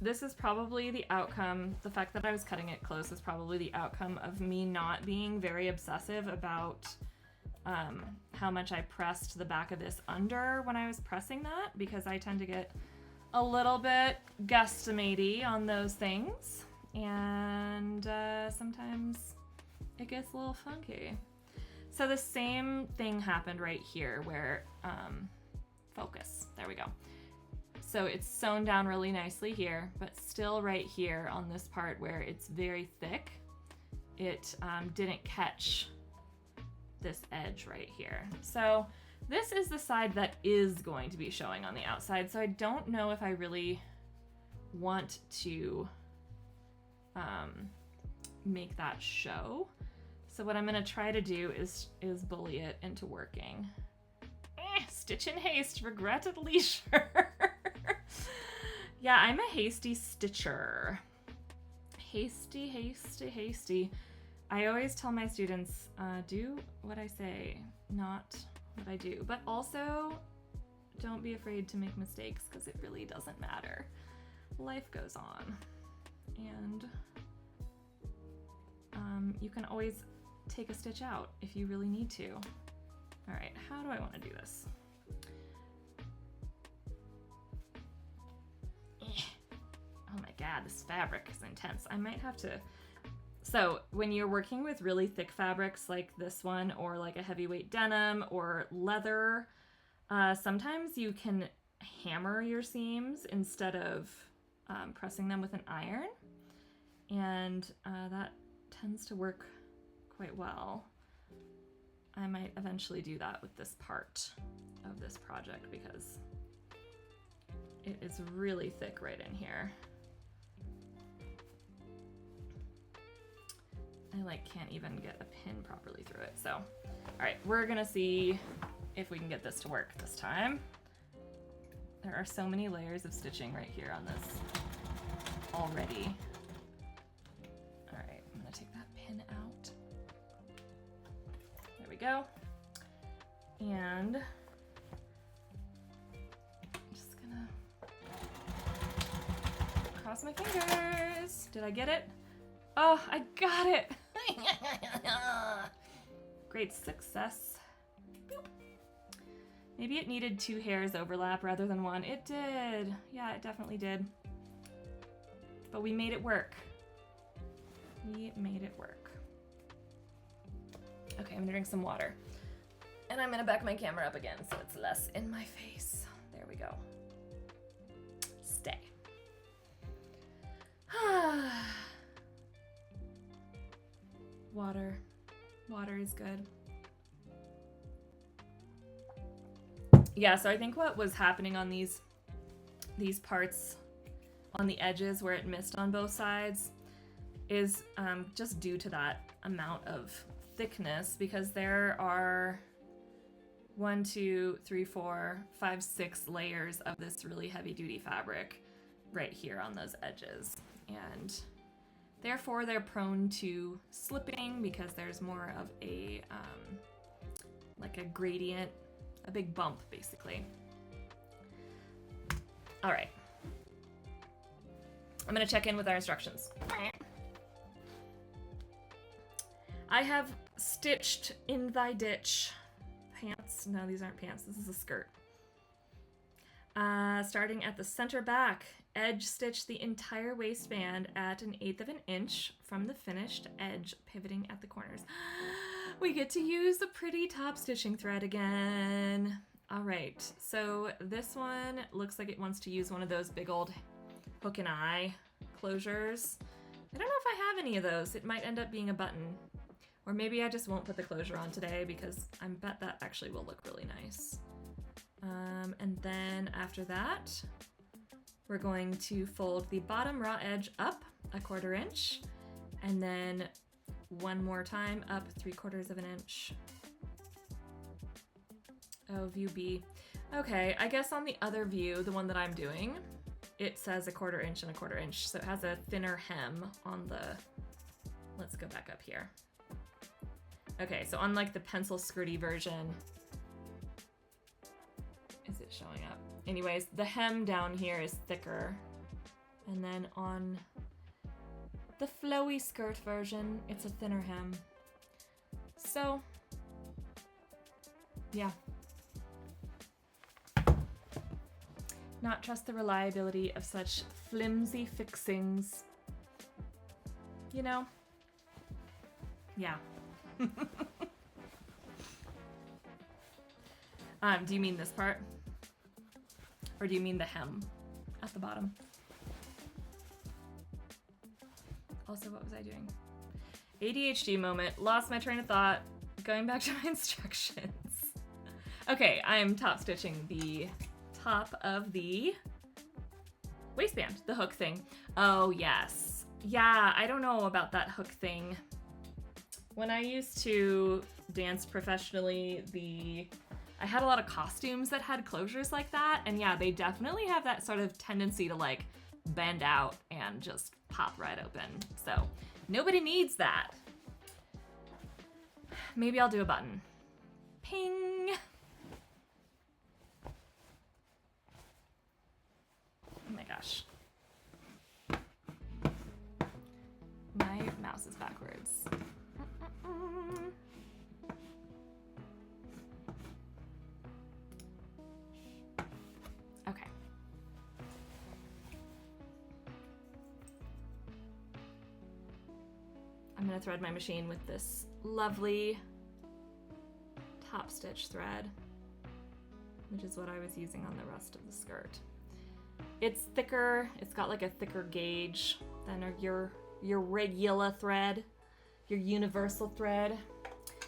This is probably the outcome, the fact that I was cutting it close is probably the outcome of me not being very obsessive about how much I pressed the back of this under when I was pressing that, because I tend to get a little bit guesstimate-y on those things, and sometimes it gets a little funky. So the same thing happened right here where, focus, there we go. So it's sewn down really nicely here, but still right here on this part where it's very thick, it didn't catch this edge right here. So this is the side that is going to be showing on the outside. So I don't know if I really want to make that show. So what I'm gonna try to do is bully it into working. Stitch in haste, regret at leisure. Yeah, I'm a hasty stitcher. Hasty, hasty, hasty. I always tell my students, do what I say, not what I do. But also, don't be afraid to make mistakes, because it really doesn't matter. Life goes on. And you can always take a stitch out if you really need to. All right, how do I want to do this? Oh my god, this fabric is intense. I might have to... So when you're working with really thick fabrics like this one, or like a heavyweight denim or leather, sometimes you can hammer your seams instead of pressing them with an iron. And that tends to work quite well. I might eventually do that with this part of this project, because it is really thick right in here. I like can't even get a pin properly through it. So, all right, we're gonna see if we can get this to work this time. There are so many layers of stitching right here on this already. All right, I'm gonna take that pin out. There we go. And I'm just gonna cross my fingers. Did I get it? Oh, I got it. Great success. Boop. Maybe it needed 2 hairs overlap rather than 1. It did. Yeah, it definitely did. But we made it work. We made it work. Okay, I'm gonna drink some water. And I'm gonna back my camera up again so it's less in my face. There we go. Stay. Water. Water is good. Yeah, so I think what was happening on these parts on the edges where it missed on both sides is just due to that amount of thickness, because there are 1, 2, 3, 4, 5, 6 layers of this really heavy duty fabric right here on those edges. And therefore they're prone to slipping because there's more of a, like a gradient, a big bump basically. All right. I'm gonna check in with our instructions. I have stitched in thy ditch. Pants, no, these aren't pants, this is a skirt. Starting at the center back, edge stitch the entire waistband at 1/8 of an inch from the finished edge, pivoting at the corners. We get to use the pretty top stitching thread again. All right, so this one looks like it wants to use one of those big old hook and eye closures. I don't know if I have any of those. It might end up being a button. Or maybe I just won't put the closure on today because I bet that actually will look really nice. And then after that, we're going to fold the bottom raw edge up 1/4 inch, and then one more time up 3/4 of an inch. Oh, view B. Okay, I guess on the other view, the one that I'm doing, it says 1/4 inch and 1/4 inch, so it has a thinner hem on the, let's go back up here. Okay, so on like the pencil skirty version, is it showing up? Anyways, the hem down here is thicker. And then on the flowy skirt version, it's a thinner hem. So, yeah. Not trust the reliability of such flimsy fixings. You know? Yeah. Do you mean this part? Or do you mean the hem at the bottom? Also, what was I doing? ADHD moment, lost my train of thought, going back to my instructions. Okay, I'm top stitching the top of the waistband, the hook thing. Oh, yes. Yeah, I don't know about that hook thing. When I used to dance professionally, I had a lot of costumes that had closures like that, and yeah, they definitely have that sort of tendency to like bend out and just pop right open. So nobody needs that. Maybe I'll do a button. Ping! Oh my gosh. My mouse is backwards. Okay. I'm gonna thread my machine with this lovely top stitch thread, which is what I was using on the rest of the skirt. It's thicker, it's got like a thicker gauge than your regular thread, your universal thread.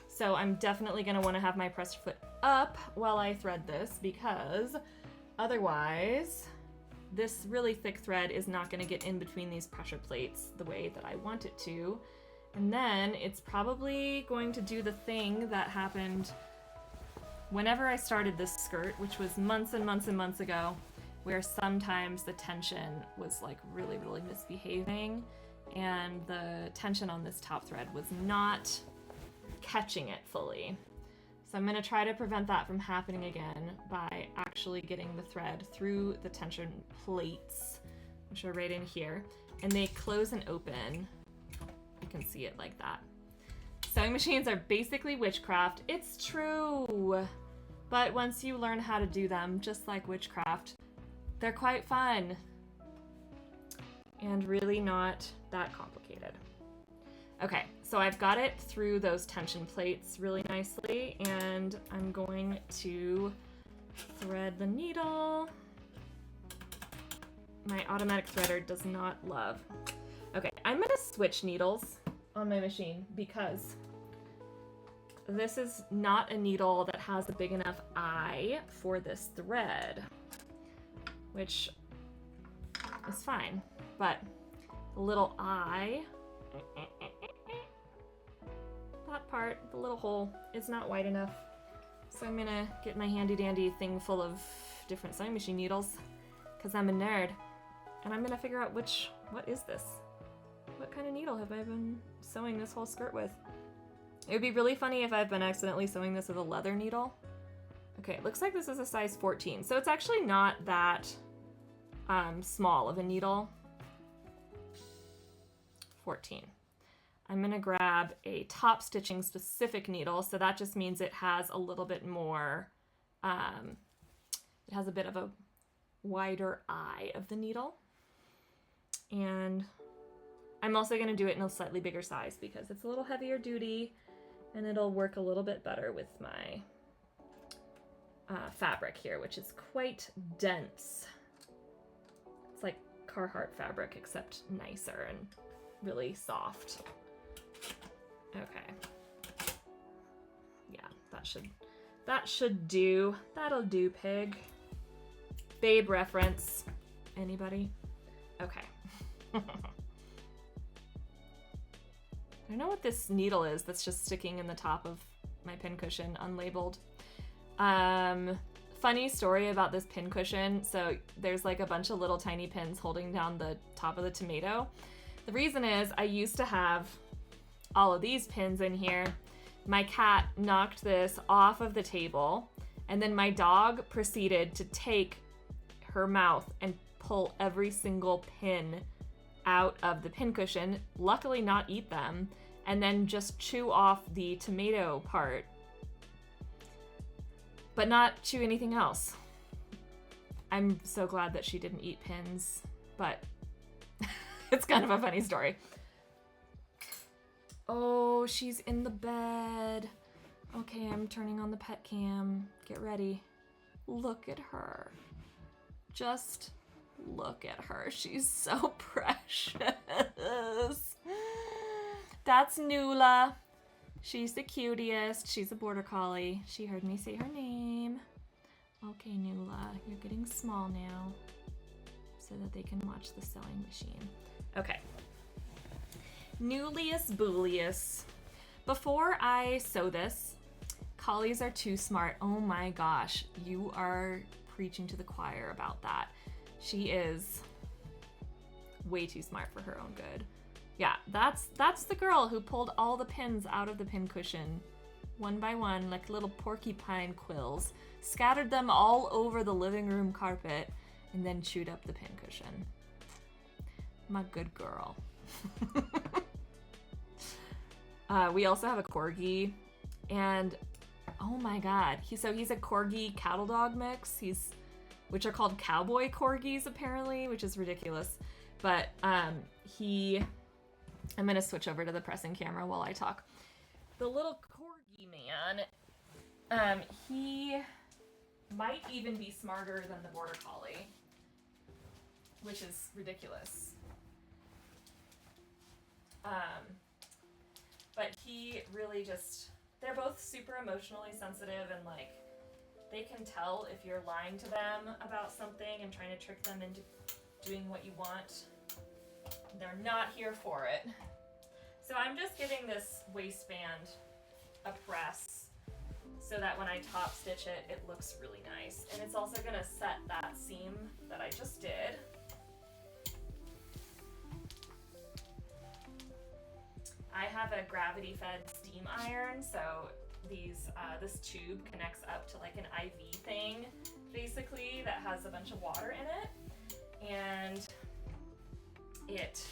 So I'm definitely gonna wanna have my pressed foot up while I thread this, because otherwise this really thick thread is not going to get in between these pressure plates the way that I want it to. And then it's probably going to do the thing that happened whenever I started this skirt, which was months and months and months ago, where sometimes the tension was like really, really misbehaving, and the tension on this top thread was not catching it fully. So I'm going to try to prevent that from happening again by actually getting the thread through the tension plates, which are right in here, and they close and open. You can see it like that. Sewing machines are basically witchcraft. It's true. But once you learn how to do them, just like witchcraft, they're quite fun and really not that complicated. Okay, so I've got it through those tension plates really nicely, and I'm going to thread the needle. My automatic threader does not love. Okay, I'm gonna switch needles on my machine because this is not a needle that has a big enough eye for this thread, which is fine, but the little eye, that part, the little hole, is not wide enough. So I'm gonna get my handy dandy thing full of different sewing machine needles because I'm a nerd, and I'm gonna figure out what is this? What kind of needle have I been sewing this whole skirt with? It would be really funny if I've been accidentally sewing this with a leather needle. Okay, it looks like this is a size 14, so it's actually not that small of a needle. 14. I'm gonna grab a top stitching specific needle, so that just means it has a little bit more, it has a bit of a wider eye of the needle. And I'm also gonna do it in a slightly bigger size because it's a little heavier duty and it'll work a little bit better with my fabric here, which is quite dense. It's like Carhartt fabric, except nicer and really soft. Okay. Yeah, that should do. That'll do, pig. Babe reference. Anybody? Okay. I don't know what this needle is that's just sticking in the top of my pincushion, unlabeled. Funny story about this pincushion. So there's like a bunch of little tiny pins holding down the top of the tomato. The reason is I used to have all of these pins in here. My cat knocked this off of the table, and then my dog proceeded to take her mouth and pull every single pin out of the pincushion, luckily not eat them, and then just chew off the tomato part, but not chew anything else. I'm so glad that she didn't eat pins, but it's kind of a funny story. Oh, she's in the bed. Okay, I'm turning on the pet cam. Get ready. Look at her. Just look at her. She's so precious. That's Nula. She's the cutest. She's a border collie. She heard me say her name. Okay, Nula, you're getting small now so that they can watch the sewing machine. Okay. Newlius Boolius. Before I sew this, collies are too smart. Oh my gosh, you are preaching to the choir about that. She is way too smart for her own good. Yeah, that's the girl who pulled all the pins out of the pincushion, one by one, like little porcupine quills, scattered them all over the living room carpet, and then chewed up the pincushion. My good girl. We also have a corgi, and oh my god, he's a corgi cattle dog mix. Which are called cowboy corgis apparently, which is ridiculous. But I'm gonna switch over to the pressing camera while I talk. The little corgi man, he might even be smarter than the border collie, which is ridiculous. But he really they're both super emotionally sensitive and like they can tell if you're lying to them about something and trying to trick them into doing what you want. They're not here for it. So I'm just giving this waistband a press so that when I top stitch it, it looks really nice. And it's also gonna set that seam that I just did. I have a gravity-fed steam iron, so this tube connects up to like an IV thing, basically, that has a bunch of water in it, and it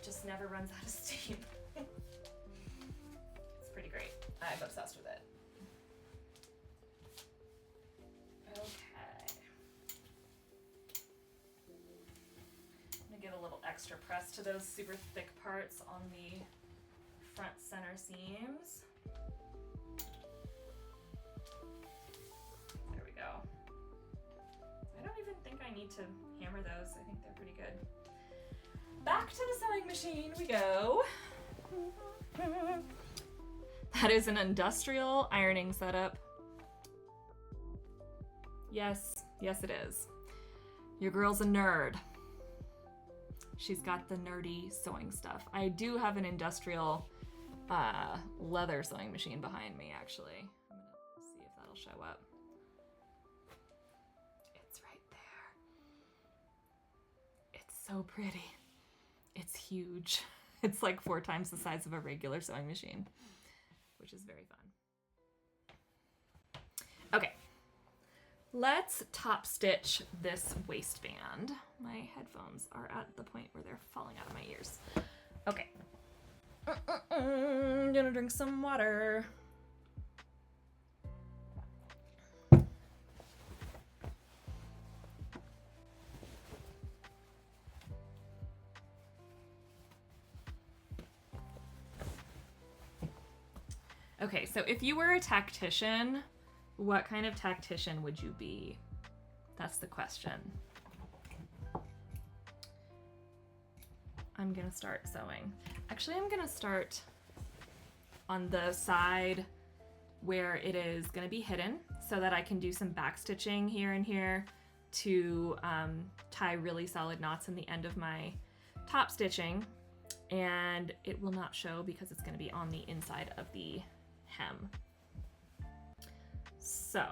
just never runs out of steam. It's pretty great. I'm obsessed with it. Okay. I'm gonna give a little extra press to those super thick parts on the front center seams. There we go. I don't even think I need to hammer those. I think they're pretty good. Back to the sewing machine we go. That is an industrial ironing setup. Yes, yes it is. Your girl's a nerd. She's got the nerdy sewing stuff. I do have an industrial leather sewing machine behind me, actually. I'm gonna see if that'll show up. It's right there. It's so pretty. It's huge. It's like 4 times the size of a regular sewing machine, which is very fun. Okay, let's top stitch this waistband. My headphones are at the point where they're falling out of my ears. Okay. I'm gonna drink some water. Okay, so if you were a tactician, what kind of tactician would you be? That's the question. I'm gonna start sewing. Actually, I'm gonna start on the side where it is gonna be hidden so that I can do some back stitching here and here to tie really solid knots in the end of my top stitching, and it will not show because it's gonna be on the inside of the hem. So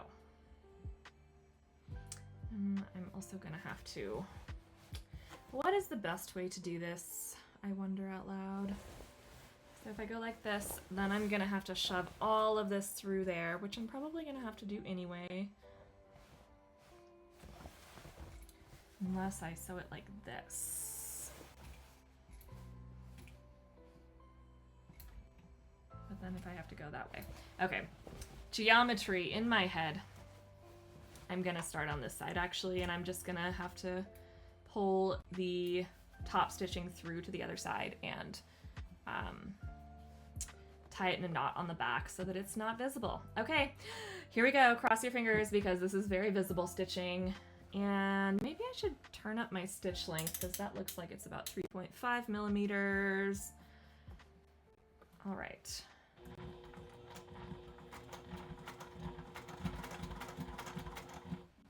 I'm also gonna have to, what is the best way to do this? I wonder out loud. So if I go like this, then I'm gonna have to shove all of this through there, which I'm probably gonna have to do anyway. Unless I sew it like this. But then if I have to go that way. Okay, geometry in my head. I'm gonna start on this side actually, and I'm just gonna have to pull the top stitching through to the other side and tie it in a knot on the back so that it's not visible. Okay, here we go. Cross your fingers because this is very visible stitching. And maybe I should turn up my stitch length because that looks like it's about 3.5 millimeters. All right.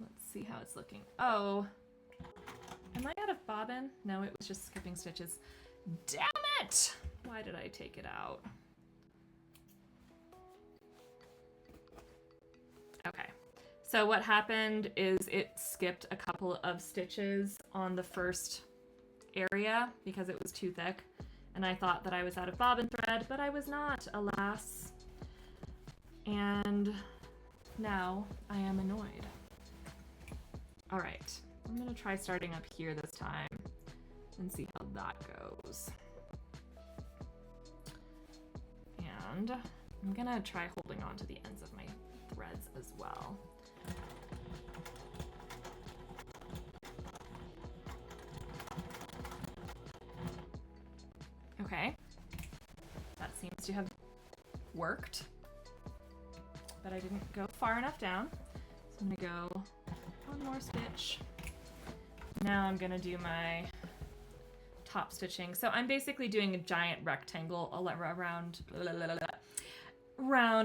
Let's see how it's looking. Oh, am I out of bobbin? No, it was just skipping stitches. Damn it! Why did I take it out? Okay, so what happened is it skipped a couple of stitches on the first area because it was too thick, and I thought that I was out of bobbin thread, but I was not, alas. And now I am annoyed. All right, I'm gonna try starting up here this time and see how that goes. And I'm gonna try holding on to the ends of my threads as well. Okay, that seems to have worked, but I didn't go far enough down. So I'm gonna go one more stitch. Now I'm gonna do my top stitching. So I'm basically doing a giant rectangle around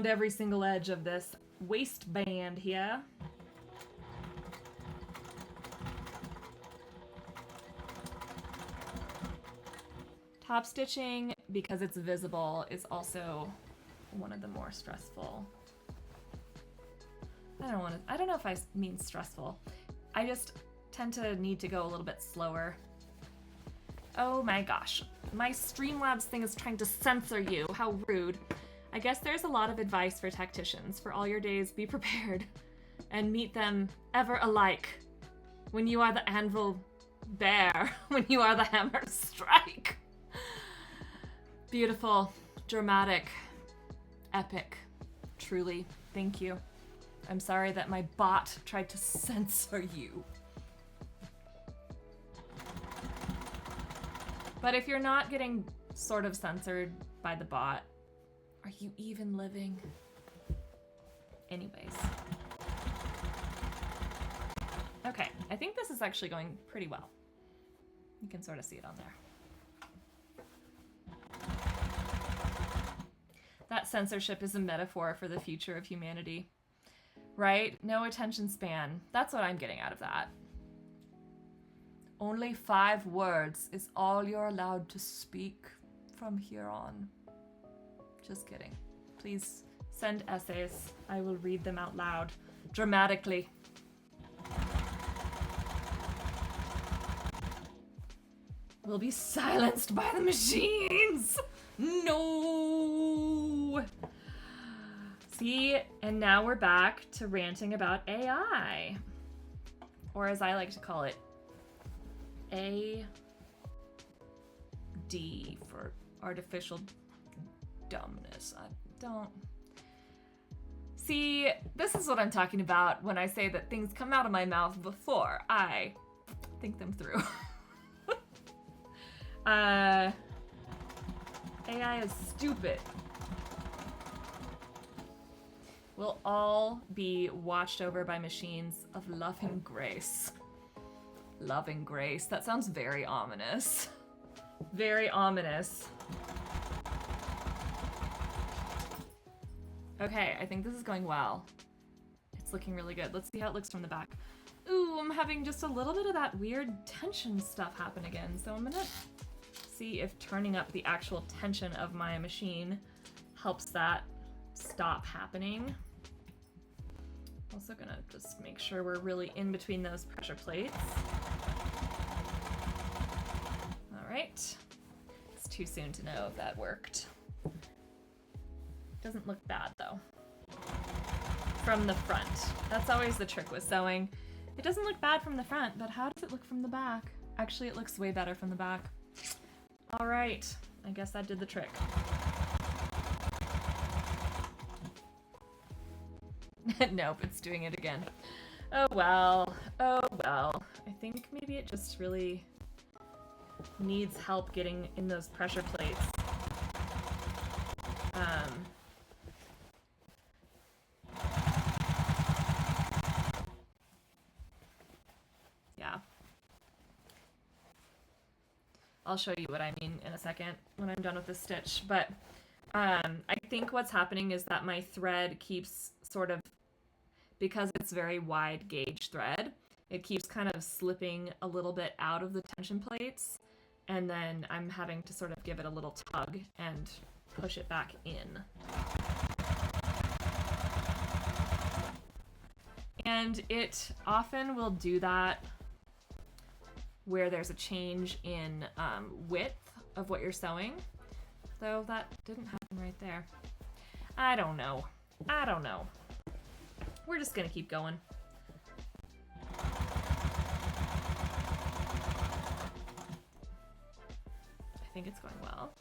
every single edge of this waistband here. Top stitching, because it's visible, is also one of the more stressful. I don't know if I mean stressful. I just tend to need to go a little bit slower. Oh my gosh, my Streamlabs thing is trying to censor you. How rude. I guess there's a lot of advice for tacticians. For all your days, be prepared and meet them ever alike. When you are the anvil bear, when you are the hammer strike. Beautiful, dramatic, epic, truly. Thank you. I'm sorry that my bot tried to censor you. But if you're not getting sort of censored by the bot, are you even living? Anyways. Okay, I think this is actually going pretty well. You can sort of see it on there. That censorship is a metaphor for the future of humanity, right? No attention span. That's what I'm getting out of that. Only 5 words is all you're allowed to speak from here on. Just kidding. Please send essays. I will read them out loud, dramatically. We'll be silenced by the machines. No. See, and now we're back to ranting about AI. Or as I like to call it, AD for artificial dumbness. I don't... See, this is what I'm talking about when I say that things come out of my mouth before I think them through. AI is stupid. We'll all be watched over by machines of loving grace. Loving grace. That sounds very ominous. Very ominous. Okay, I think this is going well. It's looking really good. Let's see how it looks from the back. Ooh, I'm having just a little bit of that weird tension stuff happen again. So I'm gonna see if turning up the actual tension of my machine helps that stop happening. Also gonna just make sure we're really in between those pressure plates. All right. It's too soon to know if that worked. Doesn't look bad though. From the front. That's always the trick with sewing. It doesn't look bad from the front, but how does it look from the back? Actually, it looks way better from the back. All right, I guess that did the trick. Nope, it's doing it again. Oh well, oh well. I think maybe it just really needs help getting in those pressure plates. Yeah. I'll show you what I mean in a second when I'm done with this stitch, but I think what's happening is that my thread keeps sort of, because it's very wide gauge thread, it keeps kind of slipping a little bit out of the tension plates, and then I'm having to sort of give it a little tug and push it back in. And it often will do that where there's a change in width of what you're sewing, though that didn't happen right there. I don't know. I don't know. We're just gonna keep going. I think it's going well.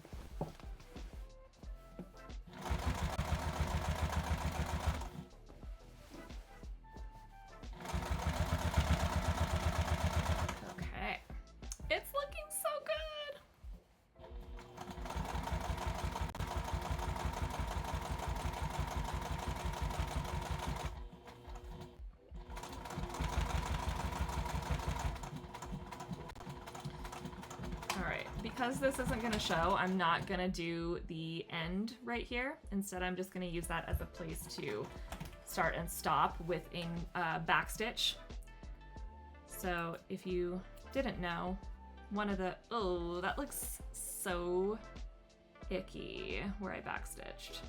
Okay. It's looking so good. Because this isn't going to show, I'm not going to do the end right here. Instead, I'm just going to use that as a place to start and stop with a back stitch. So if you didn't know, oh, that looks so icky where I backstitched.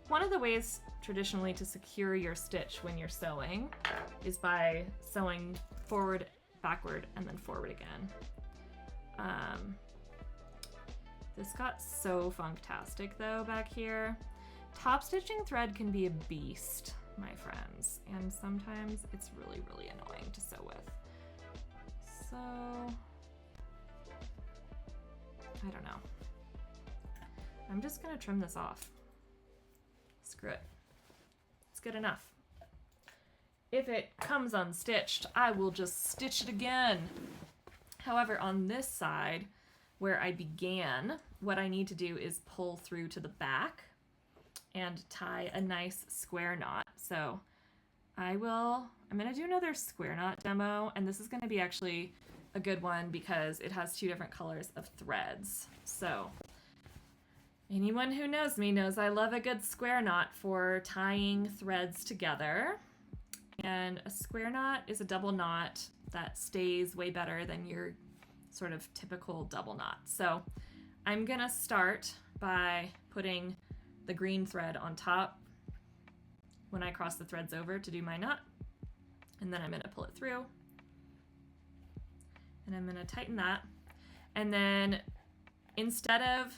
One of the ways traditionally to secure your stitch when you're sewing is by sewing forward, backward, and then forward again. This got so funktastic though back here. Top stitching thread can be a beast, my friends, and sometimes it's really, really annoying to sew with. So, I don't know. I'm just gonna trim this off. Screw it. It's good enough. If it comes unstitched, I will just stitch it again. However, on this side, where I began, what I need to do is pull through to the back and tie a nice square knot. So I'm gonna do another square knot demo, and this is gonna be actually a good one because it has 2 different colors of threads. So anyone who knows me knows I love a good square knot for tying threads together. And a square knot is a double knot that stays way better than your sort of typical double knot. So I'm gonna start by putting the green thread on top when I cross the threads over to do my knot. And then I'm gonna pull it through. And I'm gonna tighten that. And then instead of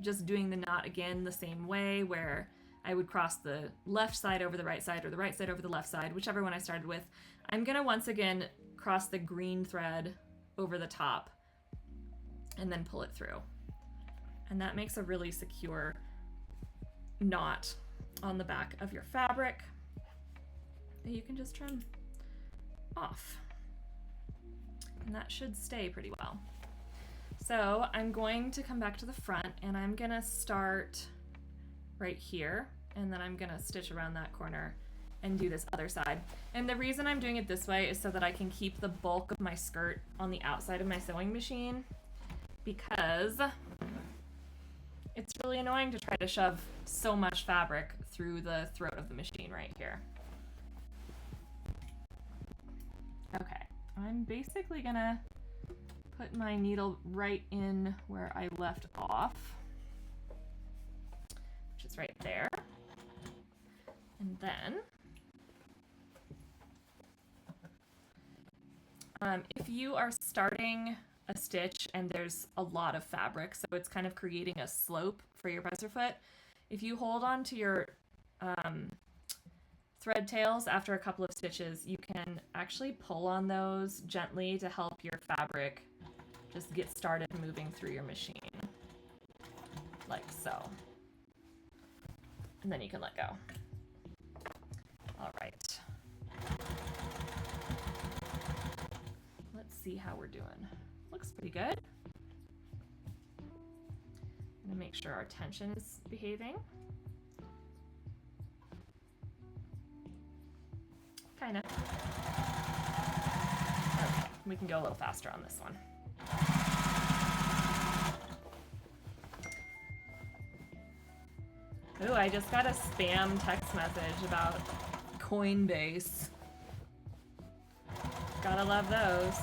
just doing the knot again the same way where I would cross the left side over the right side or the right side over the left side, whichever one I started with, I'm gonna once again cross the green thread over the top and then pull it through. And that makes a really secure knot on the back of your fabric that you can just trim off. And that should stay pretty well. So I'm going to come back to the front and I'm gonna start right here, and then I'm gonna stitch around that corner and do this other side. And the reason I'm doing it this way is so that I can keep the bulk of my skirt on the outside of my sewing machine, because it's really annoying to try to shove so much fabric through the throat of the machine right here. Okay, I'm basically gonna put my needle right in where I left off, which is right there. And then, if you are starting a stitch and there's a lot of fabric, so it's kind of creating a slope for your presser foot, if you hold on to your thread tails after a couple of stitches, you can actually pull on those gently to help your fabric just get started moving through your machine, like so. And then you can let go. All right. Let's see how we're doing. Looks pretty good. I'm gonna make sure our tension is behaving. Kinda. Okay, we can go a little faster on this one. Ooh, I just got a spam text message about Coinbase. Gotta love those.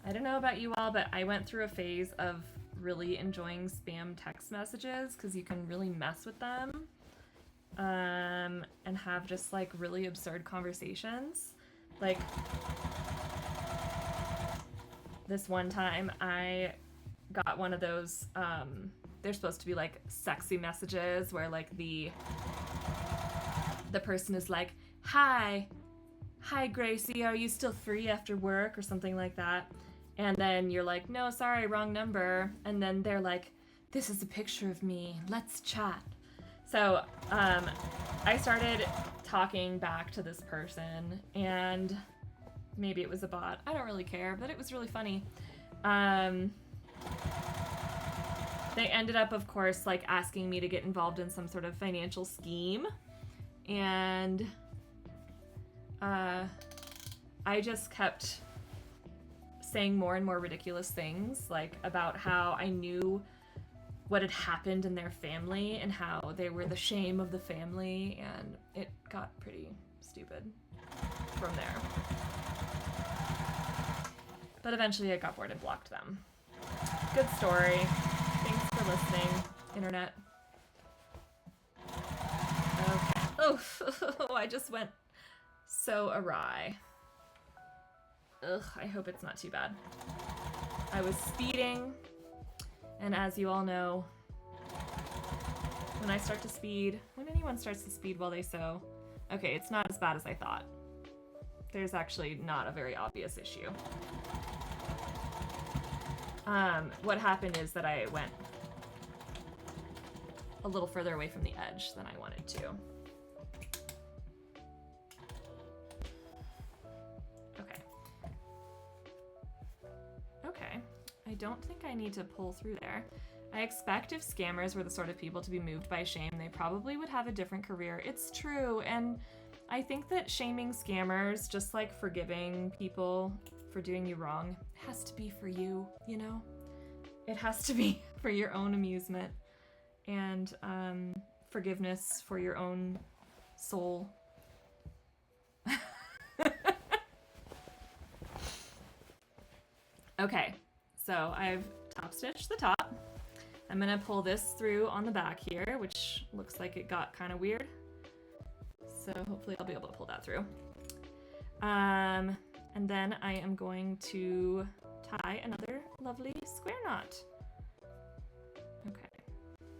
I don't know about you all, but I went through a phase of really enjoying spam text messages because you can really mess with them and have just like really absurd conversations. Like this one time I got one of those, they're supposed to be like sexy messages where like the person is like, hi Gracie, are you still free after work or something like that? And then you're like, no, sorry, wrong number. And then they're like, this is a picture of me, let's chat. So I started talking back to this person, and maybe it was a bot, I don't really care, but it was really funny. They ended up, of course, like asking me to get involved in some sort of financial scheme. And I just kept saying more and more ridiculous things, like about how I knew what had happened in their family and how they were the shame of the family, and it got pretty stupid from there. But eventually I got bored and blocked them. Good story. Thanks for listening, internet. Okay. Oh, I just went so awry. Ugh, I hope it's not too bad. I was speeding, and as you all know, when I start to speed, when anyone starts to speed while they sew, okay, it's not as bad as I thought. There's actually not a very obvious issue. What happened is that I went a little further away from the edge than I wanted to. Okay, I don't think I need to pull through there. I expect if scammers were the sort of people to be moved by shame, they probably would have a different career. It's true, and I think that shaming scammers, just like forgiving people for doing you wrong, has to be for you, you know? It has to be for your own amusement and forgiveness for your own soul. Okay, so I've top stitched the top. I'm gonna pull this through on the back here, which looks like it got kind of weird. So hopefully I'll be able to pull that through. And then I am going to tie another lovely square knot. Okay.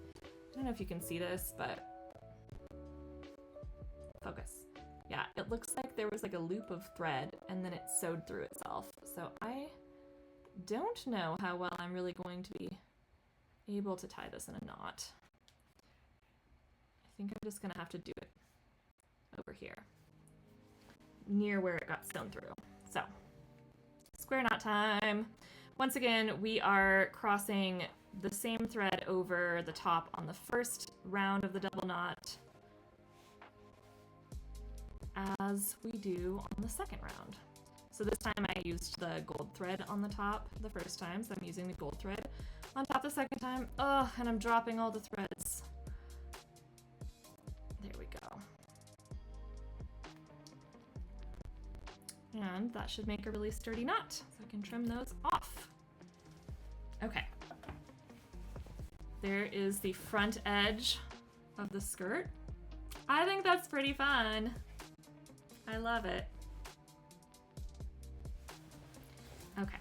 I don't know if you can see this, but focus. Yeah, it looks like there was like a loop of thread and then it sewed through itself. So I don't know how well I'm really going to be able to tie this in a knot. I think I'm just gonna have to do it over here, near where it got sewn through. So, square knot time. Once again, we are crossing the same thread over the top on the first round of the double knot as we do on the second round. So this time I used the gold thread on the top the first time, so I'm using the gold thread on top the second time. Oh, and I'm dropping all the threads. There we go. And that should make a really sturdy knot, so I can trim those off. Okay. There is the front edge of the skirt. I think that's pretty fun. I love it. Okay.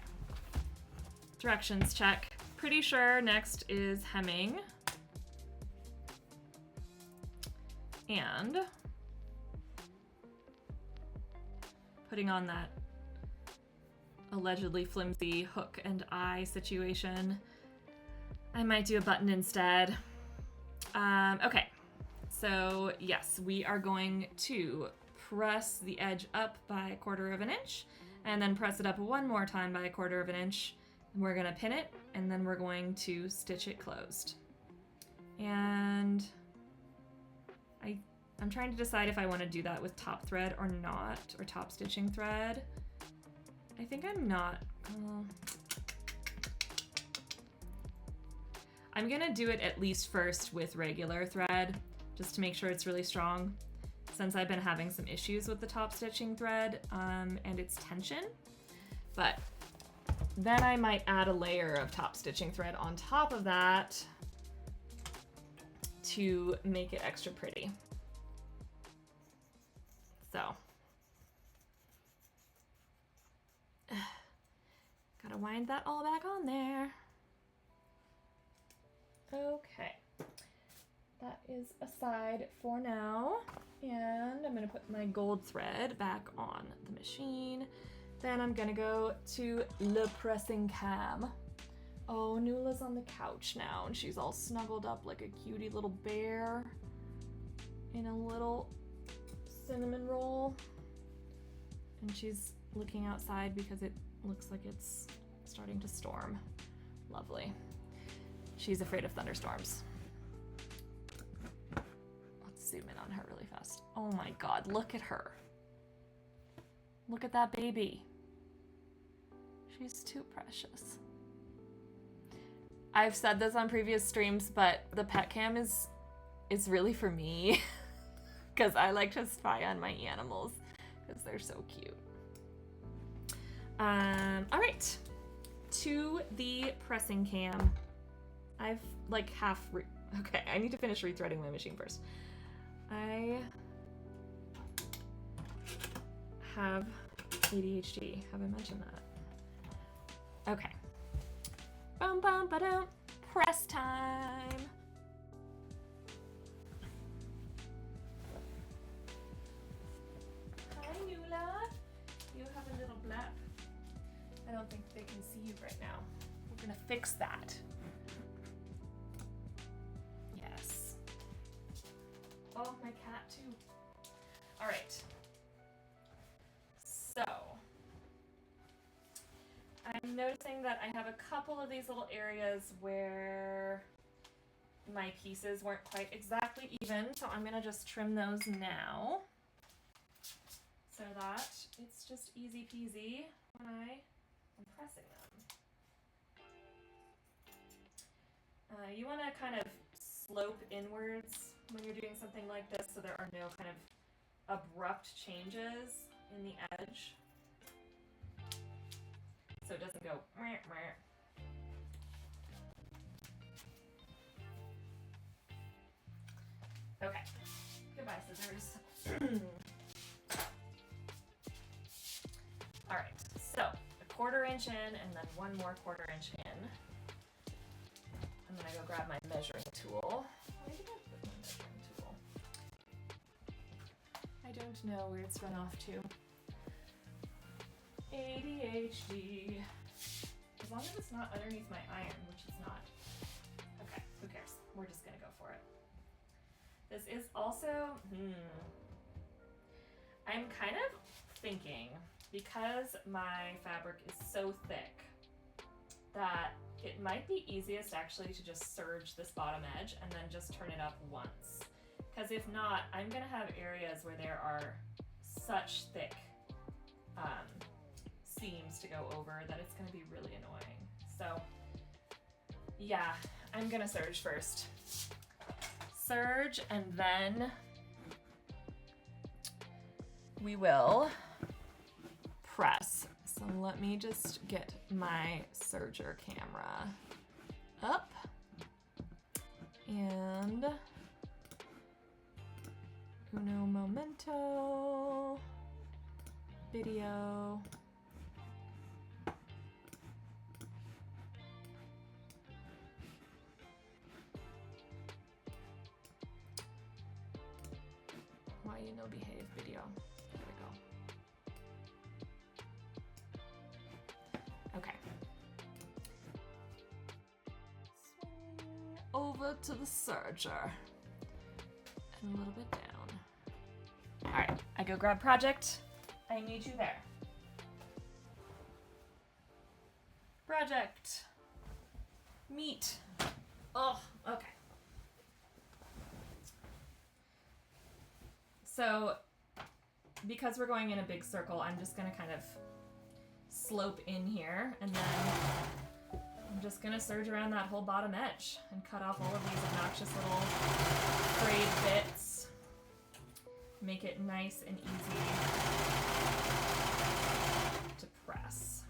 Directions check. Pretty sure next is hemming. And putting on that allegedly flimsy hook and eye situation. I might do a button instead. Okay, so yes, we are going to press the edge up by 1/4 of an inch and then press it up one more time by 1/4 of an inch. And we're gonna pin it and then we're going to stitch it closed. And I'm trying to decide if I want to do that with top thread or not, or top stitching thread. I think I'm not. I'm gonna do it at least first with regular thread, just to make sure it's really strong, since I've been having some issues with the top stitching thread and its tension. But then I might add a layer of top stitching thread on top of that to make it extra pretty. So, gotta wind that all back on there. Okay, that is aside for now. And I'm gonna put my gold thread back on the machine. Then I'm gonna go to le pressing cam. Oh, Nula's on the couch now and she's all snuggled up like a cutie little bear in a little cinnamon roll. And she's looking outside because it looks like it's starting to storm. Lovely. She's afraid of thunderstorms. Let's zoom in on her really fast. Oh my God, look at her. Look at that baby. She's too precious. I've said this on previous streams, but the pet cam is really for me because I like to spy on my animals because they're so cute. All right, to the pressing cam. I've like okay, I need to finish rethreading my machine first. I have ADHD. Have I mentioned that? Okay. Bum bum ba-dum. Press time. Hi, Nula. You have a little blap. I don't think they can see you right now. We're gonna fix that. Yes. Oh, my cat too. All right. So, I'm noticing that I have a couple of these little areas where my pieces weren't quite exactly even, so I'm gonna just trim those now so that it's just easy peasy when I am pressing them. You want to kind of slope inwards when you're doing something like this so there are no kind of abrupt changes in the edge. So it doesn't go meh, meh. Okay. Goodbye, scissors. All right, so a 1/4 inch in and then one more 1/4 inch in. I'm gonna go grab my measuring tool. Where did I put my measuring tool? I don't know where it's run off to. ADHD. As long as it's not underneath my iron, which it's not. Okay, who cares? We're just gonna go for it. This is also, I'm kind of thinking, because my fabric is so thick, that it might be easiest actually to just serge this bottom edge and then just turn it up once. Because if not, I'm gonna have areas where there are such thick seams to go over that it's gonna be really annoying. So yeah, I'm gonna serge first. Serge, and then we will press. So let me just get my serger camera up and uno momento, video. Why you no behave video. There we go. Okay. Swing over to the serger. And a little bit down. Alright, I go grab project. I need you there. Project. Meet. Oh, okay. So, because we're going in a big circle, I'm just gonna kind of slope in here, and then I'm just gonna serge around that whole bottom edge and cut off all of these obnoxious little frayed bits. Make it nice and easy to press.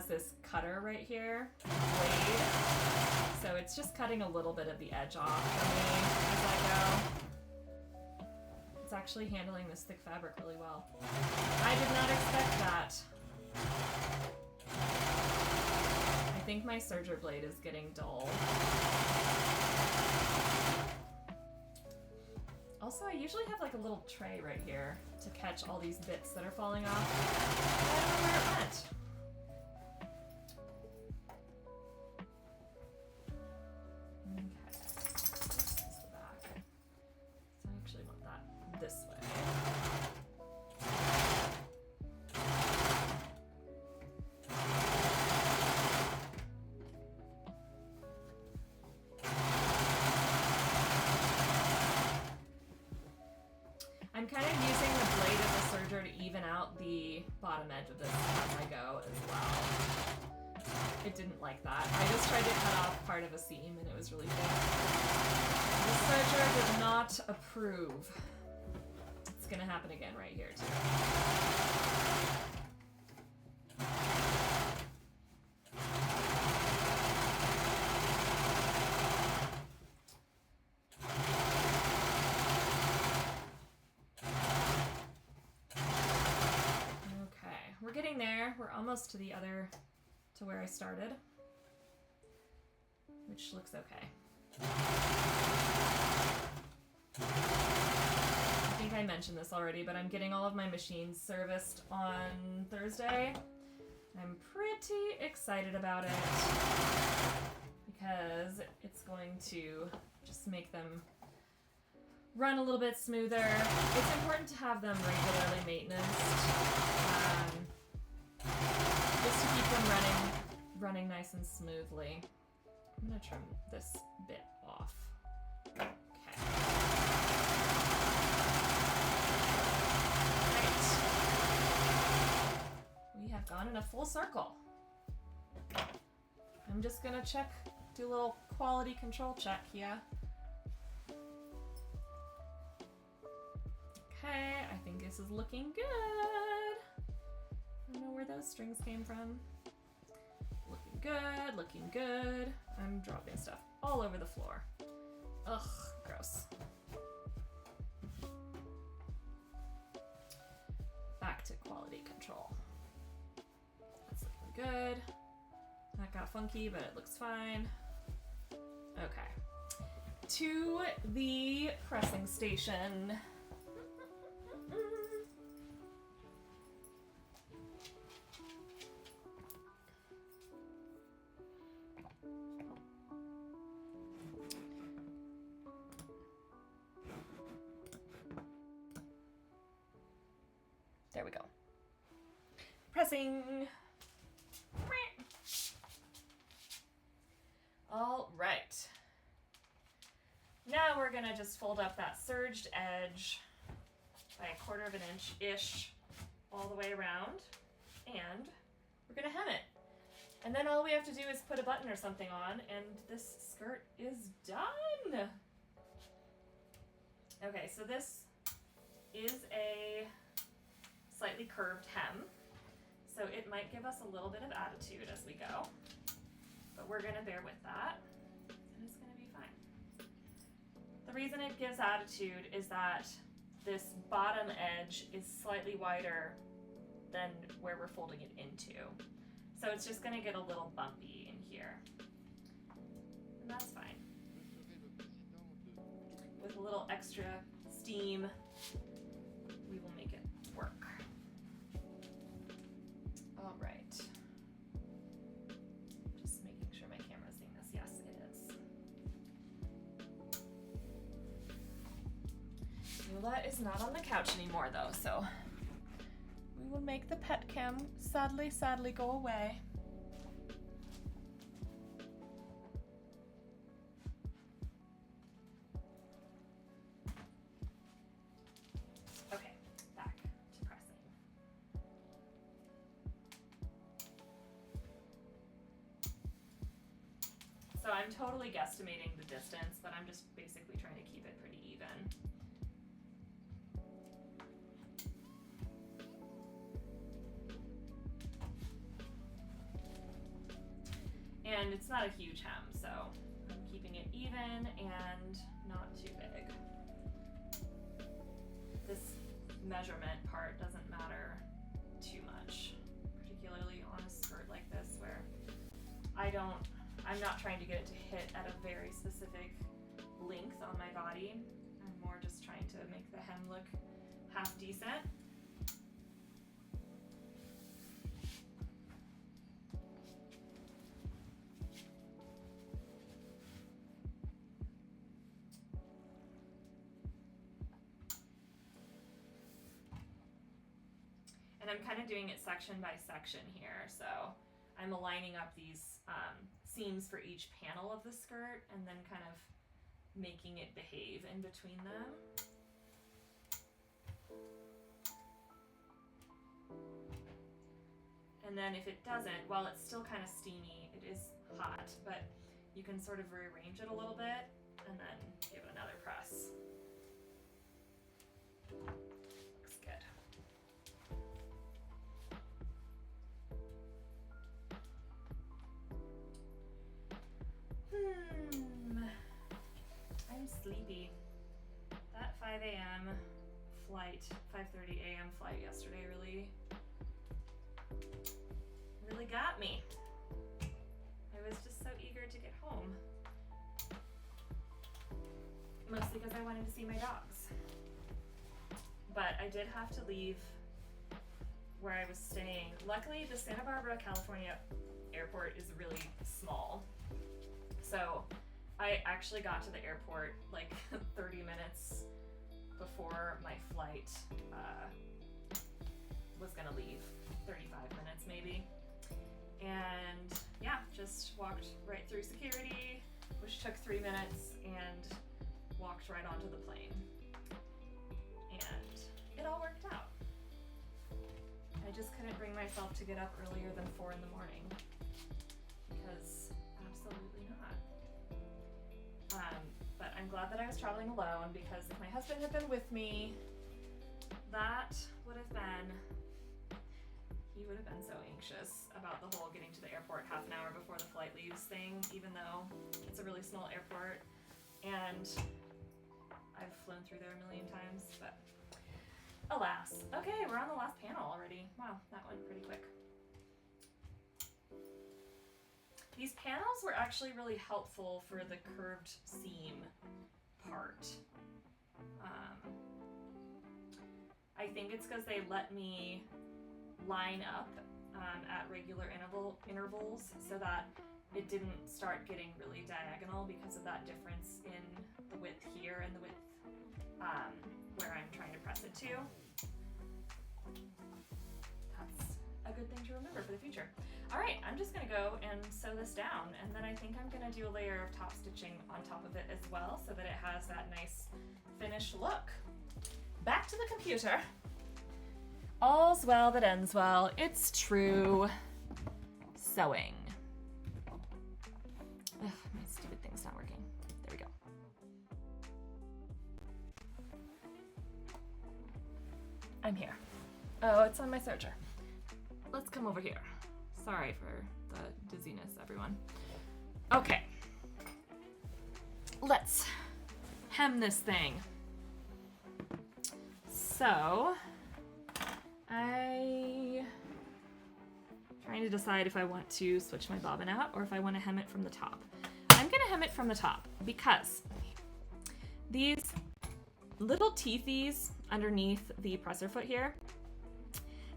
This cutter right here, blade, so it's just cutting a little bit of the edge off for me as I go. It's actually handling this thick fabric really well. I did not expect that. I think my serger blade is getting dull. Also, I usually have like a little tray right here to catch all these bits that are falling off. I don't know where it went. bottom edge of this as I go as well. It didn't like that. I just tried to cut off part of a seam and it was really thick. The serger did not approve. It's gonna happen again right here too. Okay, we're getting there. We're almost to the other, to where I started, which looks okay. I think I mentioned this already, but I'm getting all of my machines serviced on Thursday. I'm pretty excited about it because it's going to just make them run a little bit smoother. It's important to have them regularly maintained, just to keep them running nice and smoothly. I'm gonna trim this bit off. Okay. Right. We have gone in a full circle. I'm just gonna do a little quality control check here. Okay, I think this is looking good. I don't know where those strings came from. Looking good, looking good. I'm dropping stuff all over the floor. Ugh, gross. Back to quality control. That's looking good. That got funky, but it looks fine. Okay. To the pressing station. There we go. Pressing. All right. Now we're gonna just fold up that serged edge by 1/4 of an inch-ish all the way around, and we're gonna hem it. And then all we have to do is put a button or something on, and this skirt is done. Okay, so this is a slightly curved hem, so it might give us a little bit of attitude as we go, but we're gonna bear with that, and it's gonna be fine. The reason it gives attitude is that this bottom edge is slightly wider than where we're folding it into, so it's just gonna get a little bumpy in here, and that's fine. With a little extra steam, we will make it work. All right. Just making sure my camera's seeing this. Yes, it is. Eula is not on the couch anymore though, so we will make the pet cam sadly go away. Okay, back to pressing. So I'm totally guesstimating the distance, but I'm just basically trying to keep it pretty even. And it's not a huge hem, so I'm keeping it even and not too big. This measurement part doesn't matter too much, particularly on a skirt like this where I'm not trying to get it to hit at a very specific length on my body. I'm more just trying to make the hem look half decent. And I'm kind of doing it section by section here, so I'm aligning up these seams for each panel of the skirt and then kind of making it behave in between them. And then if it doesn't, while it's still kind of steamy, it is hot, but you can sort of rearrange it a little bit and then give it another press. Looks good. I'm sleepy. That 5 a.m. flight, 5:30 a.m. flight yesterday really got me. I was just so eager to get home. Mostly because I wanted to see my dogs. But I did have to leave where I was staying. Luckily, the Santa Barbara, California airport is really small. So I actually got to the airport like 30 minutes before my flight was gonna leave, 35 minutes maybe. And yeah, just walked right through security, which took 3 minutes, and walked right onto the plane. And it all worked out. I just couldn't bring myself to get up earlier than 4 in the morning, because absolutely not. But I'm glad that I was traveling alone, because if my husband had been with me, that would have been, he would have been so anxious about the whole getting to the airport half an hour before the flight leaves thing, even though it's a really small airport and I've flown through there a million times, but alas. Okay, we're on the last panel already. Wow, that went pretty quick. These panels were actually really helpful for the curved seam part. I think it's because they let me line up at regular intervals so that it didn't start getting really diagonal because of that difference in the width here and the width where I'm trying to press it to. That's a good thing to remember for the future. All right, I'm just gonna go and sew this down, and then I think I'm gonna do a layer of top stitching on top of it as well so that it has that nice finished look. Back to the computer. All's well that ends well. It's true sewing. Ugh, my stupid thing's not working. There we go. I'm here. Oh, it's on my serger. Let's come over here. Sorry for the dizziness, everyone. Okay. Let's hem this thing. So, I'm trying to decide if I want to switch my bobbin out or if I want to hem it from the top. I'm going to hem it from the top because these little teethies underneath the presser foot here,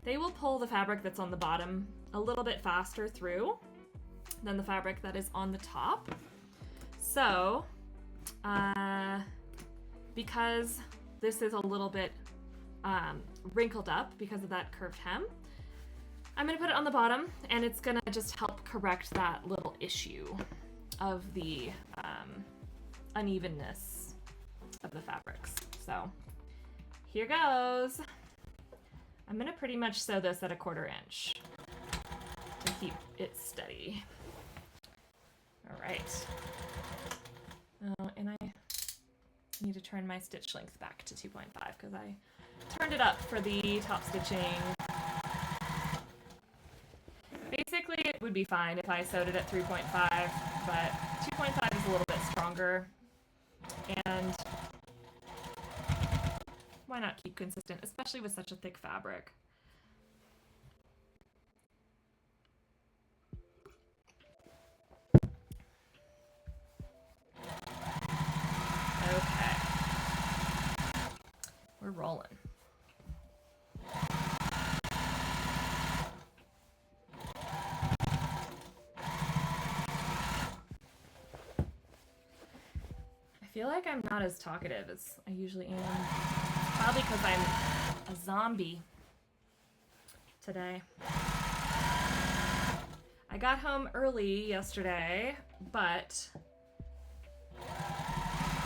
they will pull the fabric that's on the bottom a little bit faster through than the fabric that is on the top. So, because this is a little bit wrinkled up because of that curved hem, I'm gonna put it on the bottom, and it's gonna just help correct that little issue of the unevenness of the fabrics. So here goes. I'm gonna pretty much sew this at 1/4 inch to keep it steady. All right. Oh, and I need to turn my stitch length back to 2.5 because I turned it up for the top stitching. Basically, it would be fine if I sewed it at 3.5, but 2.5 is a little bit stronger. And why not keep consistent, especially with such a thick fabric? Okay. We're rolling. I feel like I'm not as talkative as I usually am. Probably because I'm a zombie today. I got home early yesterday, but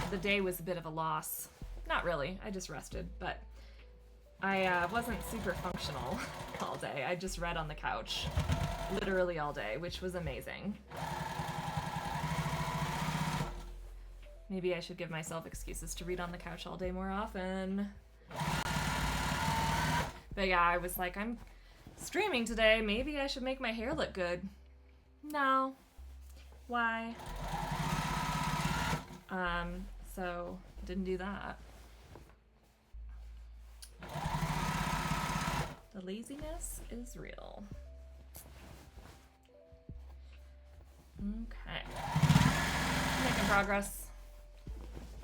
the day was a bit of a loss. Not really, I just rested, but I wasn't super functional all day. I just read on the couch literally all day, which was amazing. Maybe I should give myself excuses to read on the couch all day more often. But yeah, I was like, I'm streaming today. Maybe I should make my hair look good. No. Why? So didn't do that. The laziness is real. Okay. Making progress.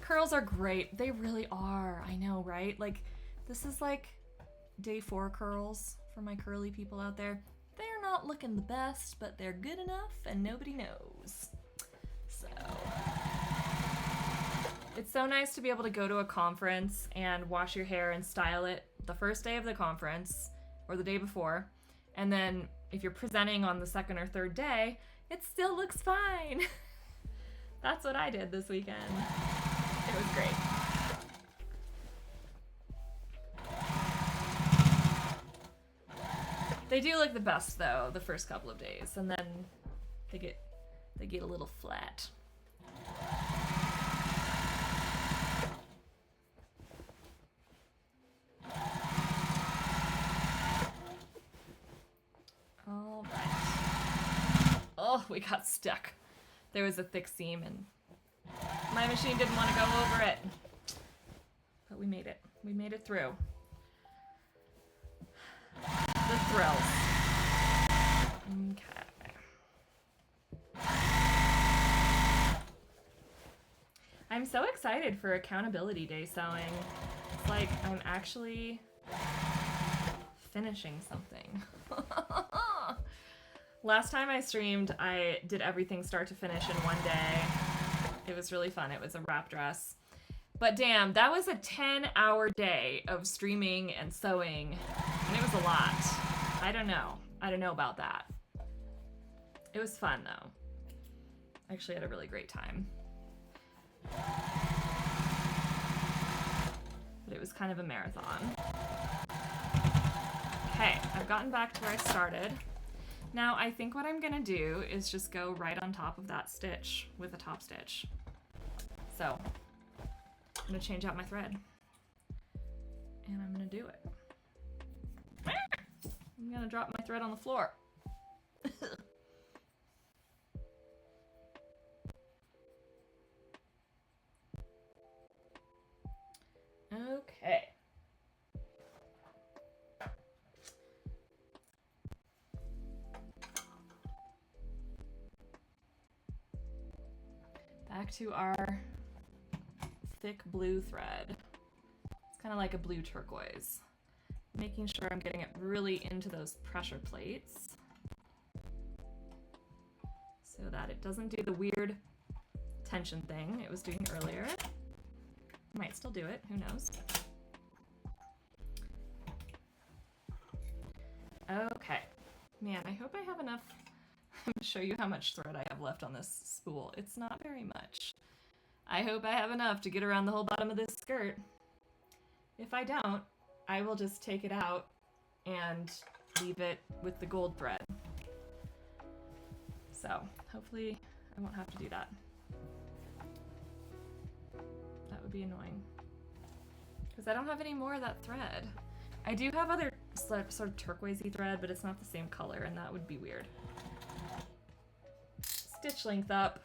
Curls are great. They really are. I know, right? Like, this is like day 4 curls for my curly people out there. They're not looking the best, but they're good enough and nobody knows. So, it's so nice to be able to go to a conference and wash your hair and style it the first day of the conference or the day before. And then if you're presenting on the 2nd or 3rd day, it still looks fine. That's what I did this weekend. It was great. They do look the best though, the first couple of days, and then they get a little flat. All right. Oh, we got stuck. There was a thick seam and my machine didn't want to go over it. But we made it. We made it through. The thrills. Okay. I'm so excited for Accountability Day sewing. It's like I'm actually finishing something. Last time I streamed, I did everything start to finish in one day. It was really fun. It was a wrap dress. But damn, that was a 10-hour day of streaming and sewing, and it was a lot. I don't know. I don't know about that. It was fun, though. I actually had a really great time. But it was kind of a marathon. Okay, I've gotten back to where I started. Now, I think what I'm gonna do is just go right on top of that stitch with a top stitch. So, I'm gonna change out my thread. And I'm gonna do it. I'm gonna drop my thread on the floor. Okay. Back to our thick blue thread. It's kind of like a blue turquoise. Making sure I'm getting it really into those pressure plates so that it doesn't do the weird tension thing it was doing earlier. Might still do it, who knows? Okay. Man, I hope I have enough to show you how much thread I have left on this spool. It's not very much. I hope I have enough to get around the whole bottom of this skirt. If I don't, I will just take it out and leave it with the gold thread. So, hopefully I won't have to do that. That would be annoying. Because I don't have any more of that thread. I do have other sort of turquoisey thread, but it's not the same color, and that would be weird. Stitch length up.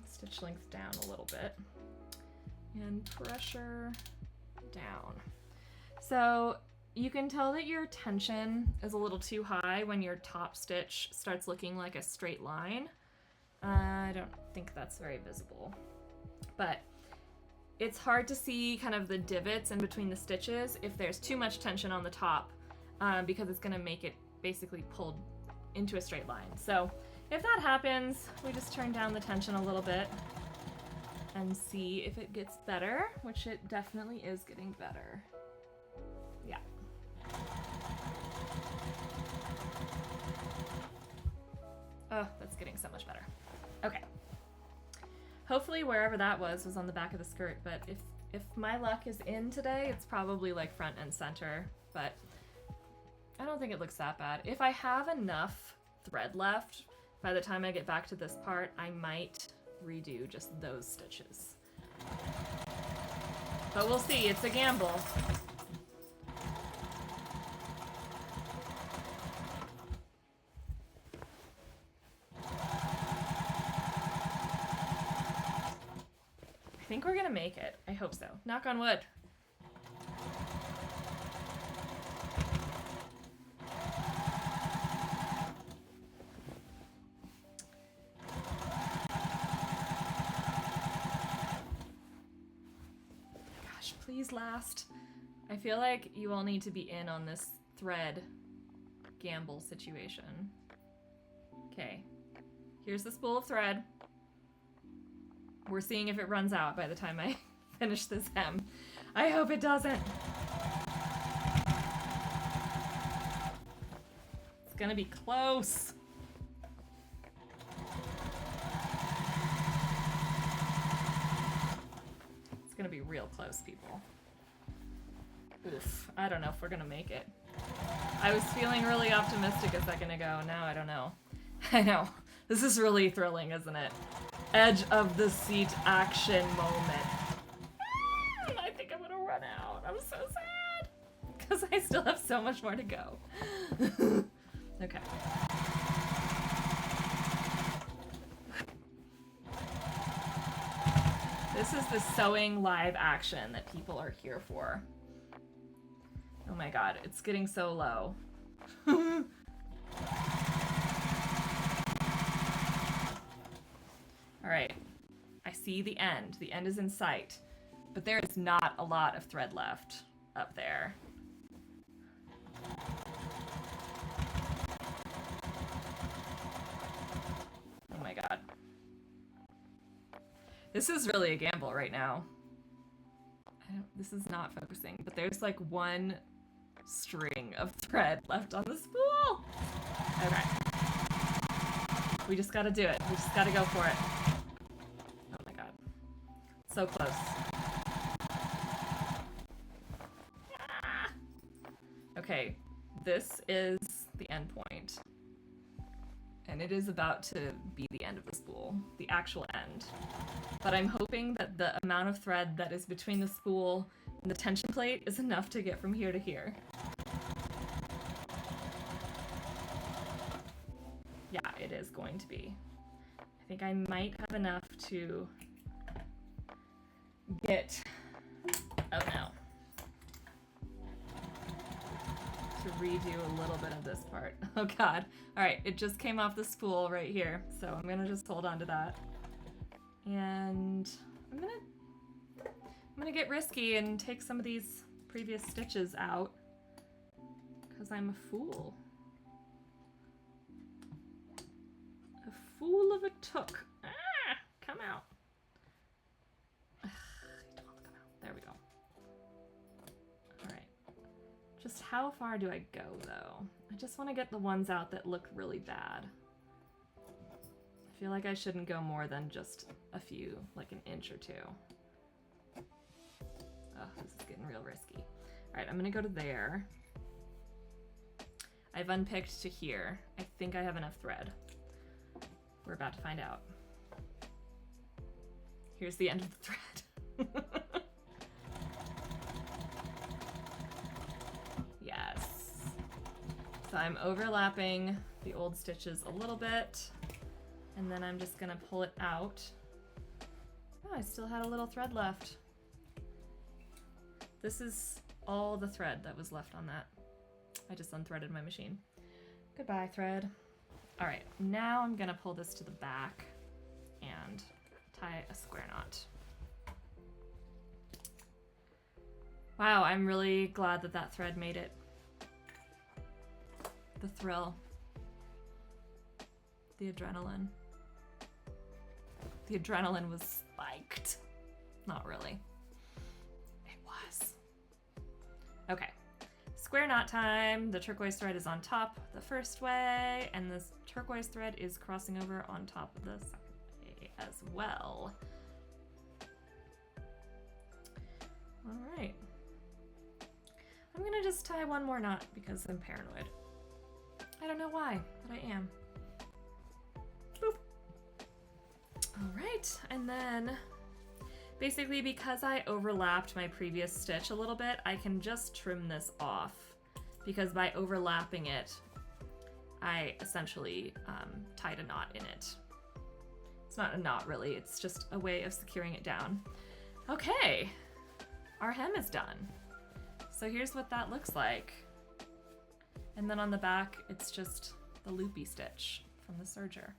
Stitch length down a little bit. And pressure down. So you can tell that your tension is a little too high when your top stitch starts looking like a straight line. I don't think that's very visible, but it's hard to see kind of the divots in between the stitches if there's too much tension on the top, because it's going to make it basically pulled into a straight line. So if that happens, we just turn down the tension a little bit and see if it gets better, which it definitely is getting better. Yeah. Oh, that's getting so much better. Okay. Hopefully wherever that was on the back of the skirt, but if my luck is in today, it's probably like front and center, but I don't think it looks that bad. If I have enough thread left, by the time I get back to this part, I might redo just those stitches. But we'll see, it's a gamble. I think we're gonna make it. I hope so. Knock on wood. Gosh, please last. I feel like you all need to be in on this thread gamble situation. Okay, here's the spool of thread. We're seeing if it runs out by the time I finish this hem. I hope it doesn't. It's gonna be close. It's gonna be real close, people. Oof, I don't know if we're gonna make it. I was feeling really optimistic a second ago, now I don't know. I know, this is really thrilling, isn't it? Edge of the seat action moment. I think I'm gonna run out. I'm so sad. Because I still have so much more to go. Okay. This is the sewing live action that people are here for. Oh my god, it's getting so low. Alright, I see the end. The end is in sight. But there is not a lot of thread left up there. Oh my god. This is really a gamble right now. This is not focusing, but there's like one string of thread left on the spool. Okay. We just gotta do it. We just gotta go for it. Oh my god. So close. Ah! Okay, this is the end point. And it is about to be the end of the spool. The actual end. But I'm hoping that the amount of thread that is between the spool and the tension plate is enough to get from here to here. Yeah, it is going to be. I think I might have enough to get, oh no, to redo a little bit of this part. Oh god. All right, it just came off the spool right here, so I'm gonna just hold on to that. And I'm gonna get risky and take some of these previous stitches out, because I'm a fool. A fool of a took. Ah, come out. Ugh, don't come out. There we go. All right. Just how far do I go though? I just want to get the ones out that look really bad. I feel like I shouldn't go more than just a few, like an inch or two. Oh, this is getting real risky. All right, I'm gonna go to there. I've unpicked to here. I think I have enough thread. We're about to find out. Here's the end of the thread. Yes. So I'm overlapping the old stitches a little bit, and then I'm just gonna pull it out. Oh, I still had a little thread left. This is all the thread that was left on that. I just unthreaded my machine. Goodbye, thread. All right, now I'm gonna pull this to the back and tie a square knot. Wow, I'm really glad that that thread made it. The thrill. The adrenaline. The adrenaline was spiked. Not really. It was. Okay. Square knot time. The turquoise thread is on top the first way, and this turquoise thread is crossing over on top of this as well. All right. I'm gonna just tie one more knot because I'm paranoid. I don't know why, but I am. Boop. All right, and then basically because I overlapped my previous stitch a little bit, I can just trim this off because by overlapping it, I essentially tied a knot in it. It's not a knot really, it's just a way of securing it down. Okay, our hem is done. So here's what that looks like. And then on the back, it's just the loopy stitch from the serger.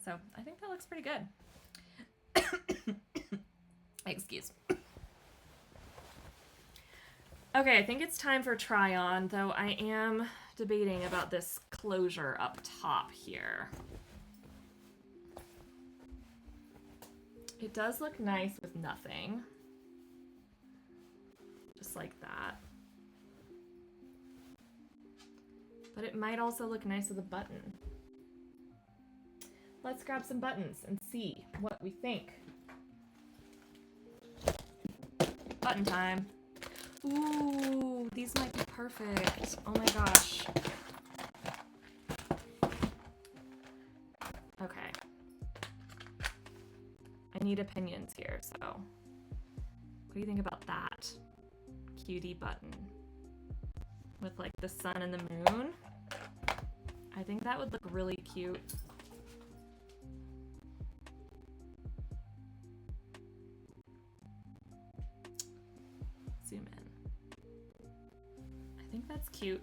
So I think that looks pretty good. Excuse. Okay, I think it's time for try on, though I am debating about this closure up top here. It does look nice with nothing. Just like that. But it might also look nice with a button. Let's grab some buttons and see what we think. Button time. Ooh, these might be perfect. Oh my gosh. Okay. I need opinions here, so what do you think about that? Cutie button with like the sun and the moon. I think that would look really cute. Zoom in. I think that's cute.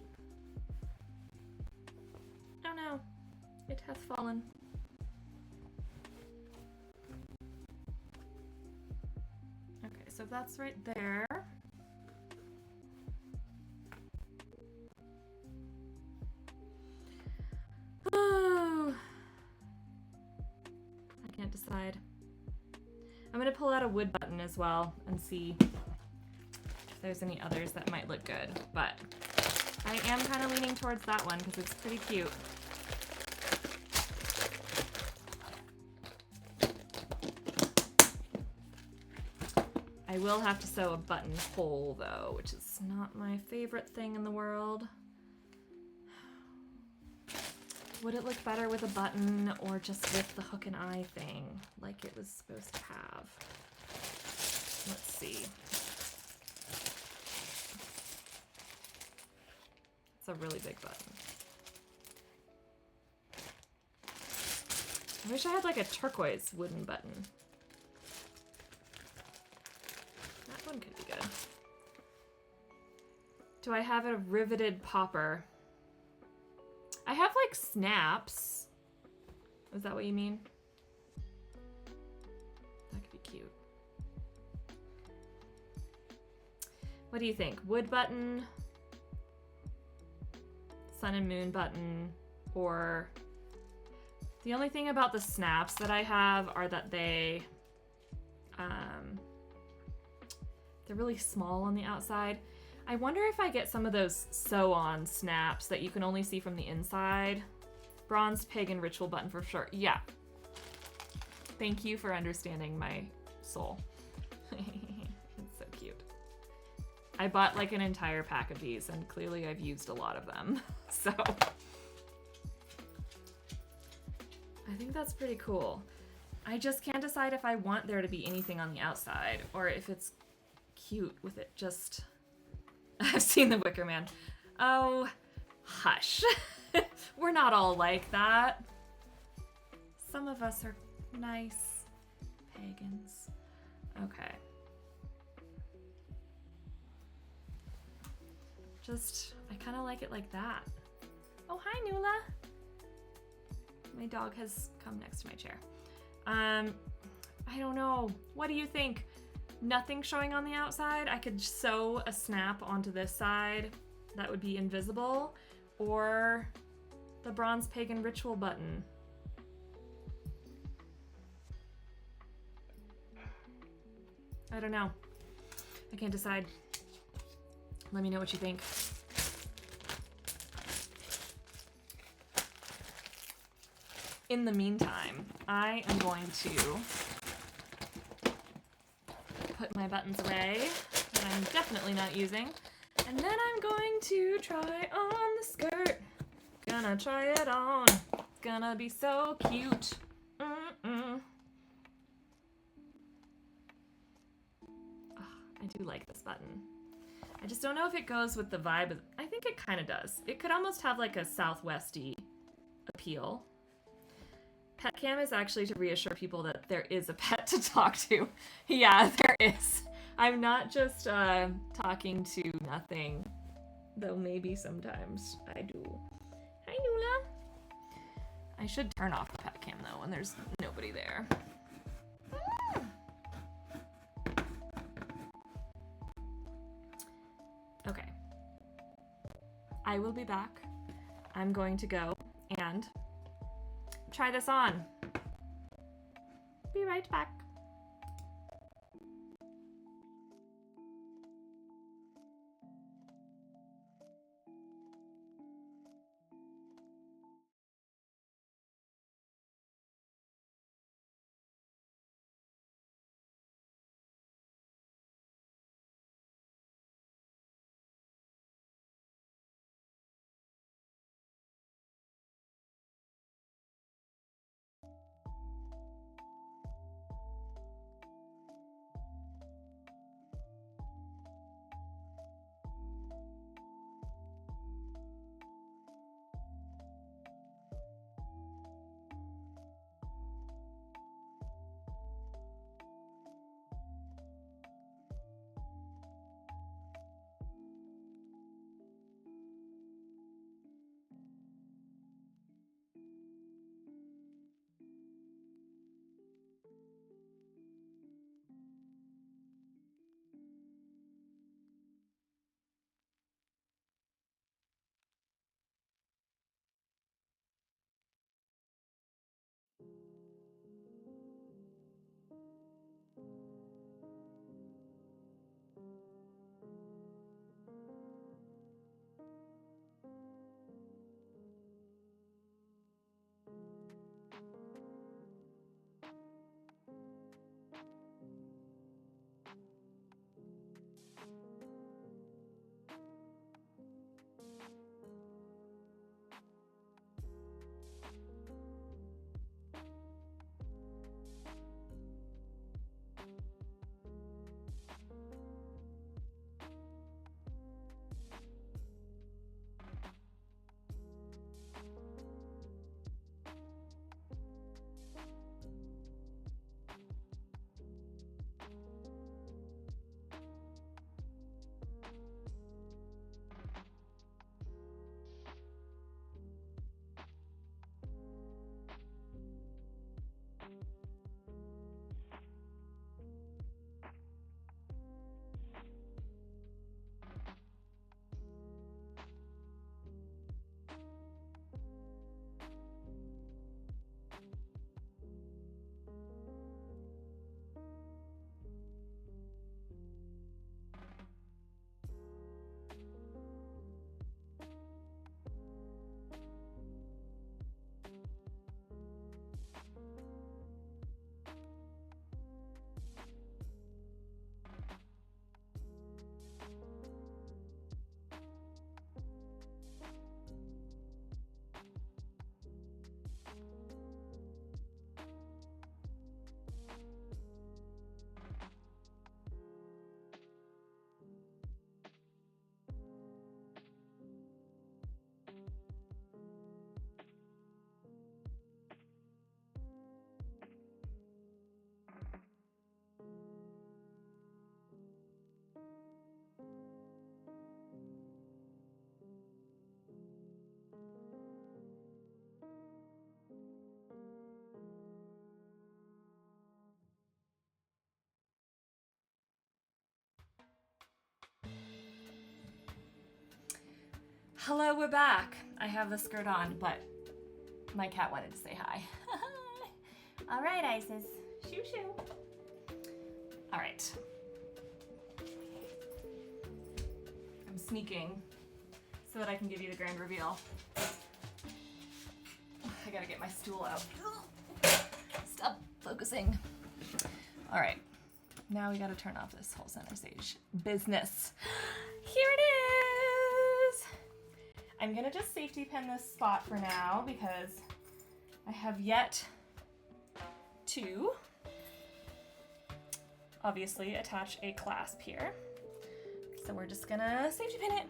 Oh no, it has fallen. Okay, so that's right there. Oh, I can't decide. I'm gonna pull out a wood button as well and see if there's any others that might look good, but I am kind of leaning towards that one because it's pretty cute. I will have to sew a buttonhole though, which is not my favorite thing in the world. Would it look better with a button or just with the hook and eye thing like it was supposed to have? Let's see. It's a really big button. I wish I had like a turquoise wooden button. That one could be good. Do I have a riveted popper? I have like snaps. Is that what you mean? That could be cute. What do you think? Wood button, sun and moon button, or the only thing about the snaps that I have are that they're really small on the outside. I wonder if I get some of those sew-on snaps that you can only see from the inside. Bronze pagan ritual button for sure. Yeah. Thank you for understanding my soul. It's so cute. I bought like an entire pack of these and clearly I've used a lot of them. So I think that's pretty cool. I just can't decide if I want there to be anything on the outside or if it's cute with it just... I've seen the Wicker Man. Oh, hush. We're not all like that. Some of us are nice pagans. Okay. Just, I kind of like it like that. Oh, hi, Nuala. My dog has come next to my chair. I don't know. What do you think? Nothing showing on the outside? I could sew a snap onto this side that would be invisible, or the bronze pagan ritual button. I don't know. I can't decide. Let me know what you think. in the meantime, I am going to put my buttons away that I'm definitely not using. And then I'm going to try on the skirt. Gonna try it on. It's gonna be so cute. Oh, I do like this button. I just don't know if it goes with the vibe. I think it kind of does. It could almost have like a Southwesty appeal. Pet cam is actually to reassure people that there is a pet to talk to. Yeah, there is. I'm not just talking to nothing, though maybe sometimes I do. Hi, Nula. I should turn off the pet cam though when there's nobody there. Okay. I will be back. I'm going to go and try this on. Be right back. Hello, we're back. I have the skirt on, but my cat wanted to say hi. All right, Isis. Shoo shoo. All right. I'm sneaking so that I can give you the grand reveal. I gotta get my stool out. Stop focusing. All right, now we gotta turn off this whole center stage business. Here it is. I'm gonna just safety pin this spot for now because I have yet to obviously attach a clasp here. So we're just gonna safety pin it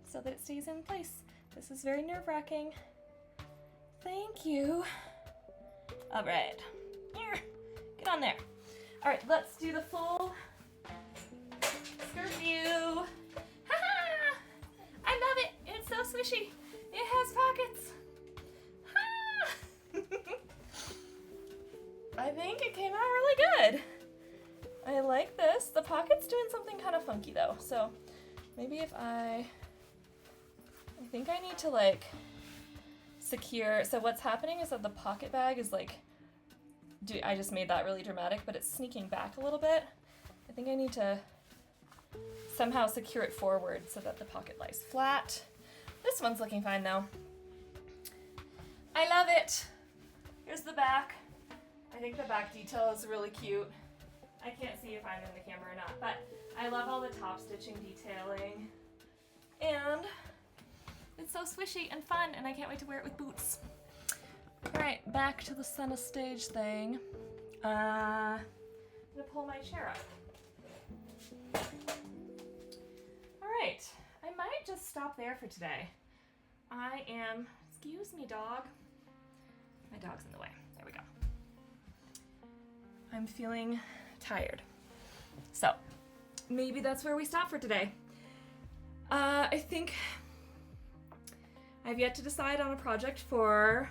so that it stays in place. This is very nerve-wracking. Thank you. All right, here, get on there. All right, let's do the full skirt view. Ha-ha! I love it, it's so swishy. It has pockets. Ha! I think it came out really good. I like this. The pocket's doing something kind of funky though, so maybe if I think I need to like secure, so what's happening is that the pocket bag is like, I just made that really dramatic, but it's sneaking back a little bit. I think I need to somehow secure it forward so that the pocket lies flat. This one's looking fine though. I love it. Here's the back. I think the back detail is really cute. I can't see if I'm in the camera or not, but I love all the top stitching detailing. And it's so swishy and fun, and I can't wait to wear it with boots. All right, back to the center stage thing. I'm gonna pull my chair up. All right, I might just stop there for today. Excuse me, dog. My dog's in the way. There we go. I'm feeling tired. So maybe that's where we stop for today. I think I've yet to decide on a project for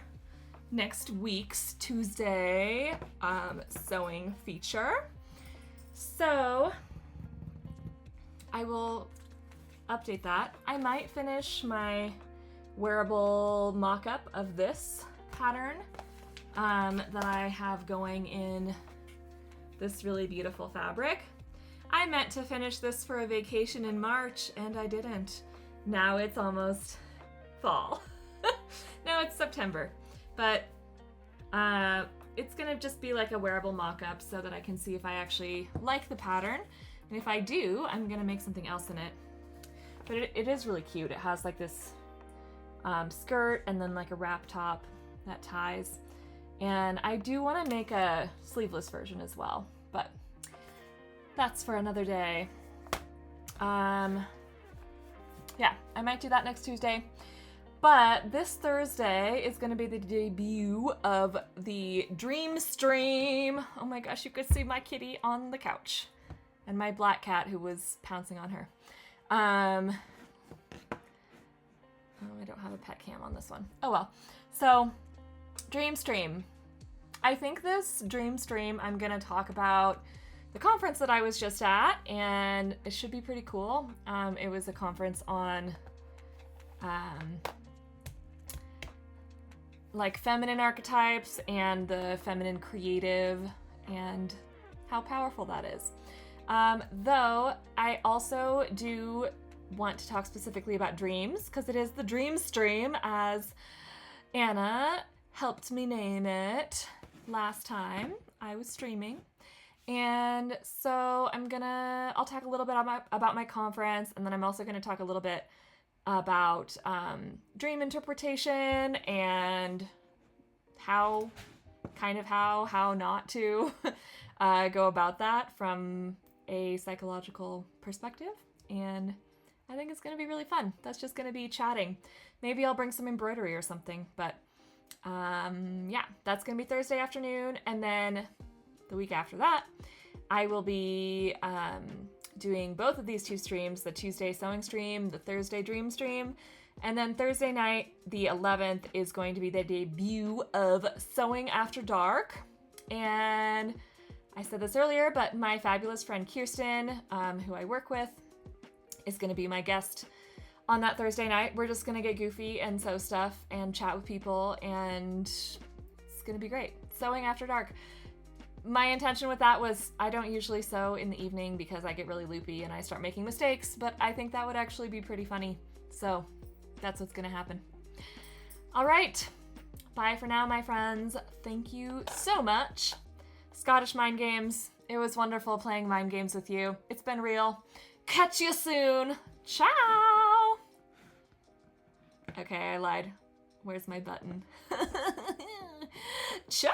next week's Tuesday sewing feature. So I will update that. I might finish my wearable mock-up of this pattern that I have going in this really beautiful fabric. I meant to finish this for a vacation in March and I didn't. Now it's almost fall. Now it's September, but it's gonna just be like a wearable mock-up so that I can see if I actually like the pattern, and if I do, I'm gonna make something else in it. But it is really cute. It has like this skirt and then like a wrap top that ties, and I do want to make a sleeveless version as well, but that's for another day. Yeah, I might do that next Tuesday. But this Thursday is going to be the debut of the Dream Stream. Oh my gosh, you could see my kitty on the couch and my black cat who was pouncing on her. Oh, I don't have a pet cam on this one. Oh well. So, Dream Stream. I think this Dream Stream I'm going to talk about the conference that I was just at, and it should be pretty cool. It was a conference on like feminine archetypes and the feminine creative and how powerful that is. Though I also do want to talk specifically about dreams, because it is the Dream Stream, as Anna helped me name it last time I was streaming. And so I'll talk a little bit about my conference, and then I'm also going to talk a little bit about dream interpretation and how not to go about that from a psychological perspective. And I think it's going to be really fun. That's just going to be chatting. Maybe I'll bring some embroidery or something, but yeah, that's going to be Thursday afternoon. And then the week after that, I will be doing both of these two streams, the Tuesday sewing stream, the Thursday dream stream, and then Thursday night, the 11th, is going to be the debut of Sewing After Dark. And I said this earlier, but my fabulous friend Kirsten, who I work with, is going to be my guest on that Thursday night. We're just going to get goofy and sew stuff and chat with people, and it's going to be great. Sewing After Dark. My intention with that was I don't usually sew in the evening because I get really loopy and I start making mistakes, but I think that would actually be pretty funny. So that's what's going to happen. All right. Bye for now, my friends. Thank you so much. Scottish Mind Games. It was wonderful playing mind games with you. It's been real. Catch you soon. Ciao. Okay, I lied. Where's my button? Ciao.